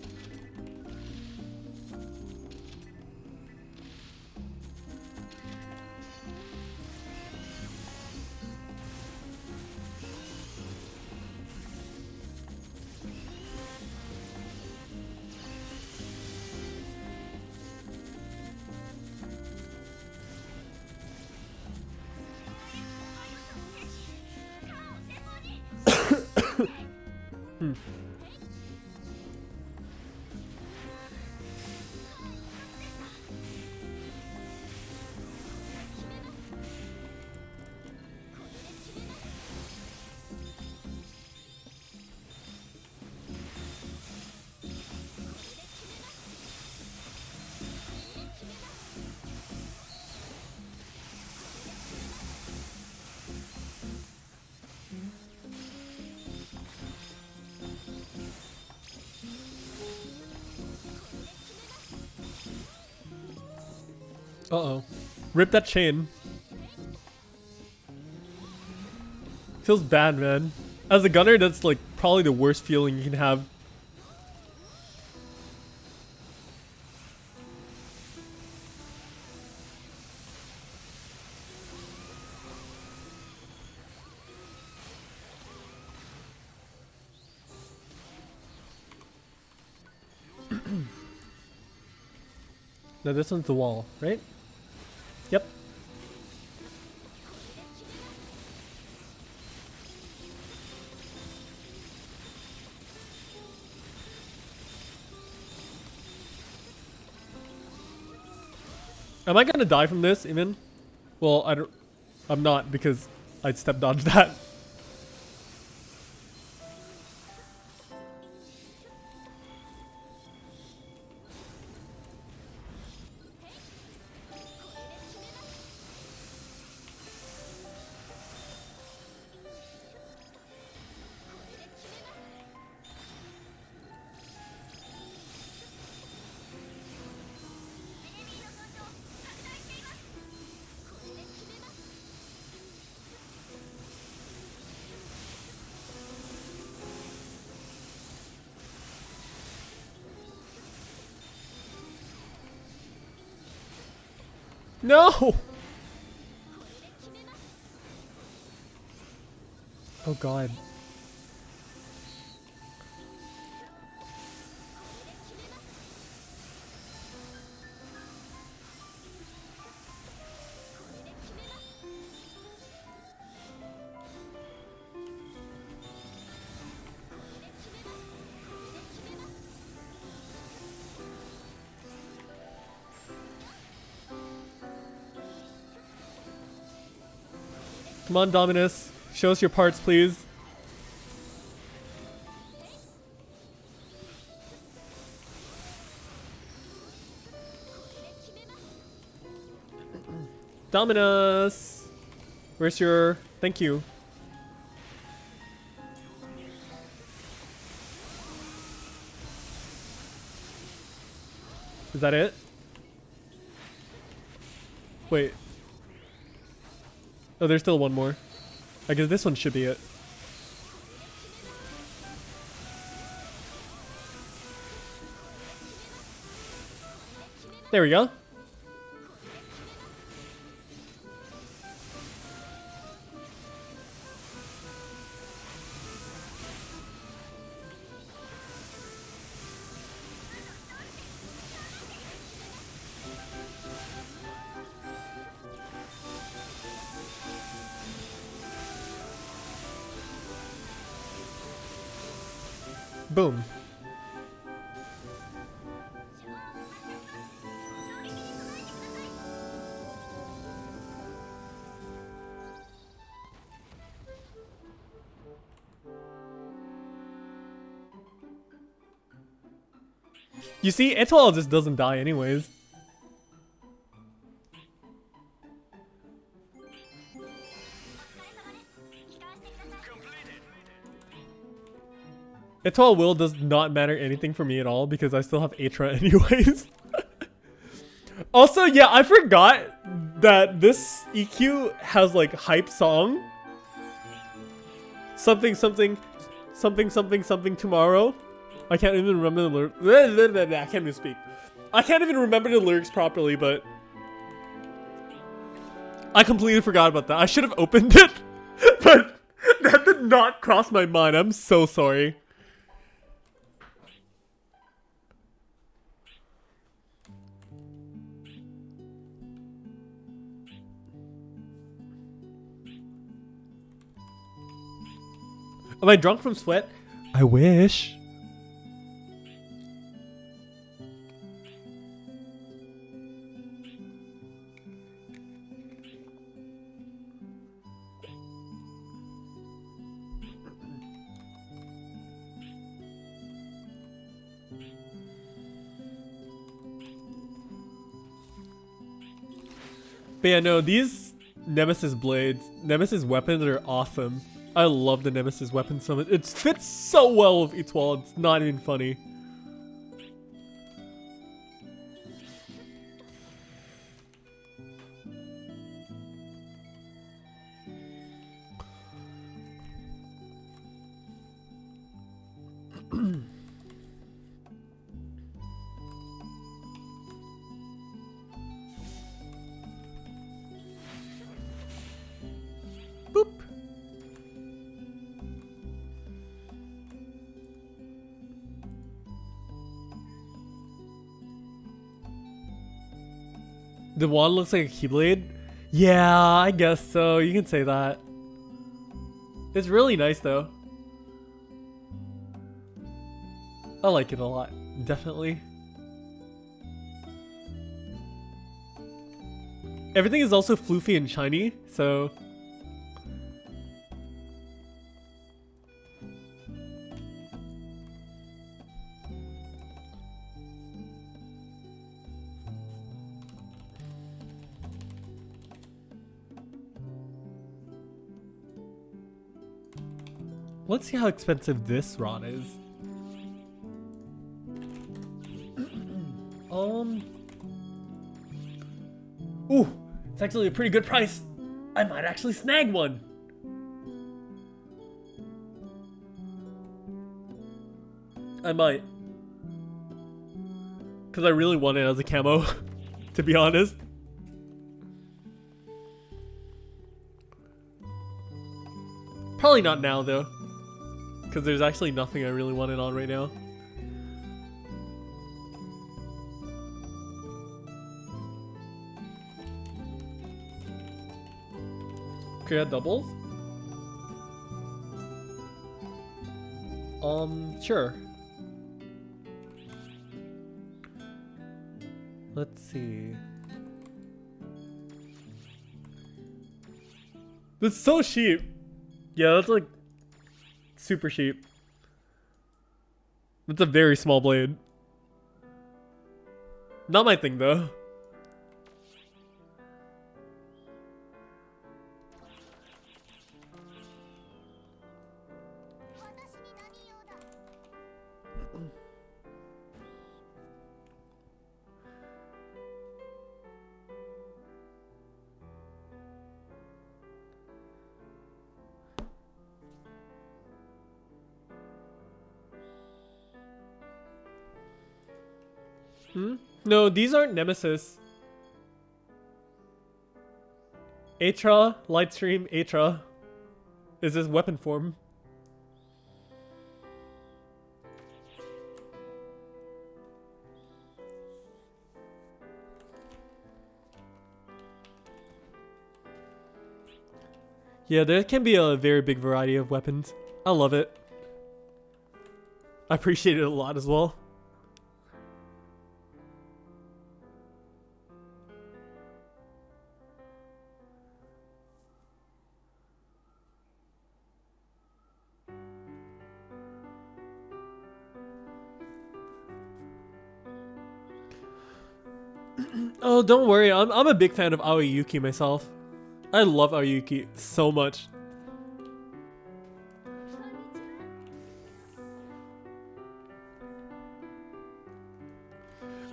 Uh-oh. Rip that chain. Feels bad, man. As a gunner, that's like probably the worst feeling you can have. No, this one's the wall, right? Yep. Am I gonna die from this even? Well, I'm not because I'd step dodge that. No! Oh god. Come on, Dominus. Show us your parts, please. Dominus! Where's your... Thank you. Is that it? Wait. Oh, there's still one more. I guess this one should be it. There we go. Boom. You see, Etoile just doesn't die anyways. Etoile will does not matter anything for me at all because I still have Atra anyways. Also, yeah, I forgot that this EQ has like hype song. Something tomorrow. I can't even remember the lyrics. I can't even speak. I can't even remember the lyrics properly, but I completely forgot about that. I should have opened it, but that did not cross my mind. I'm so sorry. Am I drunk from sweat? I wish. But yeah, no, these Nemesis blades, Nemesis weapons are awesome. I love the Nemesis weapon so much. It fits so well with Etoile, it's not even funny. Boop. The wand looks like a Keyblade? Yeah, I guess so. You can say that. It's really nice though. I like it a lot. Definitely. Everything is also floofy and shiny, so... Let's see how expensive this rod is. Ooh, it's actually a pretty good price. I might actually snag one. I might. Because I really want it as a camo, to be honest. Probably not now though. Because there's actually nothing I really want it on right now. Create doubles? Sure. Let's see. That's so cheap. Yeah, that's like super cheap. It's a very small blade. Not my thing though. No, these aren't Nemesis. Atra, Lightstream, Atra is his weapon form. Yeah, there can be a very big variety of weapons. I love it. I appreciate it a lot as well. Oh, don't worry. I'm a big fan of Aoyuki myself. I love Aoyuki so much.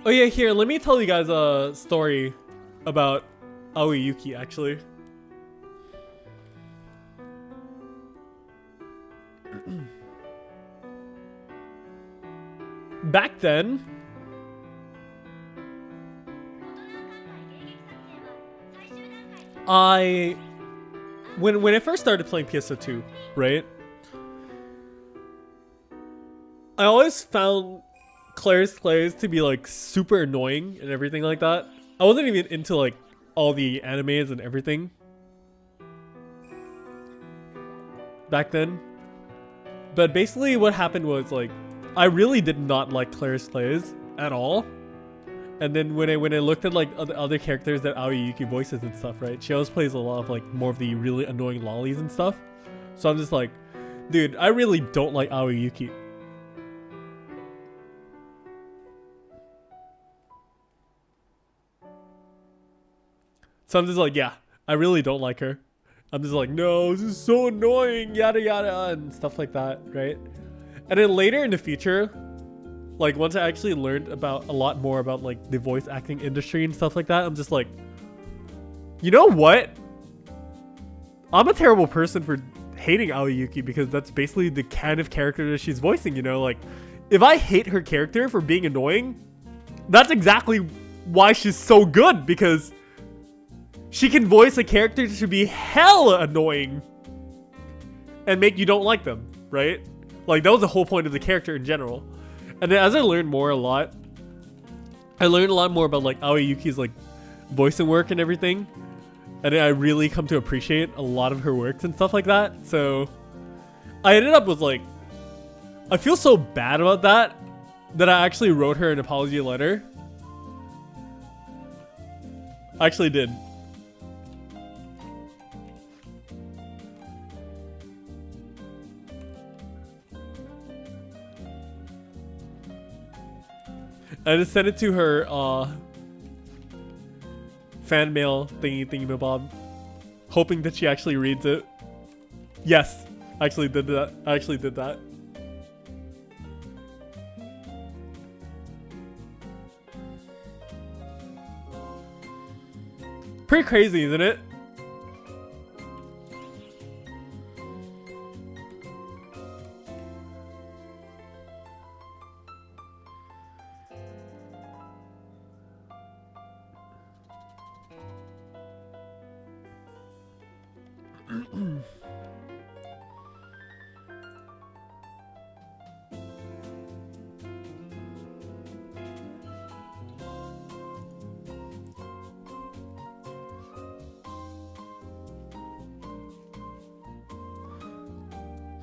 Oh yeah, here, let me tell you guys a story about Aoi Yuki, actually. Back then, when I first started playing PSO2, right? I always found Claire's plays to be like super annoying and everything like that. I wasn't even into like all the animes and everything back then. But basically what happened was like I really did not like Claire's plays at all. And then when I looked at like other characters that Aoi Yuki voices and stuff, right? She always plays a lot of like more of the really annoying lollies and stuff. So I'm just like, dude, I really don't like Aoi Yuki. So I'm just like, yeah, I really don't like her. I'm just like, no, this is so annoying, yada yada, and stuff like that, right? And then later in the future, like once I actually learned about a lot more about like the voice acting industry and stuff like that, I'm just like, you know what? I'm a terrible person for hating Aoi Yuki because that's basically the kind of character that she's voicing, you know? Like, if I hate her character for being annoying, that's exactly why she's so good, because she can voice a character to be hella annoying and make you don't like them, right? Like, that was the whole point of the character in general. And then as I learned more a lot, I learned a lot more about like Aoi Yuki's like voicing work and everything. And then I really come to appreciate a lot of her works and stuff like that. So I ended up with like, I feel so bad about that I actually wrote her an apology letter. I actually did. I just sent it to her fan mail thingy-bob, hoping that she actually reads it. Yes, I actually did that. I actually did that. Pretty crazy, isn't it?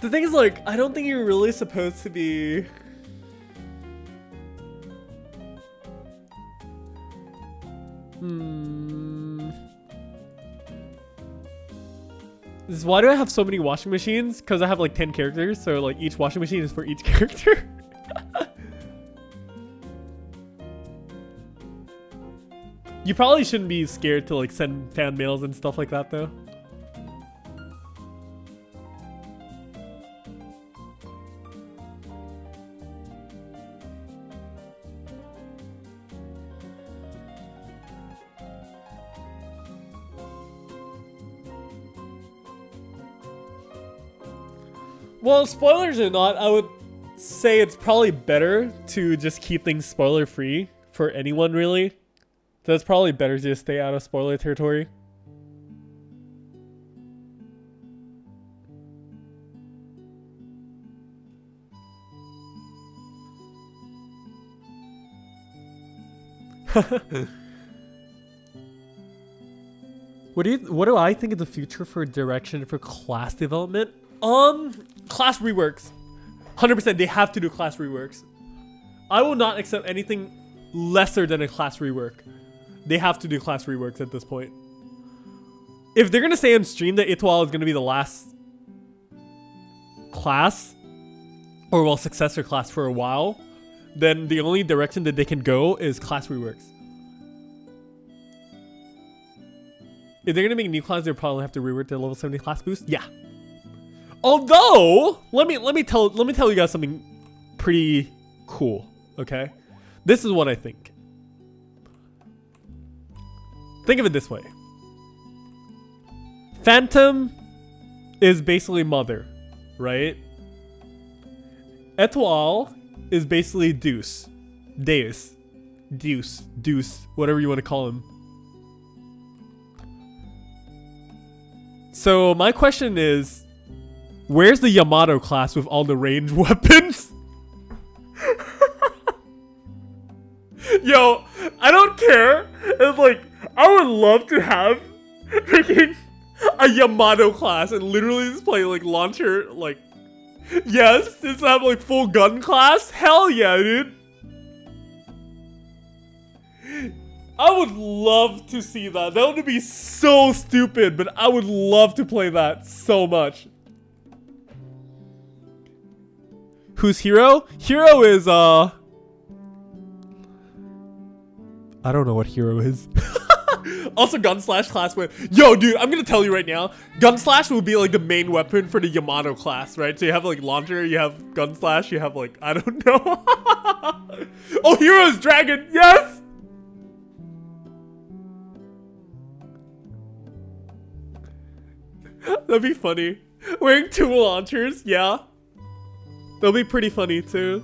The thing is, like, I don't think you're really supposed to be... This is why do I have so many washing machines? Because I have like 10 characters, so like each washing machine is for each character. You probably shouldn't be scared to like send fan mails and stuff like that though. Well, spoilers or not, I would say it's probably better to just keep things spoiler free for anyone really. So it's probably better to just stay out of spoiler territory. What do I think is the future for direction for class development? Class reworks. 100% they have to do class reworks. I will not accept anything lesser than a class rework. They have to do class reworks at this point. If they're gonna say on stream that Etoile is gonna be the last class, or well, successor class for a while, then the only direction that they can go is class reworks. If they're gonna make a new class, they'll probably have to rework their level 70 class boost. Yeah. Although, let me tell you guys something pretty cool, okay? This is what I think. think of it this way. Phantom is basically mother, right? Etoile is basically Deus. Deus. Deuce. Deuce. Whatever you want to call him. So my question is, where's the Yamato class with all the ranged weapons? Yo, I don't care. It's like, I would love to have freaking a Yamato class and literally just play like launcher, like, yes, just have like full gun class. Hell yeah, dude. I would love to see that. That would be so stupid, but I would love to play that so much. Who's Hero? Hero is, I don't know what Hero is. Also, Gunslash class with... Yo, dude, I'm gonna tell you right now. Gunslash will be, like, the main weapon for the Yamato class, right? So you have, like, Launcher, you have Gunslash, you have, like, I don't know. Oh, Hero's Dragon! Yes! That'd be funny. Wearing 2 launchers, yeah. That'll be pretty funny, too.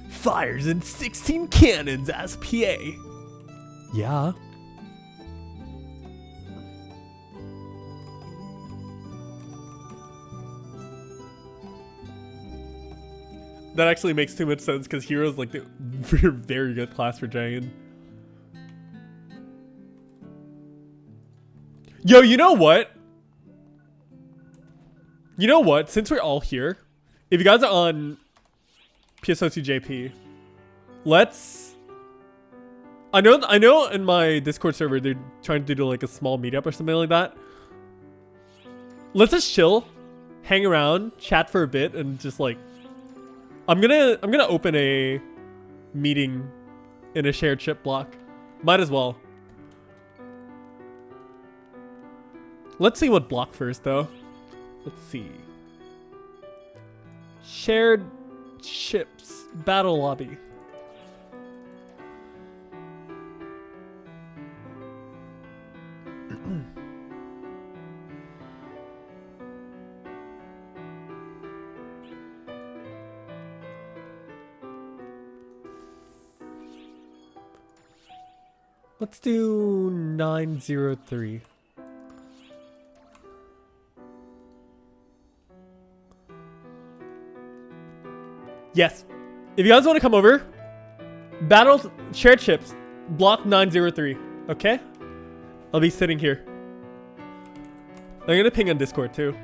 Fires in 16 cannons as PA. Yeah. That actually makes too much sense because Hero's like the very good class for Dragon. Yo, you know what? You know what? Since we're all here, if you guys are on PSO2 JP, let's... I know in my Discord server they're trying to do like a small meetup or something like that. Let's just chill, hang around, chat for a bit, and just like... I'm gonna open a meeting in a shared ship block. Might as well. Let's see what block first though. Let's see. Shared ships. Battle lobby. Let's do 903. Yes. If you guys want to come over, battle shared ships, block 903. Okay? I'll be sitting here. I'm gonna ping on Discord too.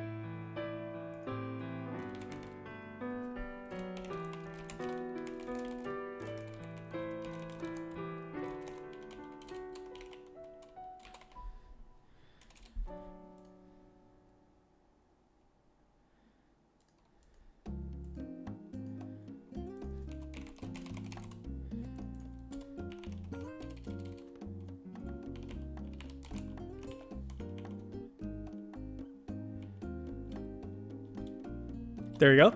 There you go.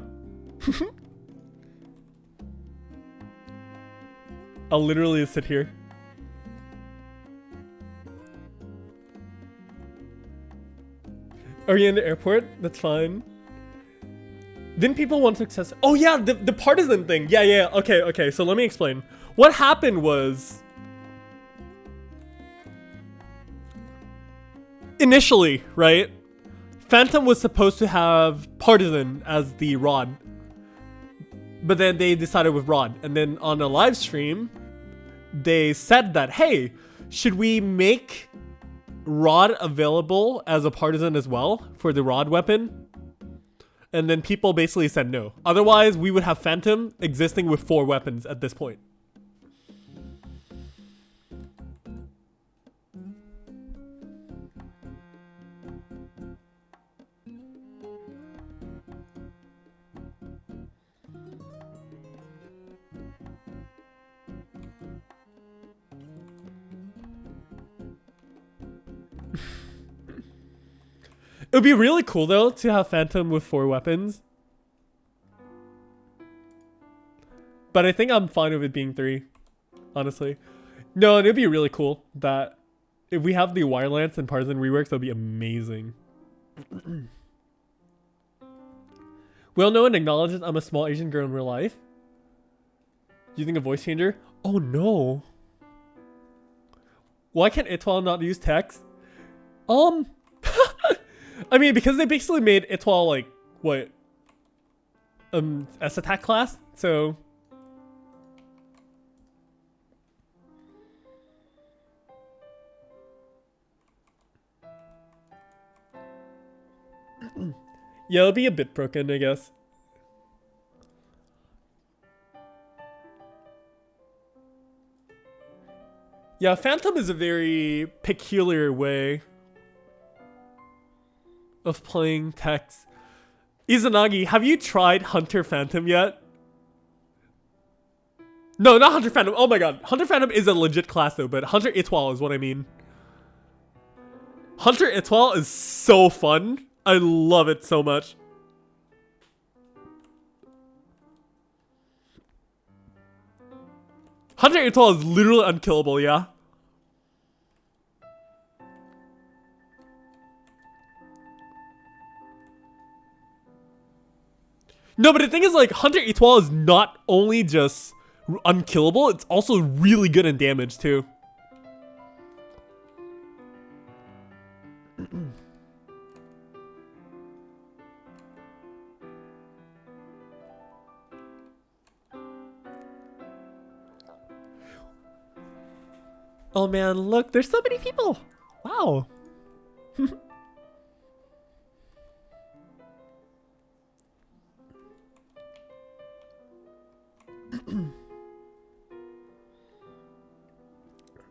I'll literally sit here. Are you in the airport? That's fine. Didn't people want success? Oh yeah, the partisan thing. Yeah. Okay. So let me explain. What happened was... Initially, right? Phantom was supposed to have Partisan as the Rod. But then they decided with Rod. And then on a live stream, they said that, hey, should we make Rod available as a Partisan as well for the Rod weapon? And then people basically said no. Otherwise, we would have Phantom existing with 4 weapons at this point. It would be really cool though to have Phantom with 4 weapons. But I think I'm fine with it being 3. honestly. No, and it'd be really cool that if we have the Wirelance and Partisan reworks, that'd be amazing. We all know and acknowledge that I'm a small Asian girl in real life. Using a voice changer? Oh no. Why can't Etoile not use text? I mean, because they basically made Etoile like, what? S-attack class? So... yeah, it'll be a bit broken, I guess. Yeah, Phantom is a very peculiar way of playing text. Izanagi, have you tried Hunter Phantom yet? No, not Hunter Phantom. Oh my god. Hunter Phantom is a legit class though, but Hunter Etoile is what I mean. Hunter Etoile is so fun. I love it so much. Hunter Etoile is literally unkillable, yeah? No, but the thing is, like, Hunter Etoile is not only just unkillable, it's also really good in damage, too. Oh man, look, there's so many people. Wow.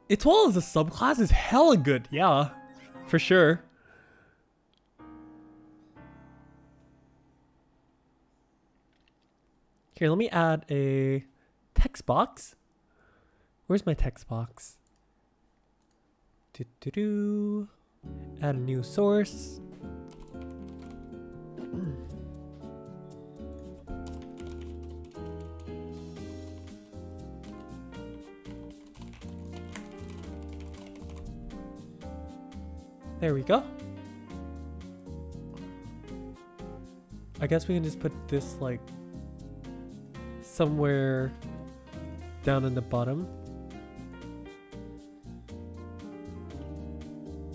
Etoile as a subclass is hella good, yeah, for sure. Here, let me add a text box. Where's my text box? Add a new source. There we go. I guess we can just put this like somewhere down in the bottom.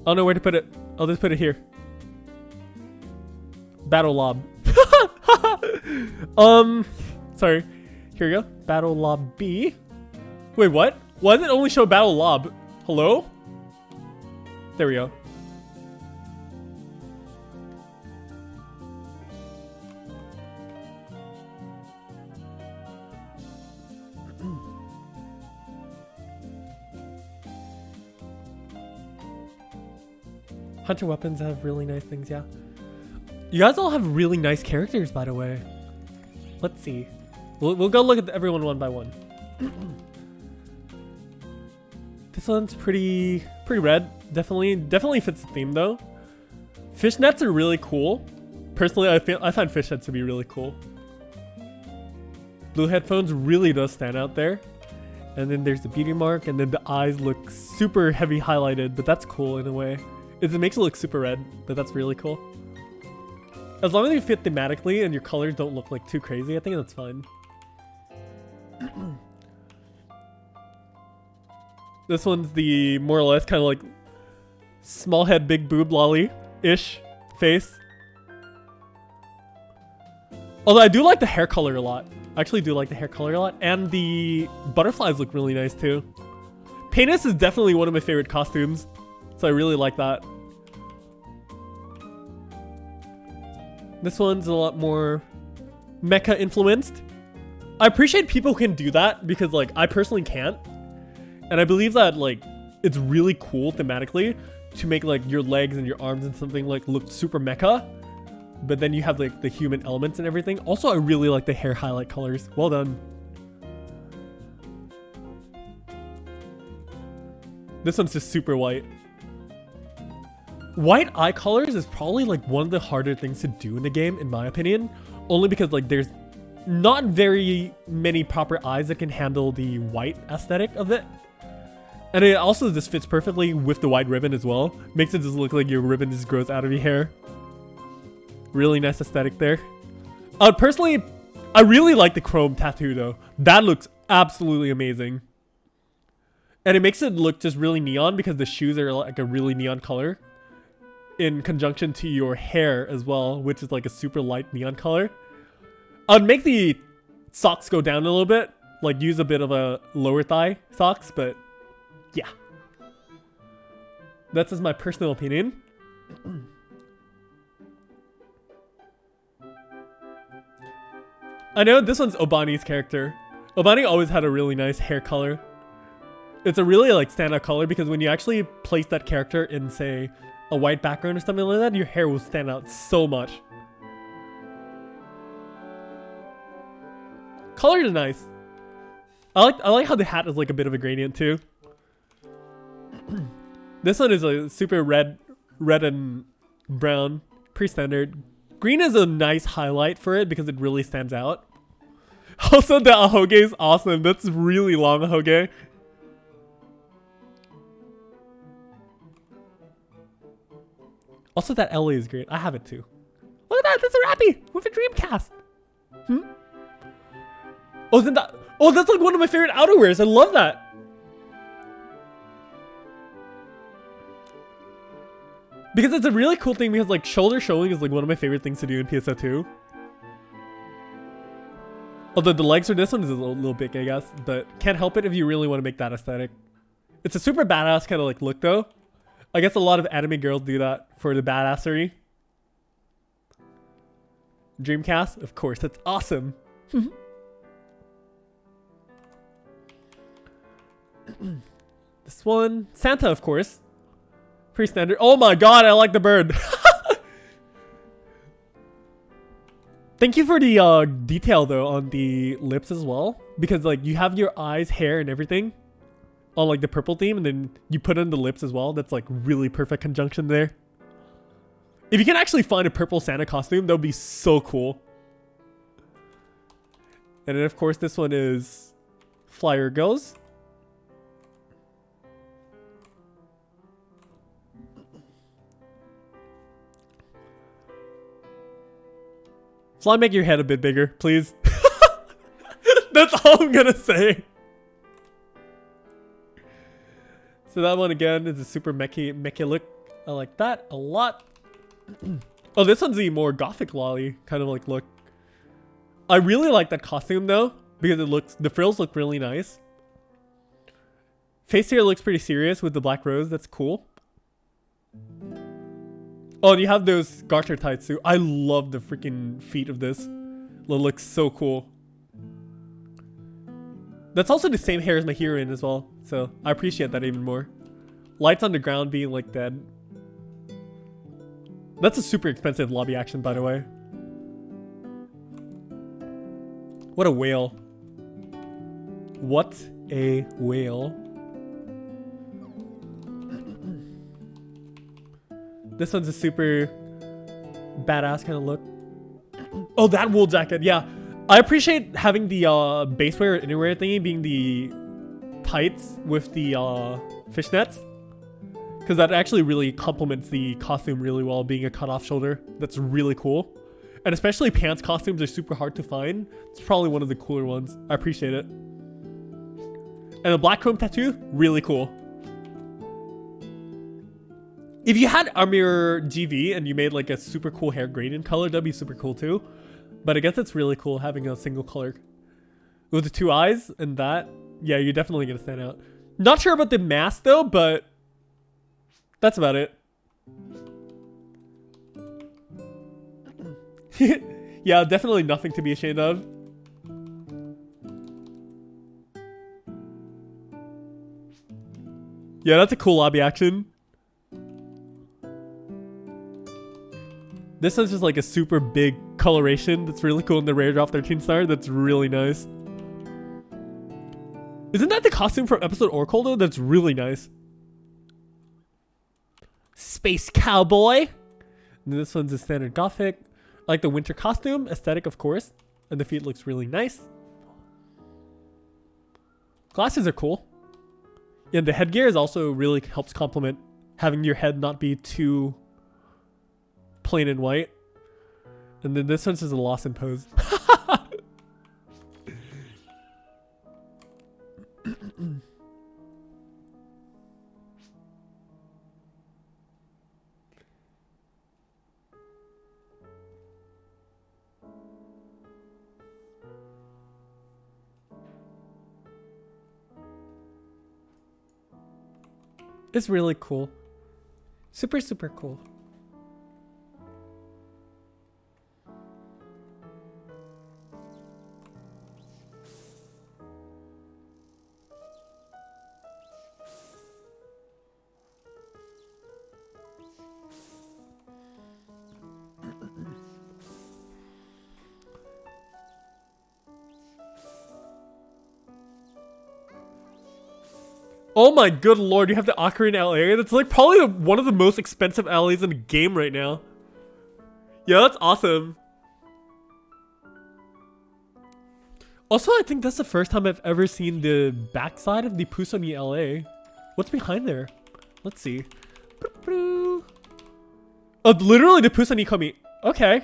I don't know where to put it. I'll just put it here. Battle Lob. Sorry. Here we go. Battle Lob B. Wait, what? Why does it only show Battle Lob? Hello? There we go. Hunter weapons have really nice things, yeah. You guys all have really nice characters, by the way. Let's see. We'll go look at everyone one by one. This one's pretty red. Definitely fits the theme though. Fishnets are really cool. Personally, I find fishnets to be really cool. Blue headphones really does stand out there. And then there's the beauty mark, and then the eyes look super heavy highlighted, but that's cool in a way. It makes it look super red, but that's really cool. As long as you fit thematically and your colors don't look like too crazy, I think that's fine. This one's the more or less kind of like small head, big boob lolly-ish face. Although I do like the hair color a lot. I actually do like the hair color a lot. And the butterflies look really nice too. Penis is definitely one of my favorite costumes. So I really like that. This one's a lot more mecha influenced. I appreciate people who can do that because like I personally can't. And I believe that like it's really cool thematically to make like your legs and your arms and something like look super mecha. But then you have like the human elements and everything. Also, I really like the hair highlight colors. Well done. This one's just super white. White eye colors is probably like one of the harder things to do in the game, in my opinion. Only because like there's not very many proper eyes that can handle the white aesthetic of it. And it also just fits perfectly with the white ribbon as well. Makes it just look like your ribbon just grows out of your hair. Really nice aesthetic there. Personally, I really like the chrome tattoo though. That looks absolutely amazing. And it makes it look just really neon because the shoes are like a really neon color. In conjunction to your hair as well, which is like a super light neon color. I'd make the socks go down a little bit. Like use a bit of a lower thigh socks, but yeah. That's just my personal opinion. I know this one's Obani's character. Obani always had a really nice hair color. It's a really like standout color because when you actually place that character in, say, a white background or something like that, your hair will stand out so much. Color is nice. I like how the hat is like a bit of a gradient too. This one is a super red and brown, pretty standard. Green is a nice highlight for it because it really stands out. Also, the ahoge is awesome. That's really long ahoge. Also, that LA is great. I have it too. Look at that. That's a Rappy with a Dreamcast. Oh, isn't that? Oh, that's like one of my favorite outerwears. I love that. Because it's a really cool thing because like shoulder showing is like one of my favorite things to do in PSO2. Although the legs for this one is a little big, I guess. But can't help it if you really want to make that aesthetic. It's a super badass kind of like look though. I guess a lot of anime girls do that for the badassery. Dreamcast, of course, that's awesome. This one, Santa, of course. Pretty standard. Oh my god, I like the bird. Thank you for the detail though on the lips as well. Because like you have your eyes, hair, and everything on like the purple theme, and then you put in the lips as well. That's like really perfect conjunction there. If you can actually find a purple Santa costume, that would be so cool. And then of course this one is Flyer Girls. Fly, make your head a bit bigger, please. That's all I'm gonna say. So that one again is a super mechy look. I like that a lot. Oh, this one's the more gothic lolly kind of like look. I really like that costume though because the frills look really nice. Face here looks pretty serious with the black rose. That's cool. Oh, and you have those garter tights too. I love the freaking feet of this. It looks so cool. That's also the same hair as my heroine as well. So I appreciate that even more. Lights on the ground being like that. That's a super expensive lobby action, by the way. What a whale. What a whale. This one's a super badass kind of look. Oh, that wool jacket. Yeah. I appreciate having the basewear or innerwear thingy being the tights with the fishnets. Because that actually really complements the costume really well, being a cut-off shoulder. That's really cool. And especially pants costumes are super hard to find. It's probably one of the cooler ones. I appreciate it. And the black chrome tattoo, really cool. If you had Armor GV and you made like a super cool hair gradient color, that'd be super cool too. But I guess it's really cool having a single color. With the two eyes and that, yeah, you're definitely gonna stand out. Not sure about the mask though, but that's about it. Yeah, definitely nothing to be ashamed of. Yeah, that's a cool lobby action. This one's just like a super big coloration that's really cool in the rare drop 13 star. That's really nice. Isn't that the costume from episode Oracle though? That's really nice. Space Cowboy. And this one's a standard gothic. I like the winter costume aesthetic, of course. And the feet looks really nice. Glasses are cool. And the headgear is also really helps complement having your head not be too plain and white. And then this one's just a lost in pose. It's really cool. Super, super cool. Oh my good lord, you have the Ocarina LA? That's like probably one of the most expensive alleys in the game right now. Yeah, that's awesome. Also, I think that's the first time I've ever seen the backside of the Pusoni LA. What's behind there? Let's see. Oh, literally the Pusoni Komi. Okay.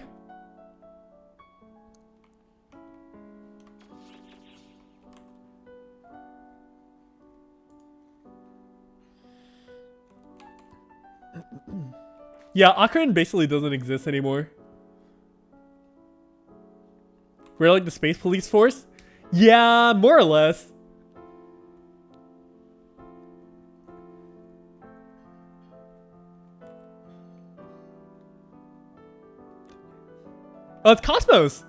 Yeah, Ocarina basically doesn't exist anymore. We're like the space police force? Yeah, more or less. Oh, it's Cosmos.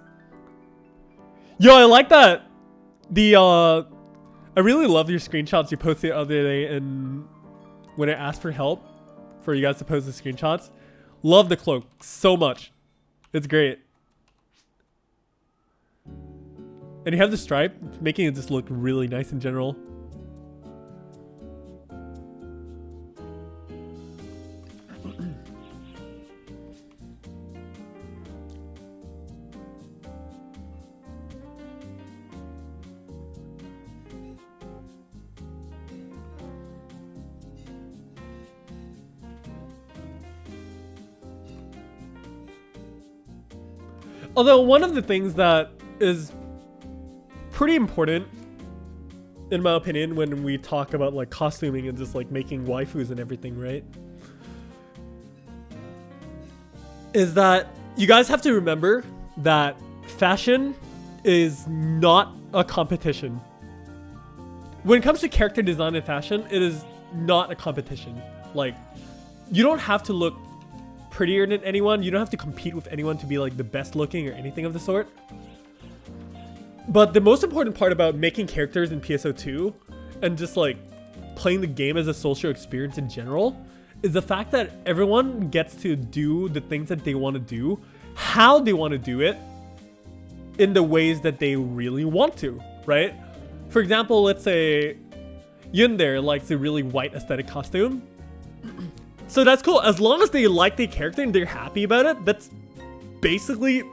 Yo, I like that. I really love your screenshots you posted the other day and when I asked for help for you guys to post the screenshots. Love the cloak so much. It's great. And you have the stripe, making it just look really nice in general. Although one of the things that is pretty important, in my opinion, when we talk about like costuming and just like making waifus and everything, right? Is that you guys have to remember that fashion is not a competition. When it comes to character design and fashion, it is not a competition. Like, you don't have to look prettier than anyone. You don't have to compete with anyone to be like the best looking or anything of the sort. But the most important part about making characters in PSO2 and just like playing the game as a social experience in general is the fact that everyone gets to do the things that they want to do, how they want to do it, in the ways that they really want to, right? For example, let's say Yun likes a really white aesthetic costume. So that's cool. As long as they like the character and they're happy about it, that's basically,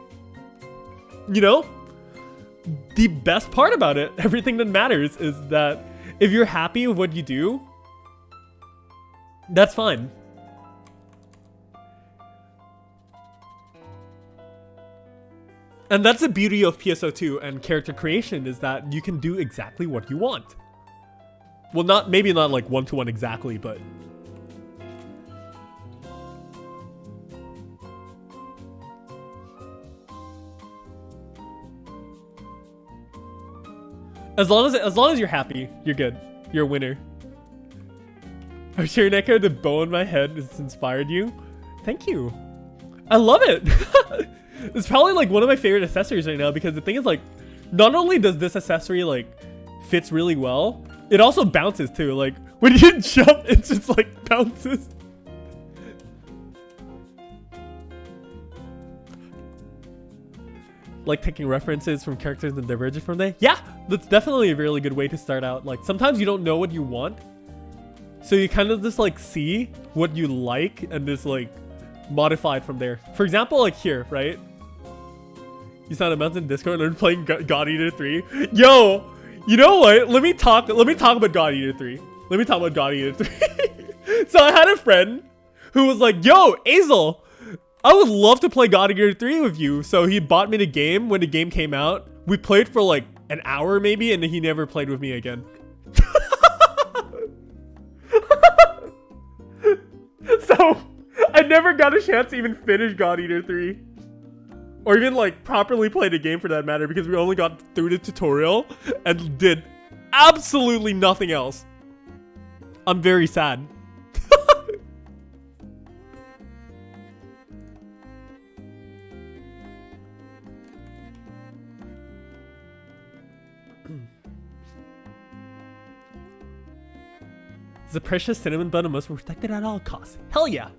you know, the best part about it. Everything that matters is that if you're happy with what you do, that's fine. And that's the beauty of PSO2 and character creation, is that you can do exactly what you want. Well, maybe not like one-to-one exactly, but as long as you're happy, you're good. You're a winner. I'm sure, Neko, the bow in my head has inspired you. Thank you. I love it. It's probably like one of my favorite accessories right now, because the thing is, like, not only does this accessory like fits really well, it also bounces too. Like when you jump, it just like bounces. Like taking references from characters that diverge from them. Yeah, that's definitely a really good way to start out. Like sometimes you don't know what you want, so you kind of just like see what you like and just like modify it from there. For example, like here, right? You sound a mountain Discord and playing God Eater 3. Yo, you know what? Let me talk about God Eater 3. Let me talk about God Eater 3. So I had a friend who was like, yo, Azel, I would love to play God Eater 3 with you. So he bought me the game when the game came out. We played for like an hour maybe, and then he never played with me again. So I never got a chance to even finish God Eater 3. Or even like properly play the game for that matter, because we only got through the tutorial and did absolutely nothing else. I'm very sad. The precious cinnamon bun must be protected at all costs. Hell yeah!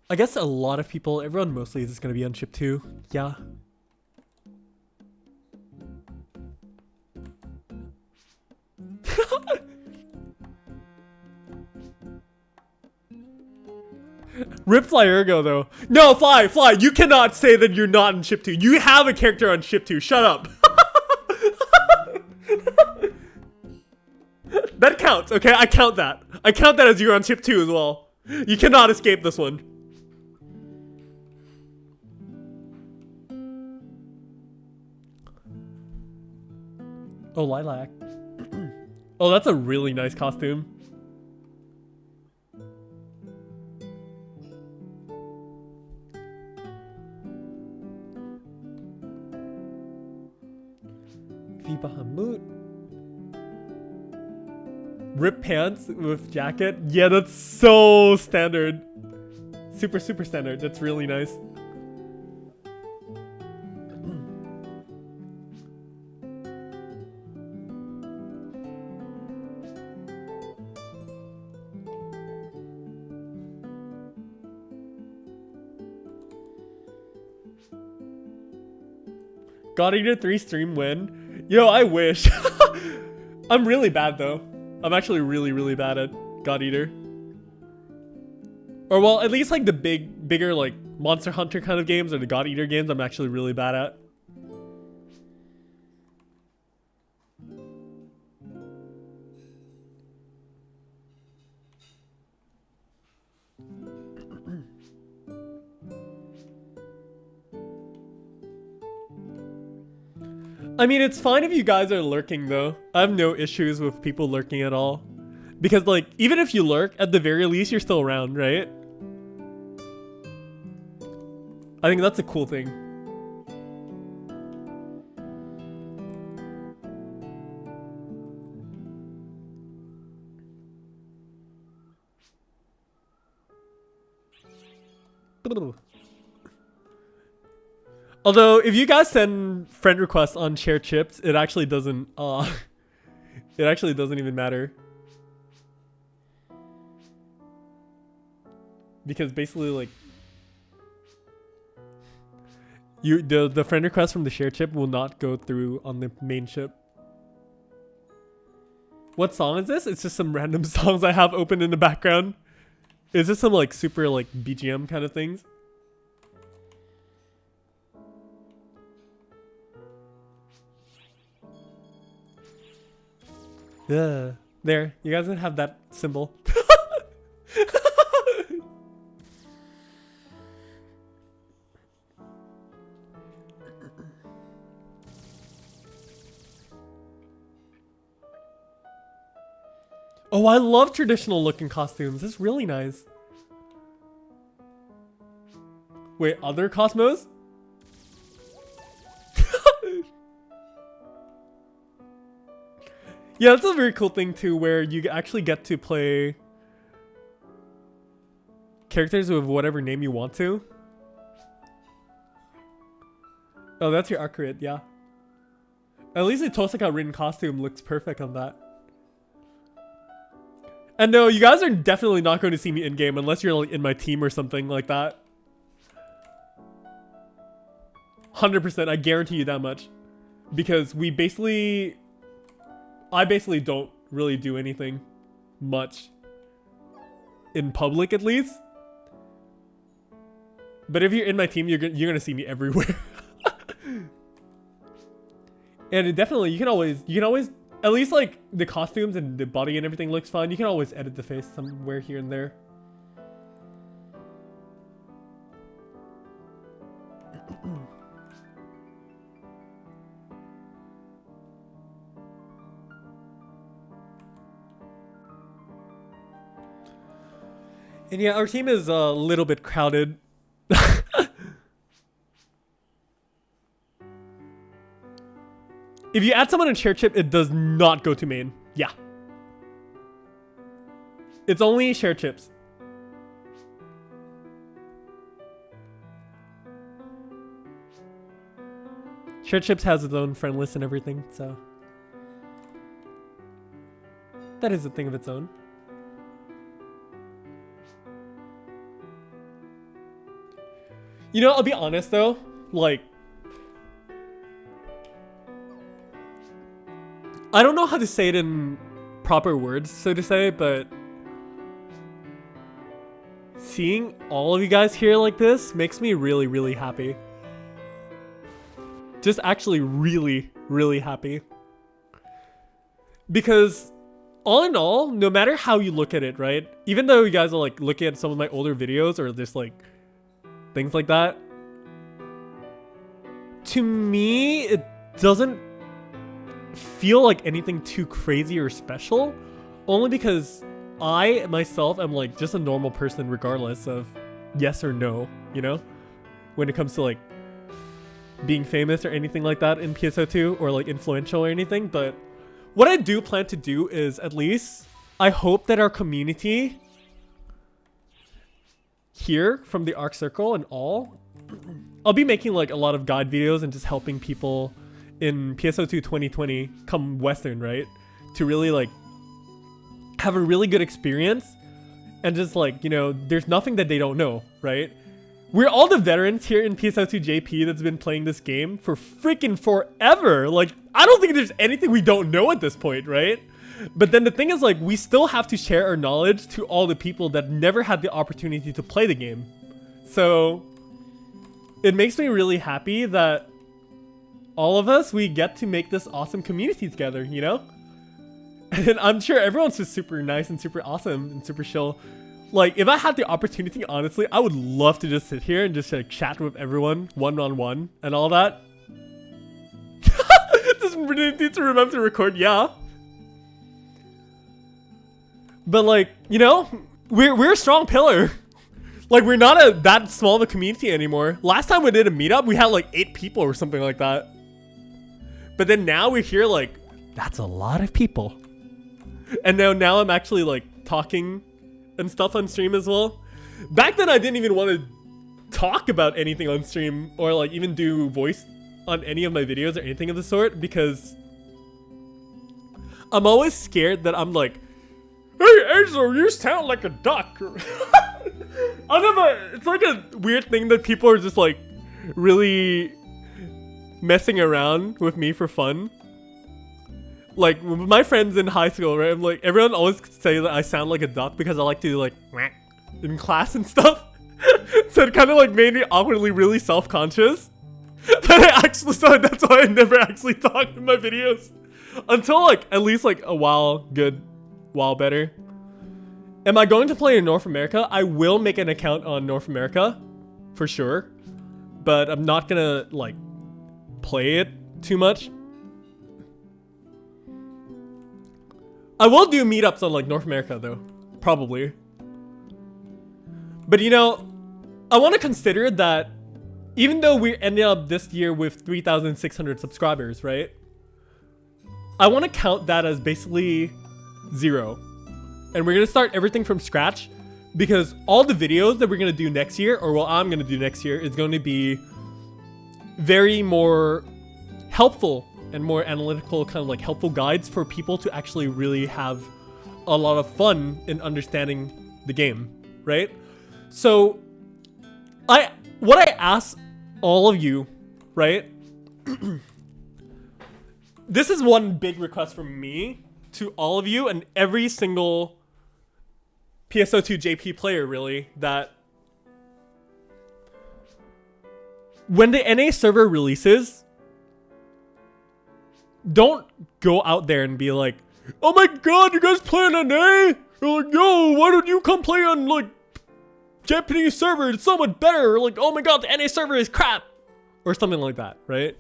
I guess a lot of people, everyone mostly is just gonna be on chip 2. Yeah. Rip Fly Ergo though. No, Fly, you cannot say that you're not in chip 2. You have a character on chip 2. Shut up. That counts, okay? I count that. I count that as you're on chip 2 as well. You cannot escape this one. Oh, Lilac. Oh, that's a really nice costume. Bahamut. Rip pants with jacket. Yeah, that's so standard. Super standard. That's really nice. God Eater 3 stream win. Yo, I wish. I'm really bad though. I'm actually really bad at God Eater. Or well, at least like the bigger like Monster Hunter kind of games or the God Eater games I'm actually really bad at. I mean, it's fine if you guys are lurking though. I have no issues with people lurking at all. Because like, even if you lurk, at the very least, you're still around, right? I think that's a cool thing. Although, if you guys send friend requests on shared chips, it actually doesn't, it actually doesn't even matter. Because basically, like, the friend request from the shared chip will not go through on the main chip. What song is this? It's just some random songs I have open in the background. Is this some, like, super, like, BGM kind of things? Yeah, there. You guys don't have that symbol. Oh, I love traditional looking costumes. It's really nice. Wait, other Cosmos? Yeah, that's a very cool thing too, where you actually get to play characters with whatever name you want to. Oh, that's your accurate, yeah. At least the Tosaka written costume looks perfect on that. And no, you guys are definitely not going to see me in game unless you're like in my team or something like that. 100%. I guarantee you that much. Because I basically don't really do anything much in public, at least. But if you're in my team, you're gonna see me everywhere. And definitely, you can always, at least like the costumes and the body and everything looks fine. You can always edit the face somewhere here and there. And yeah, our team is a little bit crowded. If you add someone in share chip, it does not go to main. Yeah. It's only share chips. Share chips has its own friend list and everything, so that is a thing of its own. You know, I'll be honest though, like, I don't know how to say it in proper words, so to say, but seeing all of you guys here like this makes me really, really happy. Just actually really, really happy. Because all in all, no matter how you look at it, right? Even though you guys are like looking at some of my older videos or just like things like that, to me, it doesn't feel like anything too crazy or special, only because I myself am like just a normal person regardless of yes or no, you know, when it comes to like being famous or anything like that in PSO2 or like influential or anything. But what I do plan to do is, at least I hope that our community here from the Arc Circle and all, I'll be making like a lot of guide videos and just helping people in PSO2 2020 come Western, right? To really like have a really good experience and just like, you know, there's nothing that they don't know, right? We're all the veterans here in PSO2 JP that's been playing this game for freaking forever. Like, I don't think there's anything we don't know at this point, right? But then the thing is, like, we still have to share our knowledge to all the people that never had the opportunity to play the game. So it makes me really happy that all of us, we get to make this awesome community together, you know? And I'm sure everyone's just super nice and super awesome and super chill. Like, if I had the opportunity, honestly, I would love to just sit here and just like chat with everyone one-on-one and all that. Just really need to remember to record, yeah. But like, you know, we're a strong pillar. Like, we're not that small of a community anymore. Last time we did a meetup, we had like 8 people or something like that. But then now we're here like, that's a lot of people. And now I'm actually like talking and stuff on stream as well. Back then I didn't even want to talk about anything on stream or like even do voice on any of my videos or anything of the sort, because I'm always scared that I'm like, hey Enzo, you sound like a duck. I don't know, it's like a weird thing that people are just like really messing around with me for fun. Like, with my friends in high school, right? I'm like, everyone always say that I sound like a duck because I like to like in class and stuff. So it kind of like made me awkwardly really self-conscious. But I actually started, that's why I never actually talked in my videos. Until like, at least like a while better. Am I going to play in North America? I will make an account on North America, for sure. But I'm not gonna like play it too much. I will do meetups on like North America though, probably. But you know, I want to consider that even though we ended up this year with 3,600 subscribers, right? I want to count that as basically 0. And we're going to start everything from scratch, because all the videos that we're going to do next year, or what I'm going to do next year, is going to be very more helpful and more analytical, kind of like helpful guides for people to actually really have a lot of fun in understanding the game, right? So what I ask all of you right? This is one big request from me to all of you and every single PSO2 JP player, really, that when the NA server releases, don't go out there and be like, oh my god, you guys play on NA? You're like, yo, why don't you come play on, like, Japanese server? It's so much better. Like, oh my god, the NA server is crap. Or something like that, right?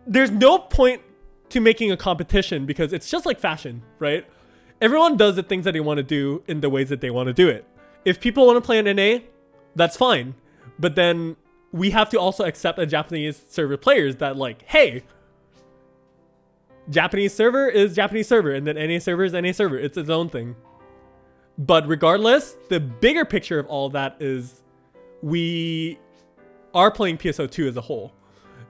There's no point to making a competition because it's just like fashion, right? Everyone does the things that they want to do in the ways that they want to do it. If people want to play on NA, that's fine. But then we have to also accept a Japanese server players that like, hey, Japanese server is Japanese server and then NA server is NA server. It's its own thing. But regardless, the bigger picture of all of that is we are playing PSO2 as a whole.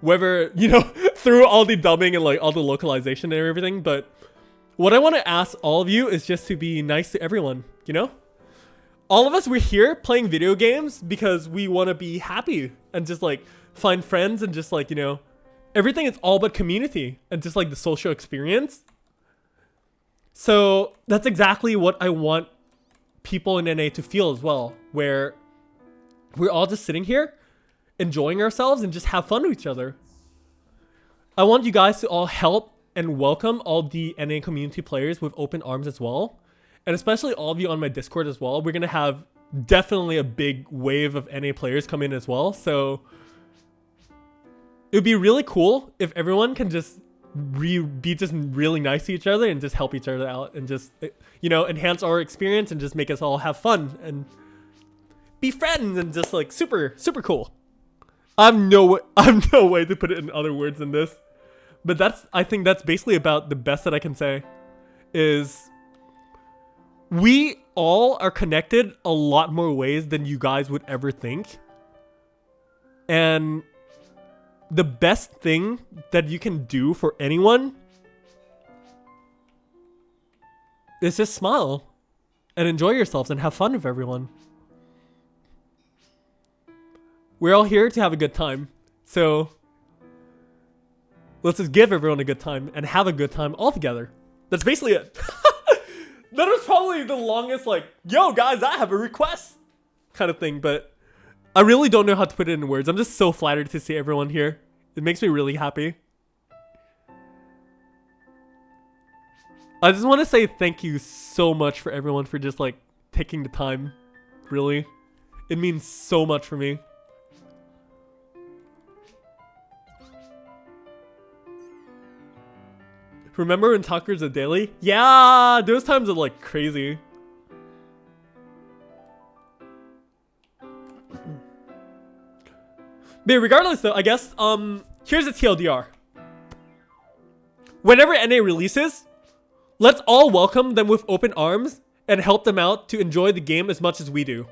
Whether, you know, through all the dubbing and like all the localization and everything. But what I want to ask all of you is just to be nice to everyone, you know? All of us, we're here playing video games because we want to be happy and just like find friends and just like, you know, everything is all about community and just like the social experience. So that's exactly what I want people in NA to feel as well, where we're all just sitting here enjoying ourselves and just have fun with each other. I want you guys to all help and welcome all the NA community players with open arms as well. And especially all of you on my Discord as well. We're going to have definitely a big wave of NA players come in as well. So it would be really cool if everyone can just be just really nice to each other and just help each other out and just, you know, enhance our experience and just make us all have fun and be friends and just like super, super cool. I have no way to put it in other words than this. But I think that's basically about the best that I can say is we all are connected a lot more ways than you guys would ever think. And the best thing that you can do for anyone is just smile and enjoy yourselves and have fun with everyone. We're all here to have a good time. So let's just give everyone a good time and have a good time all together. That's basically it. That was probably the longest like, yo guys, I have a request kind of thing, but I really don't know how to put it in words. I'm just so flattered to see everyone here. It makes me really happy. I just want to say thank you so much for everyone for just like taking the time. Really. It means so much for me. Remember when Talkers a daily? Yeah, those times are like crazy. But regardless though, I guess, here's a TLDR. Whenever NA releases, let's all welcome them with open arms and help them out to enjoy the game as much as we do.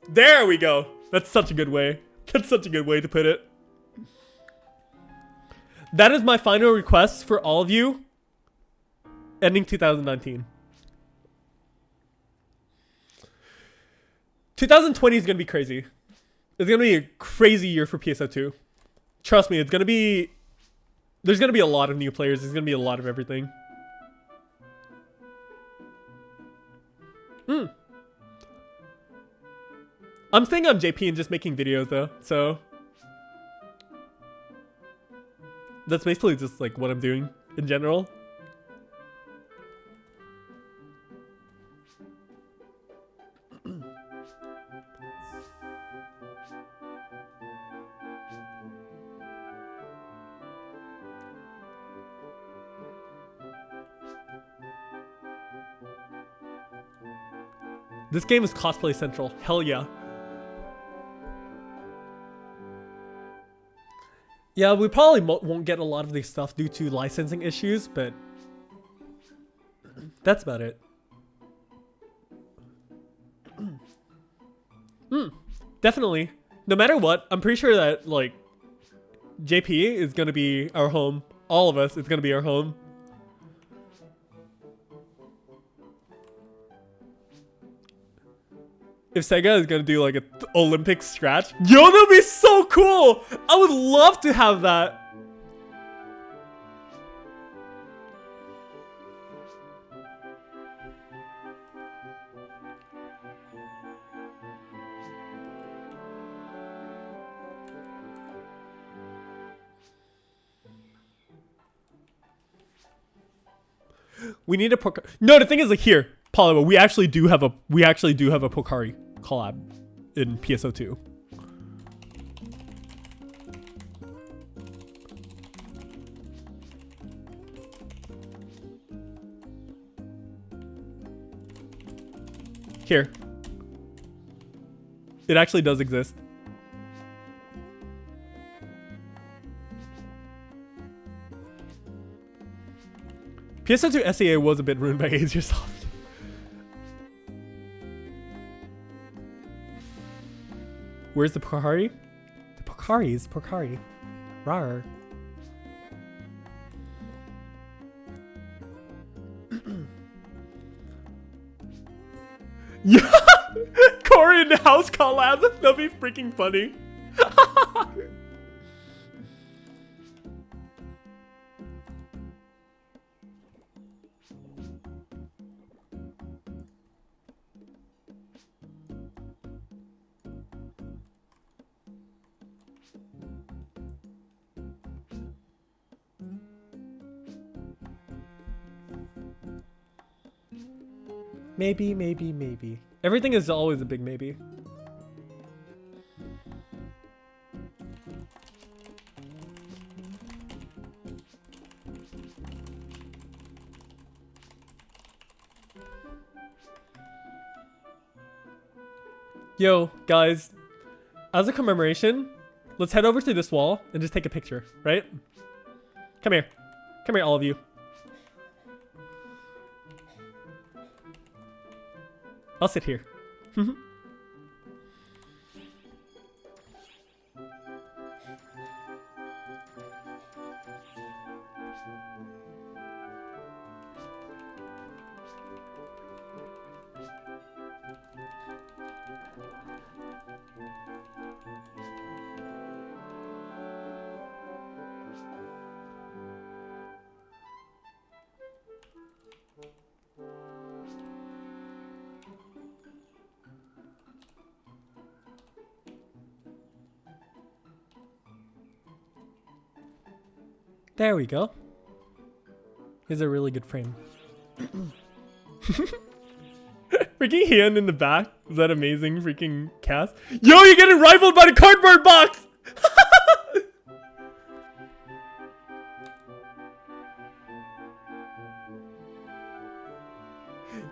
There we go. That's such a good way. That's such a good way to put it. That is my final request for all of you ending 2019. 2020 is going to be crazy. It's going to be a crazy year for PSO2. Trust me, it's going to be... There's going to be a lot of new players. There's going to be a lot of everything. I'm staying on JP and just making videos though, so... That's basically just like what I'm doing in general. This game is cosplay central. Hell yeah. Yeah, we probably won't get a lot of this stuff due to licensing issues, but that's about it. Definitely. No matter what, I'm pretty sure that, like, JP is going to be our home. All of us is going to be our home. If SEGA is going to do, like, an Olympic scratch, yo, that'd be so cool! cool. I would love to have that. We need a Pocari. No, the thing is, like, here, Polybo, we actually do have a Pocari collab in PSO2. Here. It actually does exist. PSO2 SEA was a bit ruined by Azuresoft. Where's the Pocari? The Pocari is Pocari. Rar. Yeah! Corey in the house collab. That'd be freaking funny. Maybe, maybe, maybe. Everything is always a big maybe. Yo, guys. As a commemoration, let's head over to this wall and just take a picture, right? Come here. Come here, all of you. I'll sit here. There we go. Here's a really good frame. Freaking hand in the back. Is that amazing freaking cast? Yo, you're getting rivaled by the cardboard box!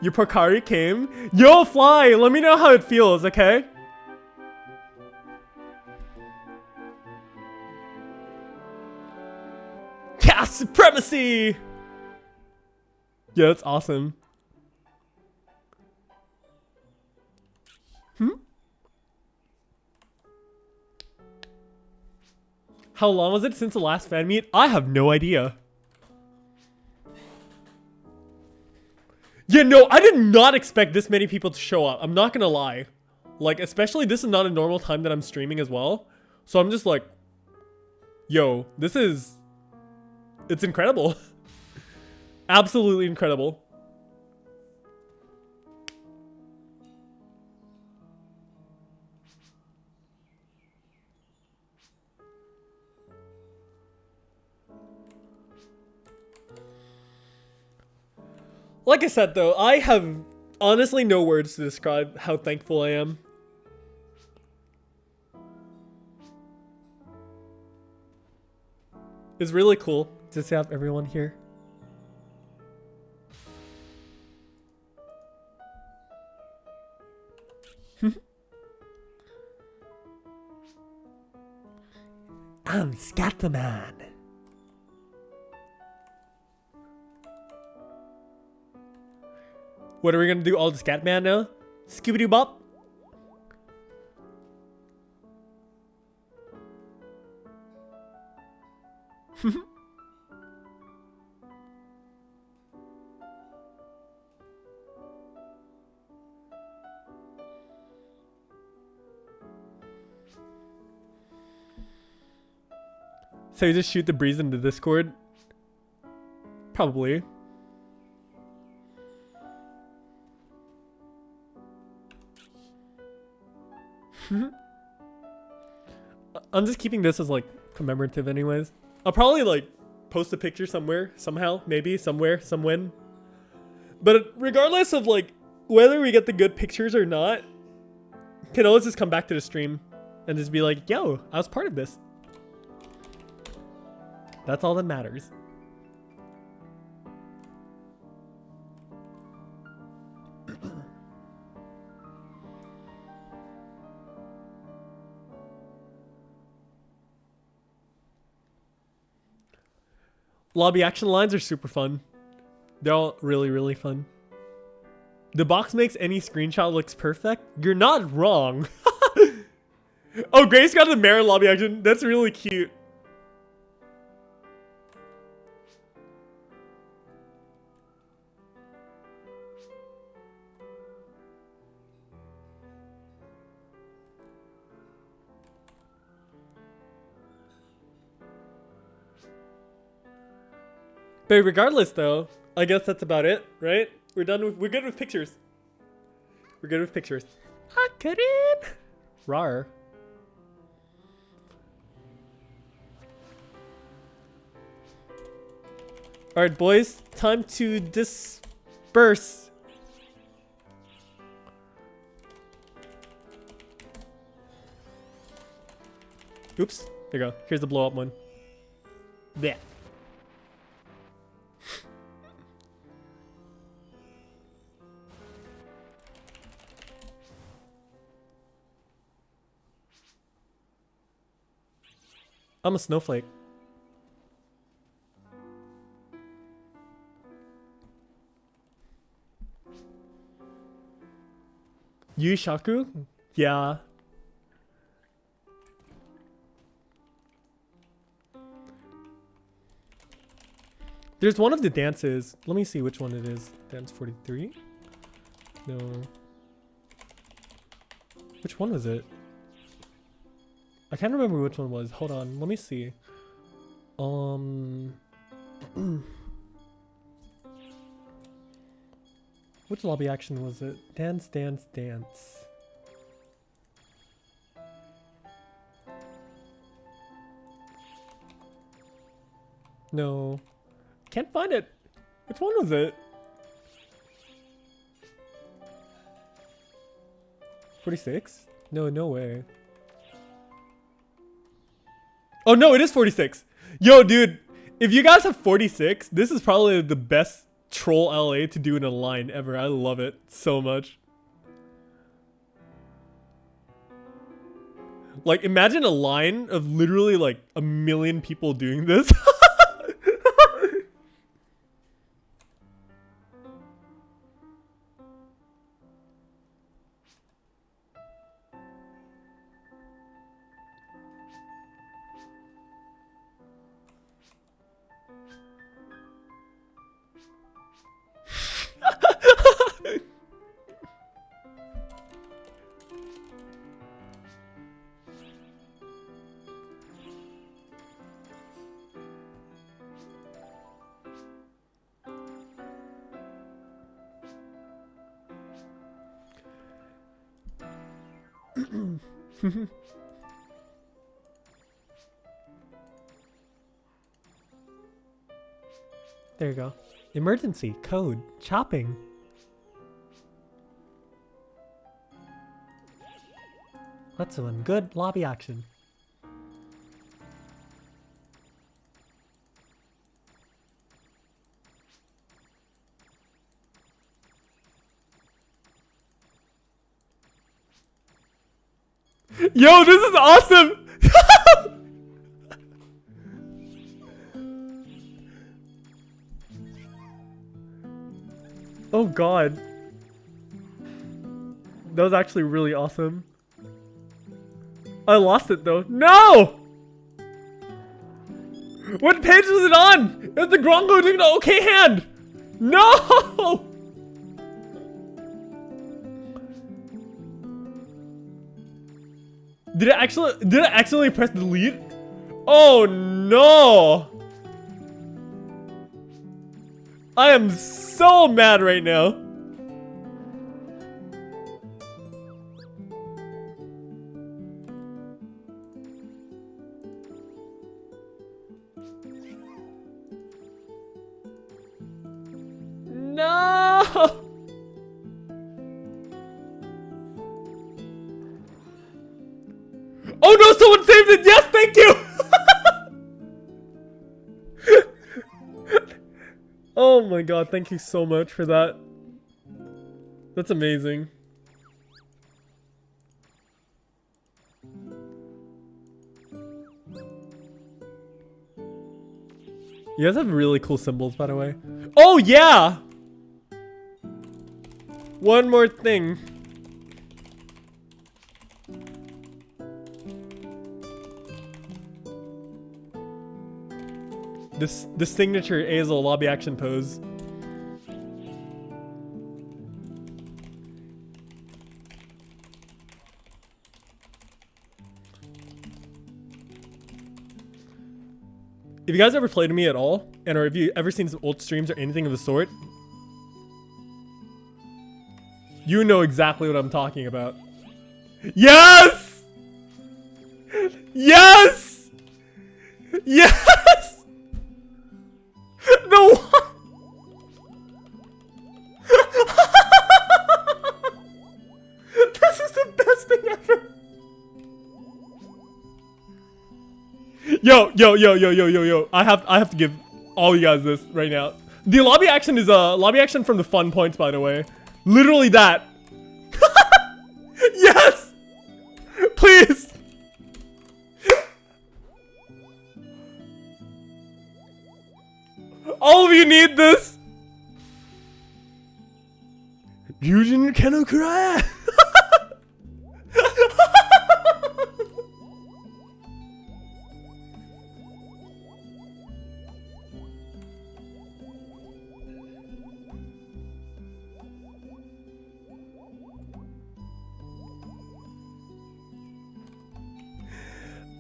Your Pocari came? Yo, Fly, let me know how it feels, okay? Cast supremacy! Yeah, that's awesome. How long was it since the last fan meet? I have no idea. Yeah, no, I did not expect this many people to show up. I'm not gonna lie. Like, especially this is not a normal time that I'm streaming as well. So I'm just like, yo, this is... It's incredible. Absolutely incredible. Like I said though, I have honestly no words to describe how thankful I am. It's really cool just to have everyone here. I'm Scatman. What are we gonna do? All the Scatman now? Scooby-Doo Bop? So you just shoot the breeze into Discord? Probably. I'm just keeping this as like commemorative anyways. I'll probably like post a picture somewhere, somehow, maybe, somewhere, somewhen. But regardless of like whether we get the good pictures or not, can always just come back to the stream and just be like, yo, I was part of this. That's all that matters. Lobby action lines are super fun. They're all really, really fun. The box makes any screenshot looks perfect. You're not wrong. Oh, Grace got the Marin lobby action. That's really cute. But regardless though, I guess that's about it, right? We're good with pictures. We're good with pictures. I couldn't. Rar. Alright boys, time to disperse. Oops, there you go. Here's the blow up one. Yeah. I'm a snowflake. Yushaku? Yeah. There's one of the dances. Let me see which one it is. Dance 43? No. Which one was it? I can't remember which one was. Hold on. Let me see. Which lobby action was it? Dance, dance, dance. No. Can't find it. Which one was it? 46? No, no way. Oh no, it is 46. Yo, dude, if you guys have 46, this is probably the best troll LA to do in a line ever. I love it so much. Like, imagine a line of literally like 1 million people doing this. There you go. Emergency code chopping. That's one good lobby action. Yo, this is awesome! Oh god. That was actually really awesome. I lost it though. No! What page was it on? It was the Grongo doing the okay hand! No! Did I accidentally press delete? Oh no! I am so mad right now. No! Oh no, someone saved it! Yes, thank you! Oh my god, thank you so much for that. That's amazing. You guys have really cool symbols, by the way. Oh yeah! One more thing. This signature Azel lobby action pose. If you guys ever played me at all, and or have you ever seen some old streams or anything of the sort, you know exactly what I'm talking about. Yes! Yes! Yes! The one! This is the best thing ever! Yo. I have to give all you guys this right now. The lobby action is lobby action from the fun points, by the way. Literally that. Yes! Please! All of you need this! Ryujin Keno Kuraya!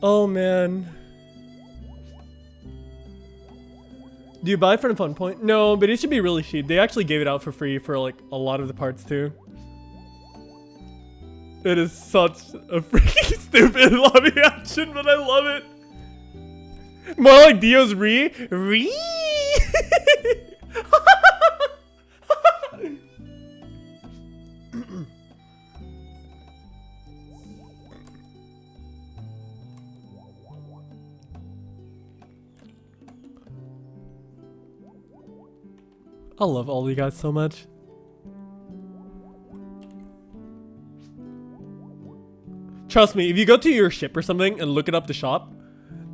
Oh man. Do you buy it for the fun point? No, but it should be really cheap. They actually gave it out for free for like a lot of the parts too. It is such a freaking stupid lobby action, but I love it. More like Dio's re. I love all of you guys so much. Trust me, if you go to your ship or something and look it up the shop,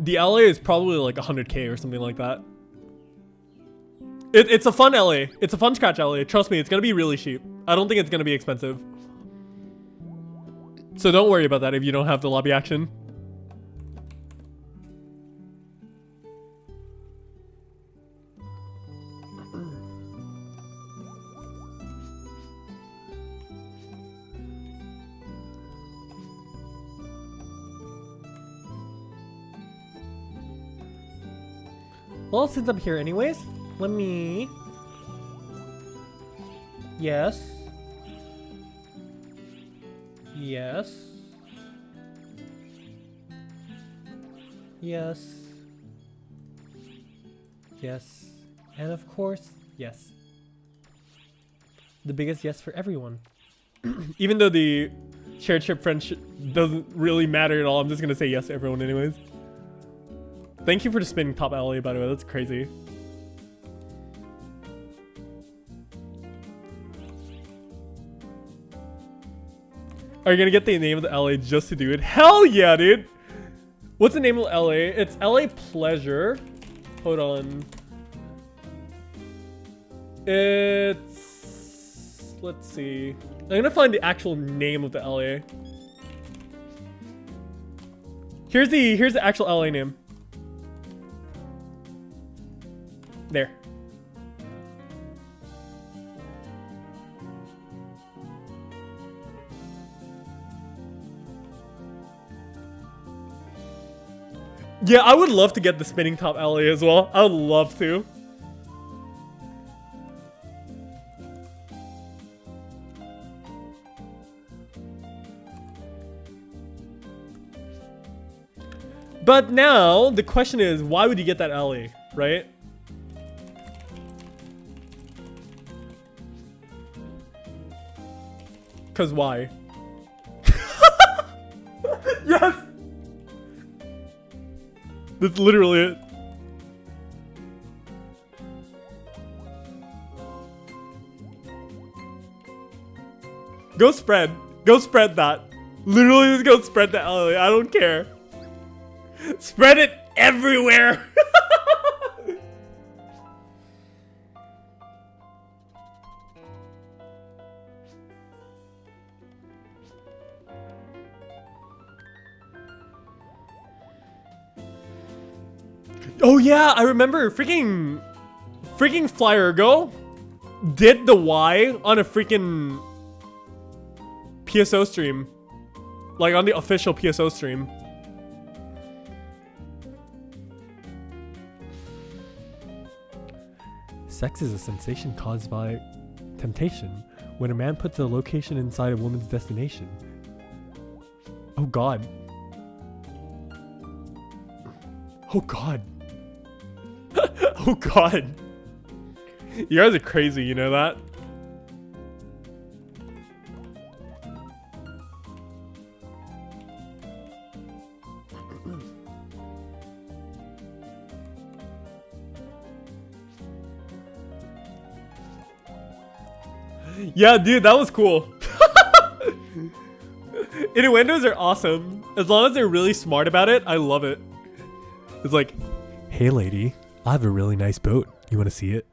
the LA is probably like 100k or something like that. It's a fun LA. It's a fun scratch LA. Trust me, it's gonna be really cheap. I don't think it's gonna be expensive. So don't worry about that if you don't have the lobby action. Well, since I'm here anyways, let me... Yes. Yes. Yes. Yes. And of course, yes. The biggest yes for everyone. Even though the shared ship friendship doesn't really matter at all, I'm just gonna say yes to everyone anyways. Thank you for the spinning top LA, by the way. That's crazy. Are you gonna get the name of the LA just to do it? Hell yeah, dude! What's the name of LA? It's LA Pleasure. Hold on. It's... Let's see. I'm gonna find the actual name of the LA. Here's the actual LA name. There. Yeah, I would love to get the spinning top alley as well. I would love to. But now the question is, why would you get that alley, right? Cause why? Yes! That's literally it. Go spread. Go spread that. Literally just go spread the alley. I don't care. Spread it everywhere. Oh yeah, I remember freaking Flyer Go did the Y on a freaking PSO stream. Like on the official PSO stream. Sex is a sensation caused by temptation when a man puts a location inside a woman's destination. Oh god. Oh god. Oh god. You guys are crazy, you know that? Yeah, dude, that was cool. Innuendos are awesome. As long as they're really smart about it, I love it. It's like, hey lady, I have a really nice boat. You want to see it?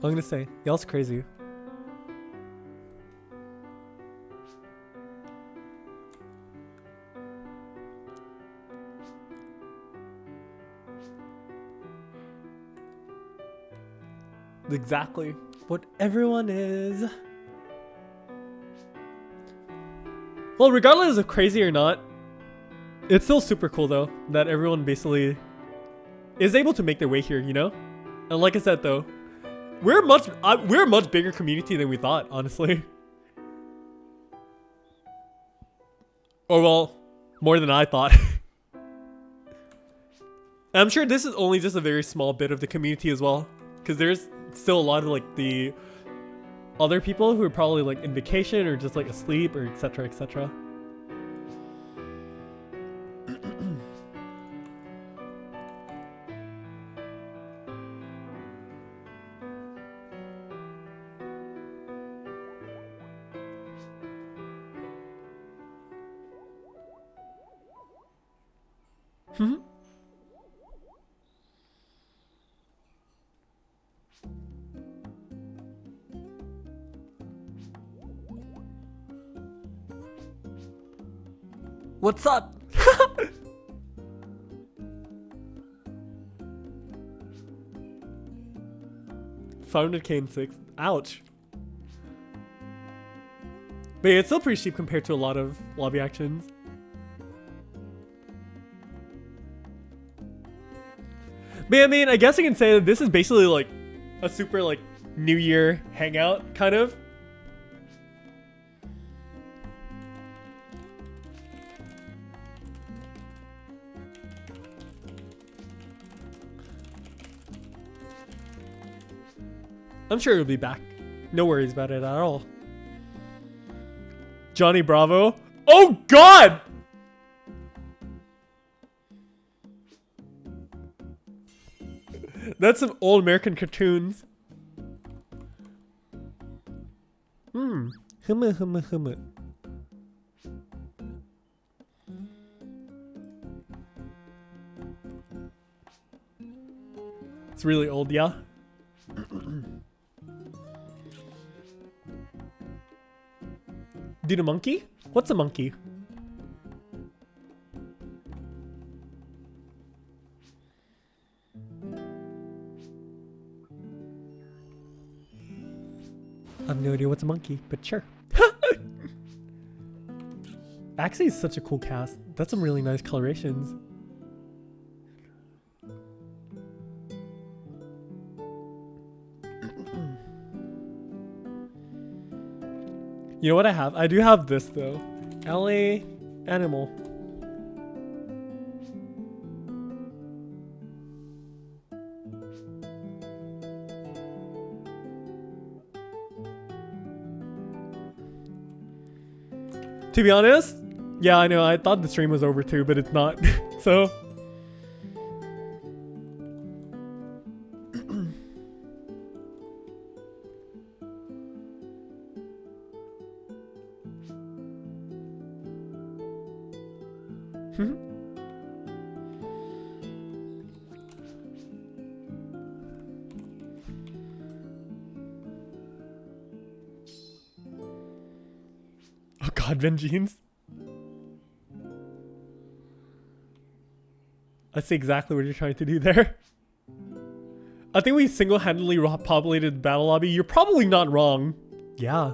I'm gonna say, y'all's crazy. Exactly what everyone is. Well, regardless of crazy or not, it's still super cool though that everyone basically is able to make their way here, you know? And like I said though, we're a much bigger community than we thought, honestly. Or well, more than I thought. I'm sure this is only just a very small bit of the community as well, because there's still a lot of like the other people who are probably like in vacation or just like asleep or etc etc. What's up? $500K in 6. Ouch. But yeah, it's still pretty cheap compared to a lot of lobby actions. But I mean, I guess I can say that this is basically like a super like New Year hangout, kind of. I'm sure it'll be back. No worries about it at all. Johnny Bravo. Oh God! That's some old American cartoons. Humma. It's really old, yeah? Dude, a monkey? What's a monkey? I have no idea what's a monkey, but sure. Actually, it's such a cool cast. That's some really nice colorations. You know what I have? I do have this though. LA animal. To be honest, yeah, I know. I thought the stream was over too, but it's not. So. Oh god, Ven jeans. I see exactly what you're trying to do there. I think we single-handedly populated the battle lobby. You're probably not wrong. Yeah.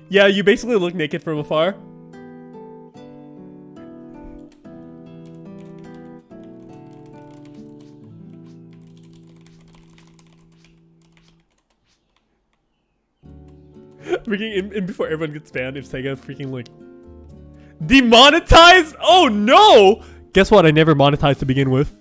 Yeah, you basically look naked from afar. Freaking in before everyone gets banned, if Sega freaking like demonetized. Oh no! Guess what? I never monetized to begin with.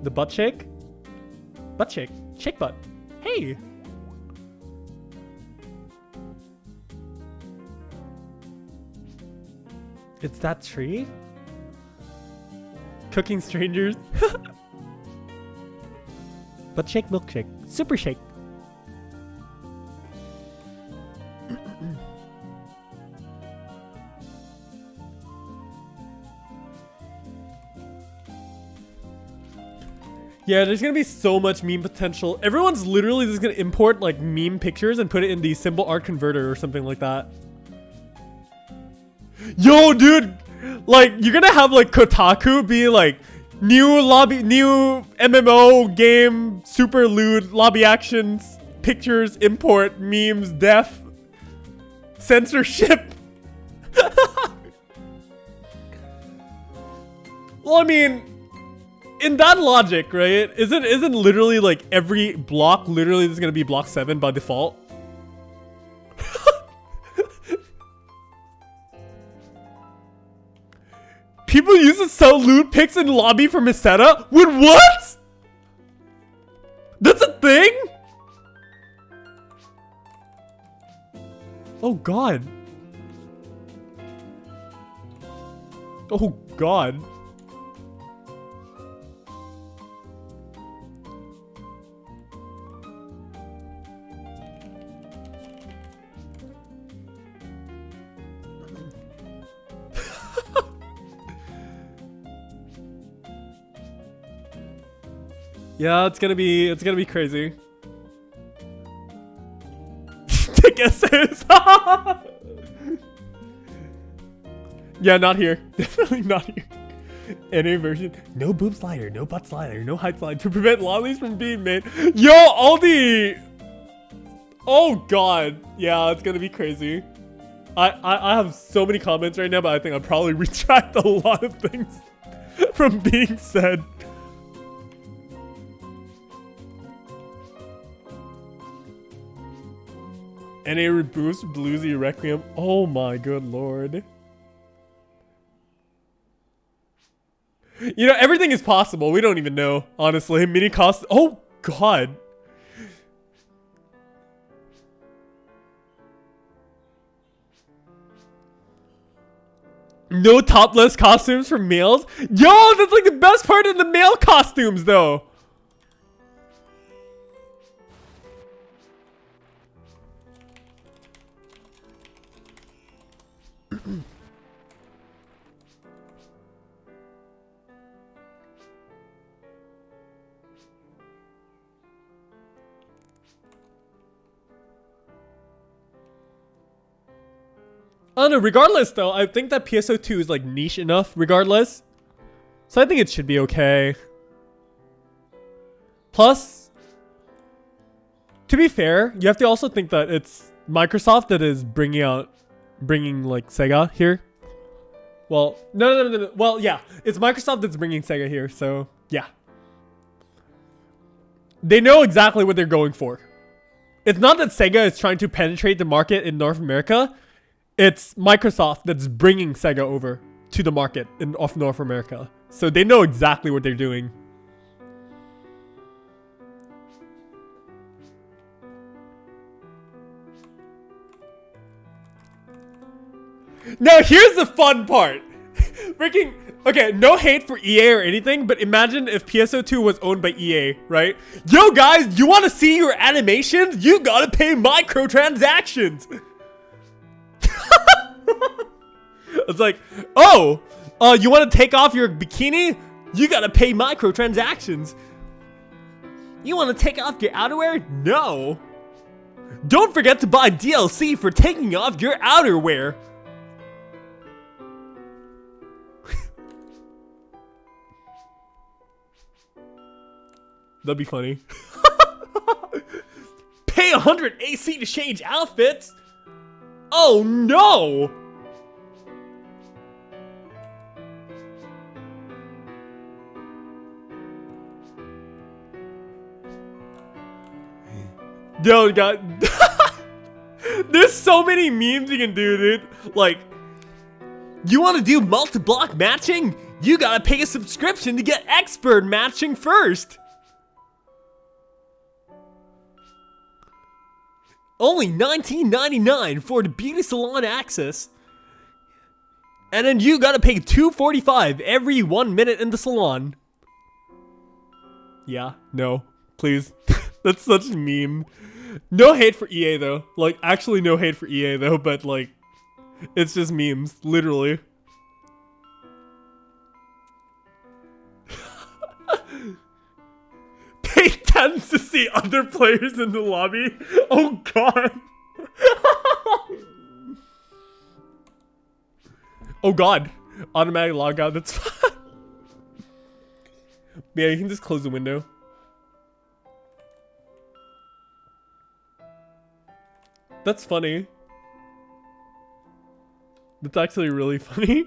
The butt shake? Butt shake. Shake butt. Hey! It's that tree? Cooking strangers? Butt shake, milkshake. Super shake. Yeah, there's gonna be so much meme potential. Everyone's literally just gonna import like meme pictures and put it in the symbol art converter or something like that. Yo, dude! Like, you're gonna have like Kotaku be like, new MMO game, super lewd, lobby actions, pictures, import, memes, def, censorship. Well, I mean, in that logic, right? Isn't literally like every block literally is gonna be block 7 by default? People use to sell loot pics in lobby for Meseta? Wait, what? That's a thing? Oh god. Oh god. Yeah, it's gonna be crazy. Take essays. Yeah, not here. Definitely not here. Any version. No boob slider, no butt slider, no height slider to prevent lollies from being made. Yo, all the. Oh god. Yeah, it's gonna be crazy. I have so many comments right now, but I think I'll probably retract a lot of things from being said. And a boost bluesy requiem. Oh my good lord. You know, everything is possible. We don't even know, honestly. Mini cost. Oh god. No topless costumes for males? Yo, that's like the best part of the male costumes though. Oh no, regardless though, I think that PSO2 is like niche enough regardless. So I think it should be okay. Plus, to be fair, you have to also think that it's Microsoft that is bringing like SEGA here. Well, no. Well, yeah, it's Microsoft that's bringing SEGA here. So yeah, they know exactly what they're going for. It's not that SEGA is trying to penetrate the market in North America. It's Microsoft that's bringing SEGA over to the market of North America. So they know exactly what they're doing. Now here's the fun part. Freaking, okay, no hate for EA or anything, but imagine if PSO2 was owned by EA, right? Yo guys, you want to see your animations? You gotta pay microtransactions. It's like, oh, you want to take off your bikini? You gotta pay microtransactions. You want to take off your outerwear? No. Don't forget to buy DLC for taking off your outerwear. That'd be funny. Pay 100 AC to change outfits? Oh no! Yo, God. There's so many memes you can do, dude. Like, you want to do multi-block matching? You gotta pay a subscription to get expert matching first. Only $19.99 for the beauty salon access. And then you gotta pay $2.45 every 1 minute in the salon. Yeah, no, please. That's such a meme. No hate for EA though. Like, actually no hate for EA though, but like, it's just memes, literally. Pay 10 to see other players in the lobby. Oh god. Oh god. Automatic logout, that's fine. Yeah, you can just close the window. That's funny. That's actually really funny.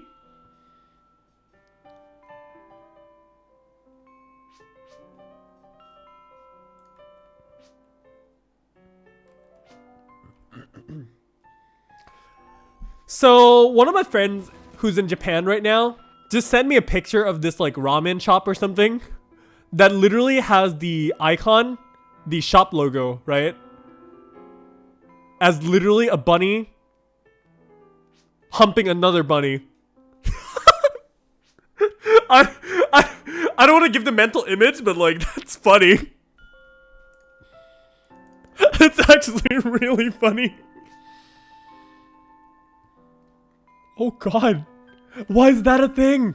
So one of my friends who's in Japan right now just sent me a picture of this like ramen shop or something that literally has the icon, the shop logo, right? As literally a bunny humping another bunny. I don't want to give the mental image, but like, that's funny. It's actually really funny. Oh god. Why is that a thing?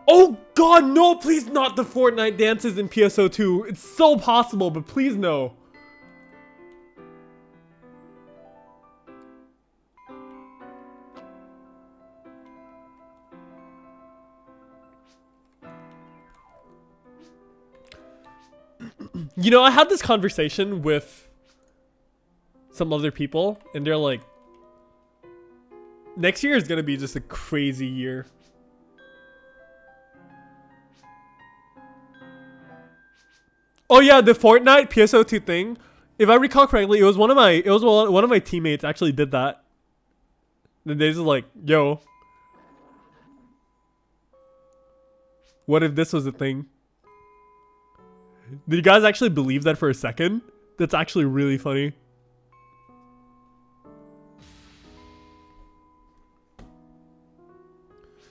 Oh god, no, please not the Fortnite dances in PSO2. It's so possible, but please no. You know, I had this conversation with some other people, and they're like, next year is gonna be just a crazy year. Oh yeah, the Fortnite PSO2 thing. If I recall correctly, it was one of my teammates actually did that. And they just like, yo, what if this was a thing? Did you guys actually believe that for a second? That's actually really funny.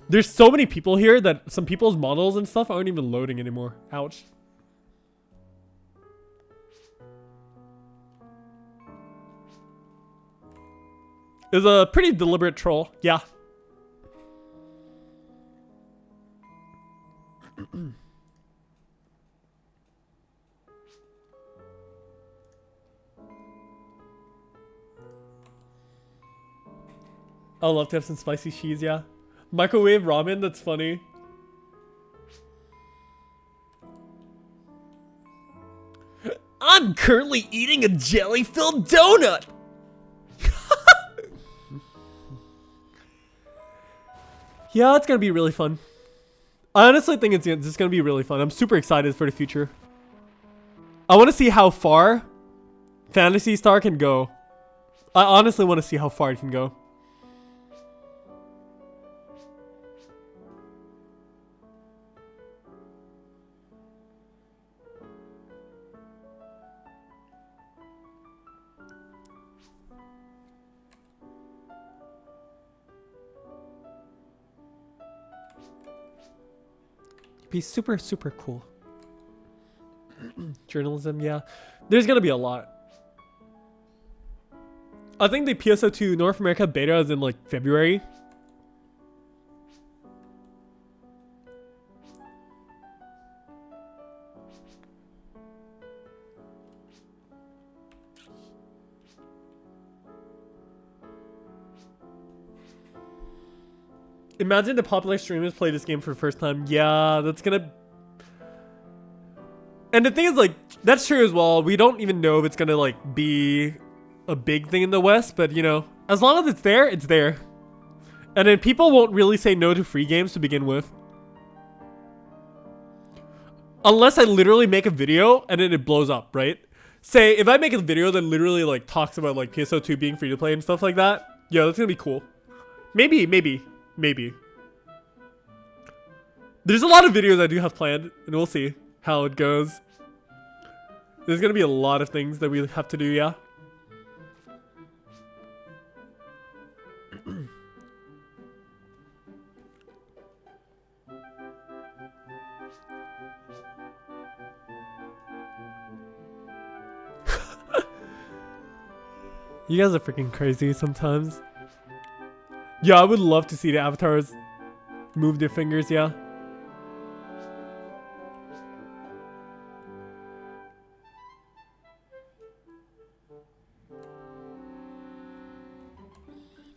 There's so many people here that some people's models and stuff aren't even loading anymore. Ouch. It was a pretty deliberate troll. Yeah. I'd love to have some spicy cheese, yeah. Microwave ramen, that's funny. I'm currently eating a jelly-filled donut. Yeah, it's gonna be really fun. I honestly think it's just gonna be really fun. I'm super excited for the future. I want to see how far Phantasy Star can go. I honestly want to see how far it can go. Be super, super cool. Journalism, yeah. There's gonna be a lot. I think the PSO2 North America beta is in like February. Imagine the popular streamers play this game for the first time. Yeah, that's gonna... And the thing is, like, that's true as well. We don't even know if it's gonna, like, be a big thing in the West. But, you know, as long as it's there, it's there. And then people won't really say no to free games to begin with. Unless I literally make a video and then it blows up, right? Say, if I make a video that literally, like, talks about, like, PSO2 being free to play and stuff like that. Yeah, that's gonna be cool. Maybe. There's a lot of videos I do have planned, and we'll see how it goes. There's gonna be a lot of things that we have to do, yeah. You guys are freaking crazy sometimes. Yeah, I would love to see the avatars move their fingers, yeah.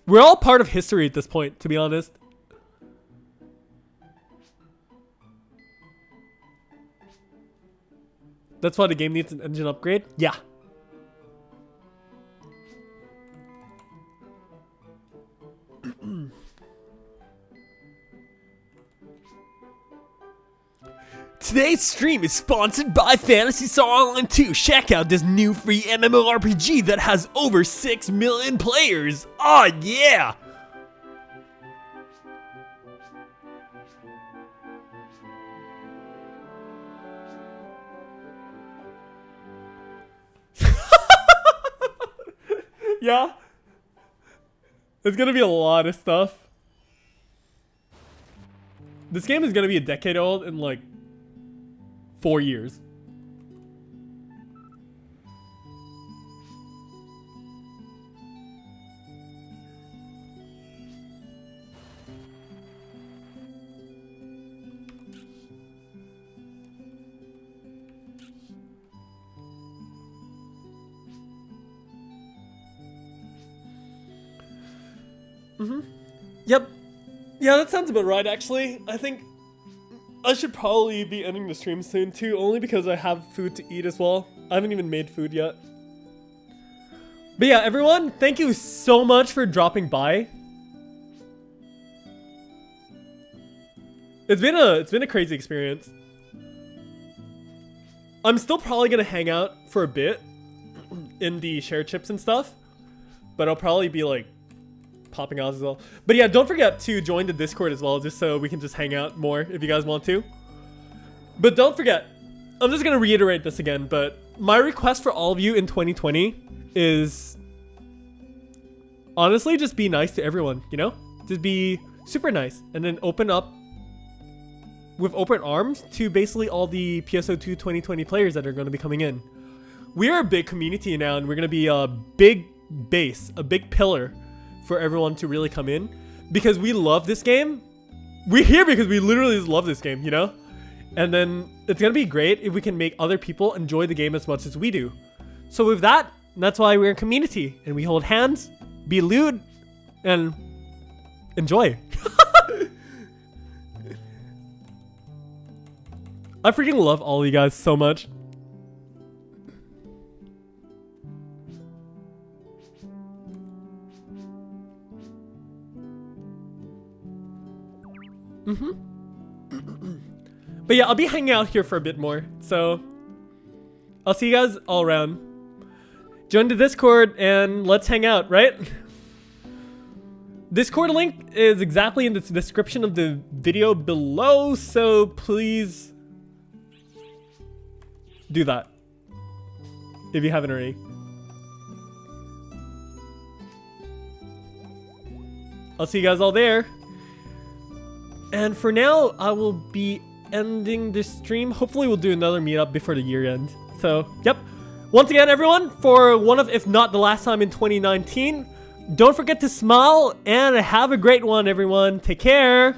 We're all part of history at this point, to be honest. That's why the game needs an engine upgrade? Yeah. Today's stream is sponsored by Phantasy Star Online 2. Check out this new free MMORPG that has over 6 million players. Oh yeah! Yeah. There's gonna be a lot of stuff. This game is gonna be a decade old in like 4 years. Yep. Yeah, that sounds about right, actually. I think I should probably be ending the stream soon too, only because I have food to eat as well. I haven't even made food yet. But yeah, everyone, thank you so much for dropping by. It's been a crazy experience. I'm still probably gonna hang out for a bit in the share chips and stuff, but I'll probably be like popping out as well. But yeah, don't forget to join the Discord as well, just so we can just hang out more if you guys want to. But don't forget, I'm just gonna reiterate this again, but my request for all of you in 2020 is honestly just be nice to everyone, you know? Just be super nice and then open up with open arms to basically all the PSO2 2020 players that are going to be coming in. We are a big community now, and we're going to be a big base, a big pillar for everyone to really come in, because we love this game. We're here because we literally just love this game, you know? And then it's gonna be great if we can make other people enjoy the game as much as we do. So with that, that's why we're a community, and we hold hands, be lewd, and enjoy. I freaking love all of you guys so much. But yeah, I'll be hanging out here for a bit more, so I'll see you guys all around. Join the Discord and let's hang out, right? Discord link is exactly in the description of the video below, so please do that if you haven't already. I'll see you guys all there. And for now, I will be ending this stream. Hopefully we'll do another meetup before the year end. So, yep. Once again, everyone, for one of, if not the last time in 2019, don't forget to smile and have a great one, everyone. Take care.